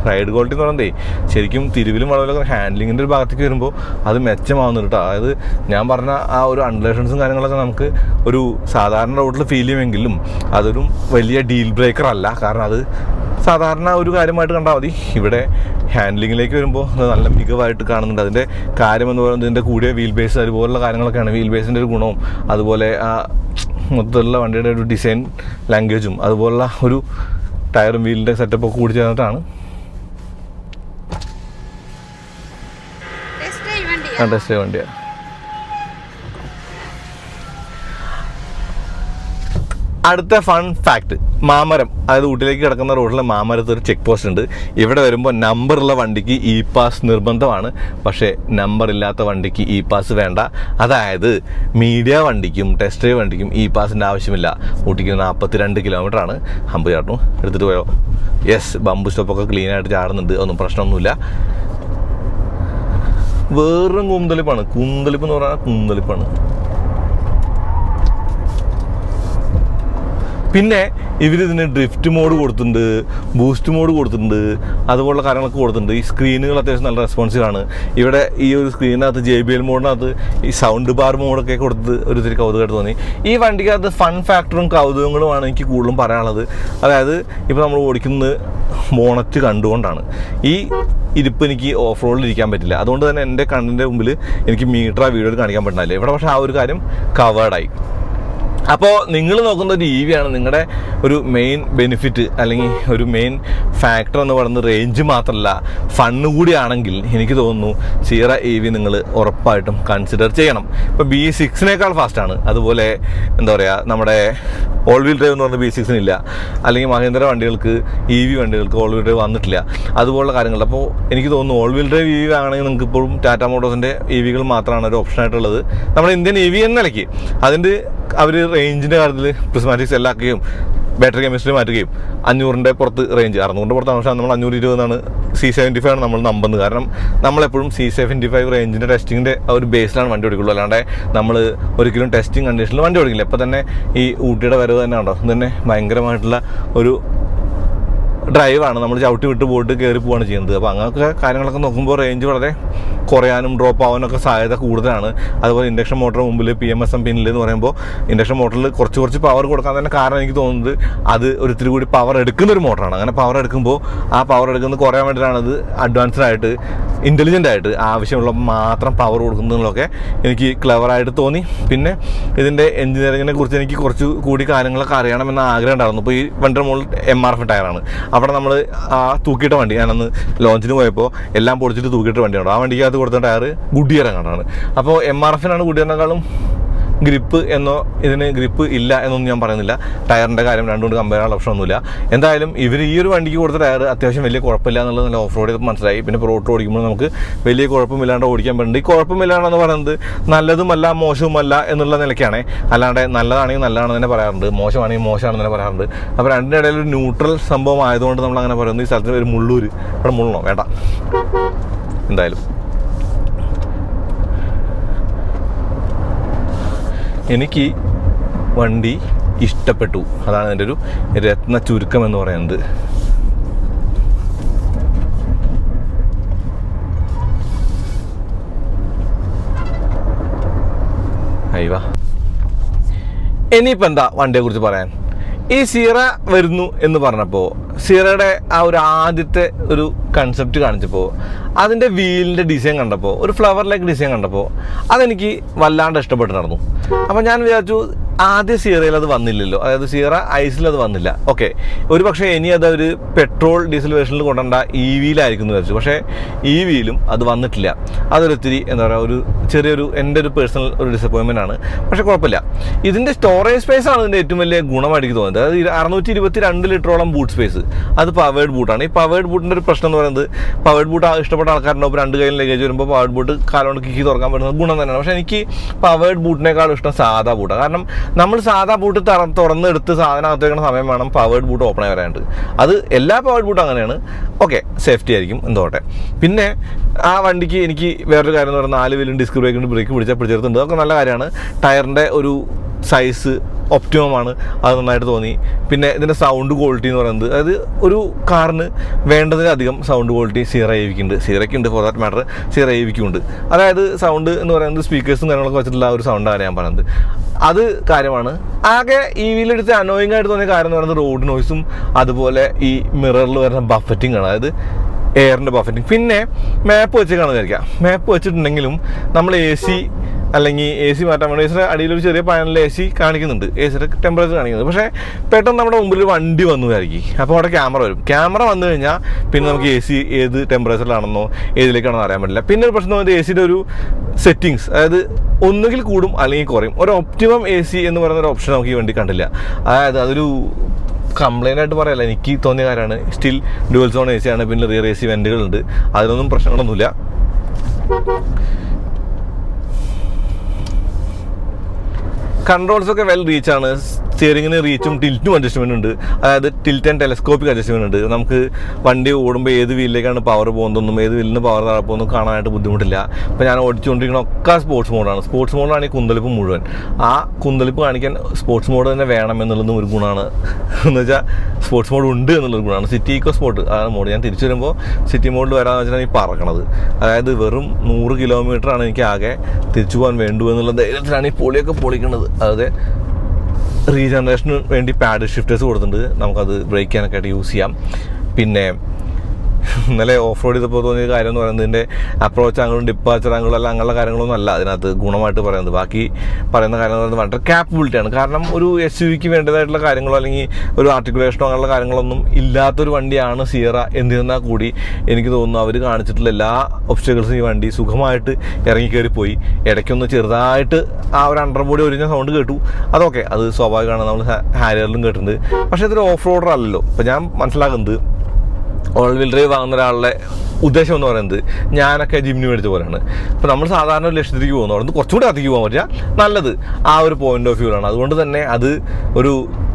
Ride quality എന്ന് പറയുന്നത് ശരിക്കും തിരുവിലും വളവിലൊക്കെ ഹാൻഡ്ലിങ്ങിൻ്റെ ഒരു ഭാഗത്തേക്ക് വരുമ്പോൾ അത് മെച്ചമാവുന്നുണ്ട് കേട്ടോ. അതായത് ഞാൻ പറഞ്ഞ ആ ഒരു അൺഡുലേഷൻസും കാര്യങ്ങളൊക്കെ നമുക്ക് ഒരു സാധാരണ റോഡിൽ ഫീൽ ചെയ്യുമെങ്കിലും അതൊരു വലിയ ഡീൽ ബ്രേക്കർ അല്ല. കാരണം അത് സാധാരണ ഒരു കാര്യമായിട്ട് കണ്ടാൽ മതി. ഇവിടെ ഹാൻഡ്ലിങ്ങിലേക്ക് വരുമ്പോൾ അത് നല്ല മികവായിട്ട് കാണുന്നുണ്ട്. അതിൻ്റെ കാര്യമെന്ന് പറയുന്നത് ഇതിൻ്റെ കൂടിയ വീൽ ബേസ് അതുപോലുള്ള കാര്യങ്ങളൊക്കെയാണ്. വീൽ ബേസിൻ്റെ ഒരു ഗുണവും അതുപോലെ ആ മൊത്തത്തിലുള്ള വണ്ടിയുടെ ഒരു ഡിസൈൻ ലാംഗ്വേജും അതുപോലുള്ള ഒരു ടയറും വീലിൻ്റെ സെറ്റപ്പൊക്കെ കൂടി ചേർന്നിട്ടാണ് ടെസ്റ്റ് വണ്ടിയാണ്. അടുത്ത ഫൺ ഫാക്ട്, മാമരം, അതായത് ഊട്ടിലേക്ക് കിടക്കുന്ന റോഡിൽ മാമരത്ത് ഒരു ചെക്ക് പോസ്റ്റ് ഉണ്ട്. ഇവിടെ വരുമ്പോൾ നമ്പറുള്ള വണ്ടിക്ക് E-പാസ് നിർബന്ധമാണ്, പക്ഷേ നമ്പർ ഇല്ലാത്ത വണ്ടിക്ക് E-പാസ് വേണ്ട. അതായത് മീഡിയ വണ്ടിക്കും ടെസ്റ്റ് ഡ്രൈവ് വണ്ടിക്കും E-പാസിൻ്റെ ആവശ്യമില്ല. ഊട്ടിക്ക് 42 കിലോമീറ്ററാണ്. ഹമ്പ് ചാട്ടു എടുത്തിട്ട് പോയോ? യെസ്, ബമ്പ് സ്റ്റോപ്പൊക്കെ ക്ലീനായിട്ട് ചാടുന്നുണ്ട്, ഒന്നും പ്രശ്നമൊന്നുമില്ല. വേറൊരു കുന്തളിപ്പാണ്. കുന്തളിപ്പ് എന്ന് പറഞ്ഞാൽ കുന്തളിപ്പാണ്. പിന്നെ ഇവരിതിന് ഡ്രിഫ്റ്റ് മോഡ് കൊടുത്തിട്ടുണ്ട്, ബൂസ്റ്റ് മോഡ് കൊടുത്തിട്ടുണ്ട്, അതുപോലുള്ള കാര്യങ്ങളൊക്കെ കൊടുത്തിട്ടുണ്ട്. ഈ സ്ക്രീനുകൾ അത്യാവശ്യം നല്ല റെസ്പോൺസീവാണ്. ഇവിടെ ഈ ഒരു സ്ക്രീനിനകത്ത് JBL മോഡിനകത്ത് ഈ സൗണ്ട് ബാർ മോഡൊക്കെ കൊടുത്ത് ഒരു ഇത്തിരി കൗതുകമായിട്ട് തോന്നി. ഈ വണ്ടിക്കകത്ത് ഫൺ ഫാക്ടറും കൗതുകങ്ങളുമാണ് എനിക്ക് കൂടുതലും പറയാനുള്ളത്. അതായത് ഇപ്പോൾ നമ്മൾ ഓടിക്കുന്നത് ബോണറ്റ് കണ്ടുകൊണ്ടാണ്. ഈ ഇരിപ്പ് എനിക്ക് ഓഫ് റോഡിൽ ഇരിക്കാൻ പറ്റില്ല. അതുകൊണ്ട് തന്നെ എൻ്റെ കണ്ണിൻ്റെ മുമ്പിൽ എനിക്ക് മീറ്റർ ആ വീഡിയോയിൽ കാണിക്കാൻ പറ്റില്ല. ഇവിടെ പക്ഷേ ആ ഒരു കാര്യം കവേർഡായി. അപ്പോൾ നിങ്ങൾ നോക്കുന്ന ഒരു EV ആണ്. നിങ്ങളുടെ ഒരു മെയിൻ ബെനിഫിറ്റ് അല്ലെങ്കിൽ ഒരു മെയിൻ ഫാക്ടർ എന്ന് പറയുന്നത് റേഞ്ച് മാത്രമല്ല, ഫണ്ണ് കൂടിയാണെങ്കിൽ എനിക്ക് തോന്നുന്നു സിയറ EV നിങ്ങൾ ഉറപ്പായിട്ടും കൺസിഡർ ചെയ്യണം. ഇപ്പോൾ B6-നേക്കാൾ ഫാസ്റ്റാണ്. അതുപോലെ എന്താ പറയുക, നമ്മുടെ ഓൾ വീൽ ഡ്രൈവ് എന്ന് പറഞ്ഞ B6-ന് ഇല്ല. അല്ലെങ്കിൽ മഹീന്ദ്ര വണ്ടികൾക്ക് EV വണ്ടികൾക്ക് ഓൾ വീൽ ഡ്രൈവ് വന്നിട്ടില്ല. അതുപോലുള്ള കാര്യങ്ങൾ. അപ്പോൾ എനിക്ക് തോന്നുന്നു ഓൾ വീൽ ഡ്രൈവ് EV ആണെങ്കിൽ നിങ്ങൾക്ക് ഇപ്പോഴും ടാറ്റ മോട്ടോഴ്സിൻ്റെ EV-കൾ മാത്രമാണ് ഒരു ഓപ്ഷനായിട്ടുള്ളത്. നമ്മുടെ ഇന്ത്യൻ EV എന്ന നിലയ്ക്ക് അതിൻ്റെ അവർ റേഞ്ചിൻ്റെ കാര്യത്തിൽ പ്രിസ്മാറ്റിക് സെല്ലാക്കുകയും ബാറ്ററി കെമിസ്ട്രി മാറ്റുകയും 500-ന്റെ പുറത്ത് റേഞ്ച്, 600-ന്റെ പുറത്താണ്. പക്ഷേ നമ്മൾ 520 C75 ആണ് നമ്മൾ നമ്പുന്നത്. കാരണം നമ്മളെപ്പോഴും C75 റേഞ്ചിൻ്റെ ടെസ്റ്റിങ്ങിൻ്റെ ആ ഒരു ബേസിലാണ് വണ്ടി ഓടിക്കുള്ളൂ. അല്ലാണ്ട് നമ്മൾ ഒരിക്കലും ടെസ്റ്റിംഗ് കണ്ടീഷനിൽ വണ്ടി ഓടിക്കില്ല. ഇപ്പോൾ തന്നെ ഈ ഊട്ടിയുടെ വരവ് തന്നെ ഉണ്ടോ, ഇത് തന്നെ ഭയങ്കരമായിട്ടുള്ള ഒരു ഡ്രൈവാണ്. നമ്മൾ ചവിട്ടി വിട്ട് പോയിട്ട് കയറി പോവുകയാണ് ചെയ്യുന്നത്. അപ്പോൾ അങ്ങനത്തെ കാര്യങ്ങളൊക്കെ നോക്കുമ്പോൾ റേഞ്ച് വളരെ കുറയാനും ഡ്രോപ്പ് ആവാനൊക്കെ സാധ്യത കൂടുതലാണ്. അതുപോലെ ഇൻഡക്ഷൻ മോട്ടർ മുമ്പിൽ PMSM പിന്നിൽ എന്ന് പറയുമ്പോൾ ഇൻഡക്ഷൻ മോട്ടറിൽ കുറച്ച് പവർ കൊടുക്കാൻ തന്നെ കാരണം എനിക്ക് തോന്നുന്നത് അത് ഒരിത്തിരി കൂടി പവർ എടുക്കുന്നൊരു മോട്ടറാണ്. അങ്ങനെ പവർ എടുക്കുമ്പോൾ ആ പവർ എടുക്കുന്നത് കുറയാൻ വേണ്ടിയിട്ടാണ് അത് അഡ്വാൻസ്ഡ് ആയിട്ട് ഇൻ്റലിജൻ്റ് ആയിട്ട് ആവശ്യമുള്ള മാത്രം പവർ കൊടുക്കുന്നതിലൊക്കെ എനിക്ക് ക്ലെവറായിട്ട് തോന്നി. പിന്നെ ഇതിൻ്റെ എഞ്ചിനീയറിങ്ങിനെ കുറിച്ച് എനിക്ക് കുറച്ച് കൂടി കാര്യങ്ങളൊക്കെ അറിയണമെന്ന് ആഗ്രഹം ഉണ്ടായിരുന്നു. ഇപ്പോൾ ഈ വണ്ടിയുടെ മുകളിൽ MRF ടയറാണ്. അവിടെ നമ്മൾ ആ തൂക്കിയിട്ട വണ്ടി, ഞാനന്ന് ലോഞ്ചിന് പോയപ്പോൾ എല്ലാം പൊടിച്ചിട്ട് തൂക്കിയിട്ട വണ്ടിയാണ്. ആ വണ്ടിക്കകത്ത് കൊടുത്ത ടയർ ഗുഡിയർ എങ്ങാണ്ടാണ്. അപ്പോൾ MRF-നാണ് ഗുഡിയറിനേക്കാളും ഗ്രിപ്പ് എന്നോ ഇതിന് ഗ്രിപ്പ് ഇല്ല എന്നൊന്നും ഞാൻ പറയുന്നില്ല. ടയറിൻ്റെ കാര്യം രണ്ടുകൊണ്ട് കമ്പയർ ചെയ്യാനുള്ള ഓപ്ഷനൊന്നുമില്ല. എന്തായാലും ഇവർ ഈ ഒരു വണ്ടിക്ക് കൊടുത്ത ടയർ അത്യാവശ്യം വലിയ കുഴപ്പമില്ല എന്നുള്ളത് നല്ല ഓഫ് റോഡ് ചെയ്തപ്പോൾ മനസ്സിലായി. പിന്നെ ഇപ്പോൾ റോഡ് ഓടിക്കുമ്പോൾ നമുക്ക് വലിയ കുഴപ്പമില്ലാണ്ട് ഓടിക്കാൻ പറ്റുന്നുണ്ട്. ഈ കുഴപ്പമില്ലാണ്ടെന്ന് പറയുന്നത് നല്ലതുമല്ല മോശവുമല്ല എന്നുള്ള നിലയ്ക്കാണ്. അല്ലാണ്ട് നല്ലതാണെങ്കിൽ നല്ലതാണെന്ന് തന്നെ പറയാറുണ്ട്, മോശമാണെങ്കിൽ മോശമാണെന്ന് തന്നെ പറയാറുണ്ട്. അപ്പോൾ രണ്ടിൻ്റെ ഇടയിൽ ഒരു ന്യൂട്രൽ സംഭവം ആയതുകൊണ്ട് നമ്മൾ അങ്ങനെ പറയുന്നത്. ഈ സ്ഥലത്തിന് ഒരു മുള്ളൂർ, അവിടെ മുള്ളണോ വേണ്ട. എന്തായാലും എനിക്ക് വണ്ടി ഇഷ്ടപ്പെട്ടു. അതാണ് എൻ്റെ ഒരു രത്ന ചുരുക്കം എന്ന് പറയുന്നത്. അയ്യവാ, ഇനിയിപ്പോൾ എന്താ വണ്ടിയെക്കുറിച്ച് പറയാൻ? ഈ സീറ വരുന്നു എന്ന് പറഞ്ഞപ്പോൾ സീറയുടെ ആ ഒരു ആദ്യത്തെ ഒരു കൺസെപ്റ്റ് കാണിച്ചപ്പോൾ അതിൻ്റെ വീലിൻ്റെ ഡിസൈൻ കണ്ടപ്പോൾ ഒരു ഫ്ലവർ ലൈക്ക് ഡിസൈൻ കണ്ടപ്പോൾ അതെനിക്ക് വല്ലാണ്ട് ഇഷ്ടപ്പെട്ടിരുന്നു. അപ്പോൾ ഞാൻ വിചാരിച്ചു ആദ്യ സീറയിൽ അത് വന്നില്ലല്ലോ, അതായത് സീറ ഐസിൽ അത് വന്നില്ല. ഓക്കെ, ഒരു പക്ഷേ ഇനി അതൊരു പെട്രോൾ ഡീസൽ വേർഷനിൽ കൊണ്ടുവരേണ്ട ഇ വിയിലായിരിക്കും എന്ന് വിചാരിച്ചു. പക്ഷേ ഇ വിയിലും അത് വന്നിട്ടില്ല. അതൊരിത്തിരി എന്താ പറയുക, ഒരു ചെറിയൊരു എൻ്റെ ഒരു പേഴ്സണൽ ഒരു ഡിസപ്പോയിൻമെൻ്റ് ആണ്. പക്ഷേ കുഴപ്പമില്ല, ഇതിൻ്റെ സ്റ്റോറേജ് സ്പേസ് ആണ് ഇതിൻ്റെ ഏറ്റവും വലിയ ഗുണമായിട്ട് എനിക്ക് തോന്നുന്നത്. അതായത് 622 ലിറ്ററോളം ബൂട്ട് സ്പേസ്, അത് പവേർഡ് ബൂട്ടാണ്. ഈ പവേർഡ് ബൂട്ടിൻ്റെ ഒരു പ്രശ്നം എന്ന് പറയുന്നത്, പവേർഡ് ബൂട്ട് ഇഷ്ടപ്പെട്ട ആൾക്കാരുണ്ടാവും. 2 കയ്യിൽ ലഗേജ് വരുമ്പോൾ പവേർഡ് ബൂട്ട് കാലുകൊണ്ട് കിക്കി തുറക്കാൻ പറ്റുന്നത് ഗുണം തന്നെയാണ്. പക്ഷേ എനിക്ക് പവേർഡ് ബൂട്ടിനേക്കാളും ഇഷ്ടം സാധാ ബൂട്ടാണ്. കാരണം നമ്മൾ സാധാ ബൂട്ട് തുറന്നെടുത്ത് സാധനം അകത്ത് വയ്ക്കുന്ന സമയം വേണം പവേർഡ് ബൂട്ട് ഓപ്പൺ ആയി വരാനായിട്ട്. അത് എല്ലാ പവേർഡ് ബൂട്ടും അങ്ങനെയാണ്. ഓക്കെ, സേഫ്റ്റി ആയിരിക്കും എന്തോട്ടെ. പിന്നെ ആ വണ്ടിക്ക് എനിക്ക് വേറൊരു കാര്യം എന്ന് പറഞ്ഞാൽ 4 വീലും ഡിസ്ക് ബ്രേക്ക് പിടിച്ചെടുത്തിട്ടുണ്ട്. അതൊക്കെ നല്ല കാര്യമാണ്. ടയറിൻ്റെ ഒരു സൈസ് ഒപ്റ്റിമമാണ്, അത് നന്നായിട്ട് തോന്നി. പിന്നെ ഇതിൻ്റെ സൗണ്ട് ക്വാളിറ്റി എന്ന് പറയുന്നത്, അതായത് ഒരു കാറിന് വേണ്ടതിലധികം സൗണ്ട് ക്വാളിറ്റി സീറ EVക്കുണ്ട്. സീറയ്ക്കുണ്ട്, ഫോർ ദാറ്റ് മാറ്റർ സീറ EVക്കുണ്ട്. അതായത് സൗണ്ട് എന്ന് പറയുന്നത് സ്പീക്കേഴ്സും കാര്യങ്ങളൊക്കെ വെച്ചിട്ടുള്ള ഒരു സൗണ്ടാണ് ഞാൻ പറയുന്നത്. അത് കാര്യമാണ്. ആകെ EVയിലെടുത്ത് അനോയിങ് ആയിട്ട് തോന്നിയ കാര്യം എന്ന് പറയുന്നത് റോഡ് നോയ്സും അതുപോലെ ഈ മിററിൽ വരുന്ന ബഫറ്റിംഗ് ആണ്, അതായത് എയറിൻ്റെ ബഫറ്റിംഗ്. പിന്നെ മാപ്പ് വെച്ചേക്കാണെന്ന് വിചാരിക്കാം. മാപ്പ് വെച്ചിട്ടുണ്ടെങ്കിലും നമ്മൾ AC അല്ലെങ്കിൽ AC മാറ്റാൻ വേണ്ടി AC അടിയിലൊരു ചെറിയ പാനലിൽ AC കാണിക്കുന്നുണ്ട്, ACയുടെ ടെമ്പറേച്ചർ കാണിക്കുന്നുണ്ട്. പക്ഷേ പെട്ടെന്ന് നമ്മുടെ മുമ്പിൽ ഒരു വണ്ടി വന്നു വിചാരിക്കും, അപ്പോൾ അവിടെ ക്യാമറ വരും. ക്യാമറ വന്നു കഴിഞ്ഞാൽ പിന്നെ നമുക്ക് AC ഏത് ടെമ്പറേച്ചറിലാണെന്നോ ഏതിലേക്കാണെന്നോ അറിയാൻ പറ്റില്ല. പിന്നെ ഒരു പ്രശ്നം വന്നത് ACയുടെ ഒരു സെറ്റിങ്സ്, അതായത് ഒന്നുകിൽ കൂടും അല്ലെങ്കിൽ കുറയും. ഒരു ഒപ്റ്റിമം AC എന്ന് പറയുന്ന ഒരു ഓപ്ഷൻ നമുക്ക് ഈ വണ്ടി കണ്ടില്ല. അതായത് അതൊരു കംപ്ലൈൻ്റ് ആയിട്ട് പറയല്ല, എനിക്ക് തോന്നിയ കാര്യമാണ്. സ്റ്റിൽ ഡുവൽ സോൺ AC ആണ്, പിന്നെ റിയർ AC വെൻറ്റുകളുണ്ട്, അതിനൊന്നും പ്രശ്നങ്ങളൊന്നുമില്ല. കൺട്രോൾസൊക്കെ വെൽ റീച്ചാണ്. സ്റ്റിയറിങ്ങിന് റീച്ചും ടിൽറ്റും അഡ്ജസ്റ്റ്മെൻ്റ് ഉണ്ട്. അതായത് ടിൽറ്റ് ആൻഡ് ടെലസ്കോപ്പിക് അഡ്ജസ്റ്റ്മെൻ്റ് ഉണ്ട്. നമുക്ക് വണ്ടി ഓടുമ്പോൾ ഏത് വീലിലേക്കാണ് പവർ പോകുന്നതൊന്നും ഏത് വീലിൽ നിന്ന് പവർ താഴെ പോകുന്നതും കാണാനായിട്ട് ബുദ്ധിമുട്ടില്ല. ഇപ്പോൾ ഞാൻ ഓടിച്ചുകൊണ്ടിരിക്കുന്ന ഒക്കെ സ്പോർട്സ് മോഡാണ്. സ്പോർട്സ് മോഡാണ് ഈ കുന്തളിപ്പ് മുഴുവൻ. ആ കുന്തളിപ്പ് കാണിക്കാൻ സ്പോർട്സ് മോഡ് തന്നെ വേണം എന്നുള്ളതും ഒരു ഗുണമാണ്. എന്ന് വെച്ചാൽ സ്പോർട്സ് മോഡ് ഉണ്ട് എന്നുള്ളൊരു ഗുണമാണ്. സിറ്റി ഈക്കോ സ്പോർട്ട് അതാണ് മോഡ്. ഞാൻ തിരിച്ചു വരുമ്പോൾ സിറ്റി മോഡിൽ വരാമെന്ന് വെച്ചാൽ ഈ പറക്കണത്. അതായത് വെറും 100 കിലോമീറ്ററാണ് എനിക്ക് ആകെ തിരിച്ചു പോകാൻ വേണ്ടു എന്നുള്ള ധൈര്യത്തിലാണ് ഈ പൊളിയൊക്കെ പൊളിക്കുന്നത്. അതായത് റീജനറേഷന് വേണ്ടി പാഡ് ഷിഫ്റ്റേഴ്സ് കൊടുത്തിട്ടുണ്ട്, നമുക്കത് ബ്രേക്ക് ചെയ്യാനൊക്കെ ആയിട്ട് യൂസ് ചെയ്യാം. പിന്നെ ഇന്നലെ ഓഫ് റോഡ് ചെയ്തപ്പോൾ തോന്നിയ കാര്യം എന്ന് പറയുന്നത് ഇതിൻ്റെ അപ്രോച്ച് ആംഗിളും ഡിപ്പാച്ചർ ആംഗിളും എല്ലാം അങ്ങനെയുള്ള കാര്യങ്ങളൊന്നും അല്ല അതിനകത്ത് ഗുണമായിട്ട് പറയുന്നത്. ബാക്കി പറയുന്ന കാര്യം എന്ന് പറയുന്നത് വളരെ കാപ്പബിലിറ്റിയാണ്. കാരണം ഒരു SUVക്ക് വേണ്ടതായിട്ടുള്ള കാര്യങ്ങളോ അല്ലെങ്കിൽ ഒരു ആർട്ടിക്കുലേഷനോ അങ്ങനെയുള്ള കാര്യങ്ങളൊന്നും ഇല്ലാത്തൊരു വണ്ടിയാണ് സീറ. എന്നിരുന്നാൽ കൂടി എനിക്ക് തോന്നുന്നു അവർ കാണിച്ചിട്ടുള്ള എല്ലാ ഒബ്സ്റ്റക്കിൾസും ഈ വണ്ടി സുഖമായിട്ട് ഇറങ്ങിക്കയറിപ്പോയി. ഇടയ്ക്കൊന്ന് ചെറുതായിട്ട് ആ ഒരു അണ്ടർ ബോഡി ഒരിഞ്ഞ സൗണ്ട് കേട്ടു, അതൊക്കെ അത് സ്വാഭാവികമാണ്, നമ്മൾ ഹാരിയറിലും കേട്ടിട്ടുണ്ട്. പക്ഷേ ഇതൊരു ഓഫ് റോഡർ അല്ലല്ലോ. ഇപ്പോൾ ഞാൻ മനസ്സിലാക്കുന്നത് ഓൾ വീൽ ഡ്രൈവ് വാങ്ങുന്ന ഒരാളുടെ ഉദ്ദേശം എന്ന് പറയുന്നത് ഞാനൊക്കെ ജിമ്മിന് മേടിച്ച പോലെയാണ്. ഇപ്പോൾ നമ്മൾ സാധാരണ ഒരു ലക്ഷത്തിലേക്ക് പോകുന്നു, അവിടെ നിന്ന് കുറച്ചുകൂടി അധികം പോകാൻ പറ്റില്ല, നല്ലത് ആ ഒരു പോയിന്റ് ഓഫ് വ്യൂലാണ്. അതുകൊണ്ട് തന്നെ അത് ഒരു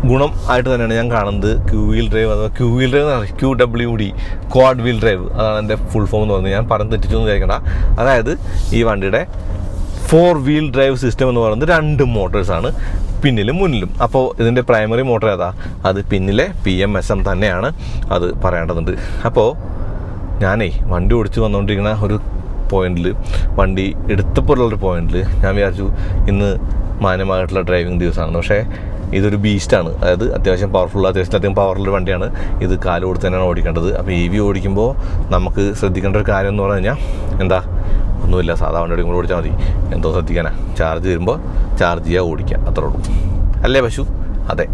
ഗുണം ആയിട്ട് തന്നെയാണ് ഞാൻ കാണുന്നത്. വീൽ ഡ്രൈവ് അഥവാ വീൽ ഡ്രൈവ് എന്ന് പറയുന്നത് QWD, ക്വാഡ് വീൽ ഡ്രൈവ്, അതാണ് എൻ്റെ ഫുൾ ഫോം എന്ന് പറയുന്നത്. ഞാൻ പറഞ്ഞ് തെറ്റിച്ചു എന്ന് വിചാരിക്കണ്ട. അതായത് ഈ വണ്ടിയുടെ 4 വീൽ ഡ്രൈവ് സിസ്റ്റം എന്ന് പറയുന്നത് 2 മോട്ടോഴ്സാണ്, പിന്നിലും മുന്നിലും. അപ്പോൾ ഇതിൻ്റെ പ്രൈമറി മോട്ടർ ഏതാ? അത് പിന്നിലെ PMSM തന്നെയാണ്, അത് പറയേണ്ടതുണ്ട്. അപ്പോൾ ഞാനേ വണ്ടി ഓടിച്ച് വന്നുകൊണ്ടിരിക്കുന്ന ഒരു പോയിന്റിൽ, വണ്ടി എടുത്തപ്പോഴുള്ളൊരു പോയിന്റിൽ ഞാൻ വിചാരിച്ചു ഇന്ന് മാന്യമായിട്ടുള്ള ഡ്രൈവിംഗ് ദിവസമാണ്. പക്ഷേ ഇതൊരു ബീസ്റ്റാണ്, അതായത് അത്യാവശ്യം അത്യാവശ്യം പവറുള്ള വണ്ടിയാണ്. ഇത് കാല് കൊടുത്ത് തന്നെയാണ് ഓടിക്കേണ്ടത്. അപ്പോൾ EV ഓടിക്കുമ്പോൾ നമുക്ക് ശ്രദ്ധിക്കേണ്ട ഒരു കാര്യം എന്ന് പറഞ്ഞു കഴിഞ്ഞാൽ എന്താ, ഒന്നുമില്ല, സാധാ വണ്ടി കൂടെ ഓടിച്ചാൽ മതി. എന്തോ ശ്രദ്ധിക്കാനാ, ചാർജ് ചെയ്യുമ്പോൾ ചാർജ് ചെയ്യുക, ഓടിക്കുക, അത്രേ ഉള്ളൂ. അല്ലേ പശു? അതെ.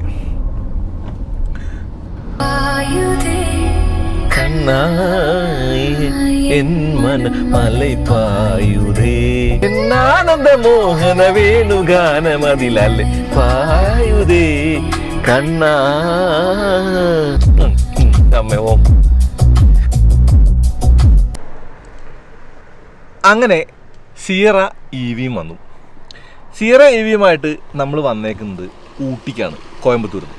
എന്നാനന്ദ മോഹന വേണുഗാനമതിലല്ലേ പായുതേ കണ്ണാ. അമ്മയോ അങ്ങനെ സീറ EV വന്നു. സീറ EVയുമായിട്ട് നമ്മൾ വന്നേക്കുന്നത് ഊട്ടിക്കാണ്, കോയമ്പത്തൂരിൽ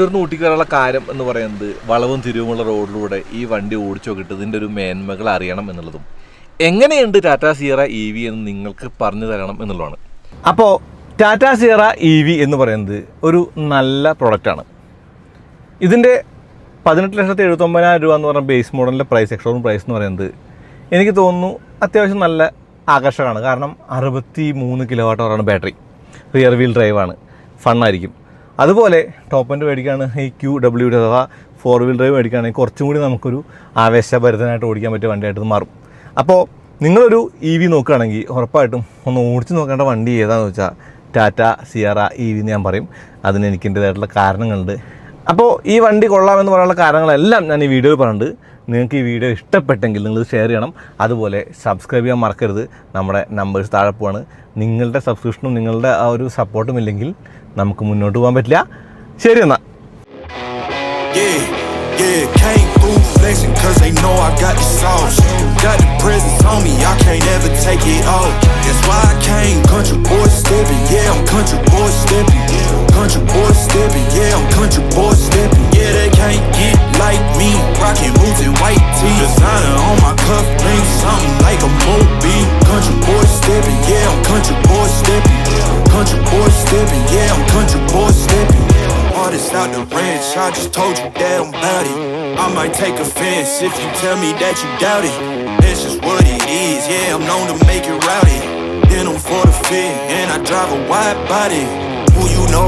നിന്ന് ഊട്ടിക്ക് വരാനുള്ള കാര്യം എന്ന് പറയുന്നത് വളവും തിരിവുമുള്ള റോഡിലൂടെ ഈ വണ്ടി ഓടിച്ചു നോക്കിയിട്ട് ഇതിൻ്റെ ഒരു മേന്മകൾ അറിയണം എന്നുള്ളതും എങ്ങനെയുണ്ട് ടാറ്റ സീറ EV എന്ന് നിങ്ങൾക്ക് പറഞ്ഞു തരണം എന്നുള്ളതാണ്. അപ്പോൾ ടാറ്റ സീറ EV എന്ന് പറയുന്നത് ഒരു നല്ല പ്രൊഡക്റ്റാണ്. ഇതിൻ്റെ 18,79,000 രൂപ എന്ന് പറഞ്ഞ ബേസ് മോഡലിൻ്റെ പ്രൈസ്, എക്സ്ഷോറൂം പ്രൈസ് എന്ന് പറയുന്നത് എനിക്ക് തോന്നുന്നു അത്യാവശ്യം നല്ല ആകർഷകമാണ്. കാരണം 63 kWh ബാറ്ററി, റിയർ വീൽ ഡ്രൈവാണ്, ഫണ്ണായിരിക്കും. അതുപോലെ ടോപ്പ് എൻഡ് മേടിക്കുകയാണ് ഈ QW അഥവാ 4-wheel ഡ്രൈവ് മേടിക്കുകയാണെങ്കിൽ കുറച്ചും കൂടി നമുക്കൊരു ആവേശഭരിതനായിട്ട് ഓടിക്കാൻ പറ്റിയ വണ്ടിയായിട്ട് മാറും. അപ്പോൾ നിങ്ങളൊരു EV നോക്കുകയാണെങ്കിൽ ഉറപ്പായിട്ടും ഒന്ന് ഓടിച്ച് നോക്കേണ്ട വണ്ടി ഏതാണെന്ന് വെച്ചാൽ ടാറ്റ സിയറ EV എന്ന് ഞാൻ പറയും. അതിന് എനിക്ക് എൻ്റേതായിട്ടുള്ള കാരണങ്ങളുണ്ട്. അപ്പോൾ ഈ വണ്ടി കൊള്ളാമെന്ന് പറയാനുള്ള കാരണങ്ങളെല്ലാം ഞാൻ ഈ വീഡിയോയിൽ പറഞ്ഞിട്ടുണ്ട്. നിങ്ങൾക്ക് ഈ വീഡിയോ ഇഷ്ടപ്പെട്ടെങ്കിൽ നിങ്ങൾ ഷെയർ ചെയ്യണം. അതുപോലെ സബ്സ്ക്രൈബ് ചെയ്യാൻ മറക്കരുത്. നമ്മുടെ നമ്പേഴ്സ് താഴെ പോവാണ്. നിങ്ങളുടെ സബ്സ്ക്രിപ്ഷനും നിങ്ങളുടെ ആ ഒരു സപ്പോർട്ടും ഇല്ലെങ്കിൽ നമുക്ക് മുന്നോട്ട് പോകാൻ പറ്റില്ല. ശരി എന്നാൽ. Yeah, came through flexing cause they know I got the sauce. Got the presence on me, I can't ever take it off. That's why I came country boy stepping. Yeah, I'm country boy stepping. Country boy stepping. Yeah, I'm country boy stepping. Yeah, they can't get like me. Rockin' boots and white tee. Designer on my cuff link, something like a movie. Country boy stepping. Yeah, I'm country boy stepping. Country boy stepping. Yeah, I'm country boy stepping. Artist out the ranch, I just told you that I'm bout it. I might take offense if you tell me that you doubt it. That's just what it is, yeah, I'm known to make it rowdy. Then I'm for the fit, and I drive a wide body. Who you know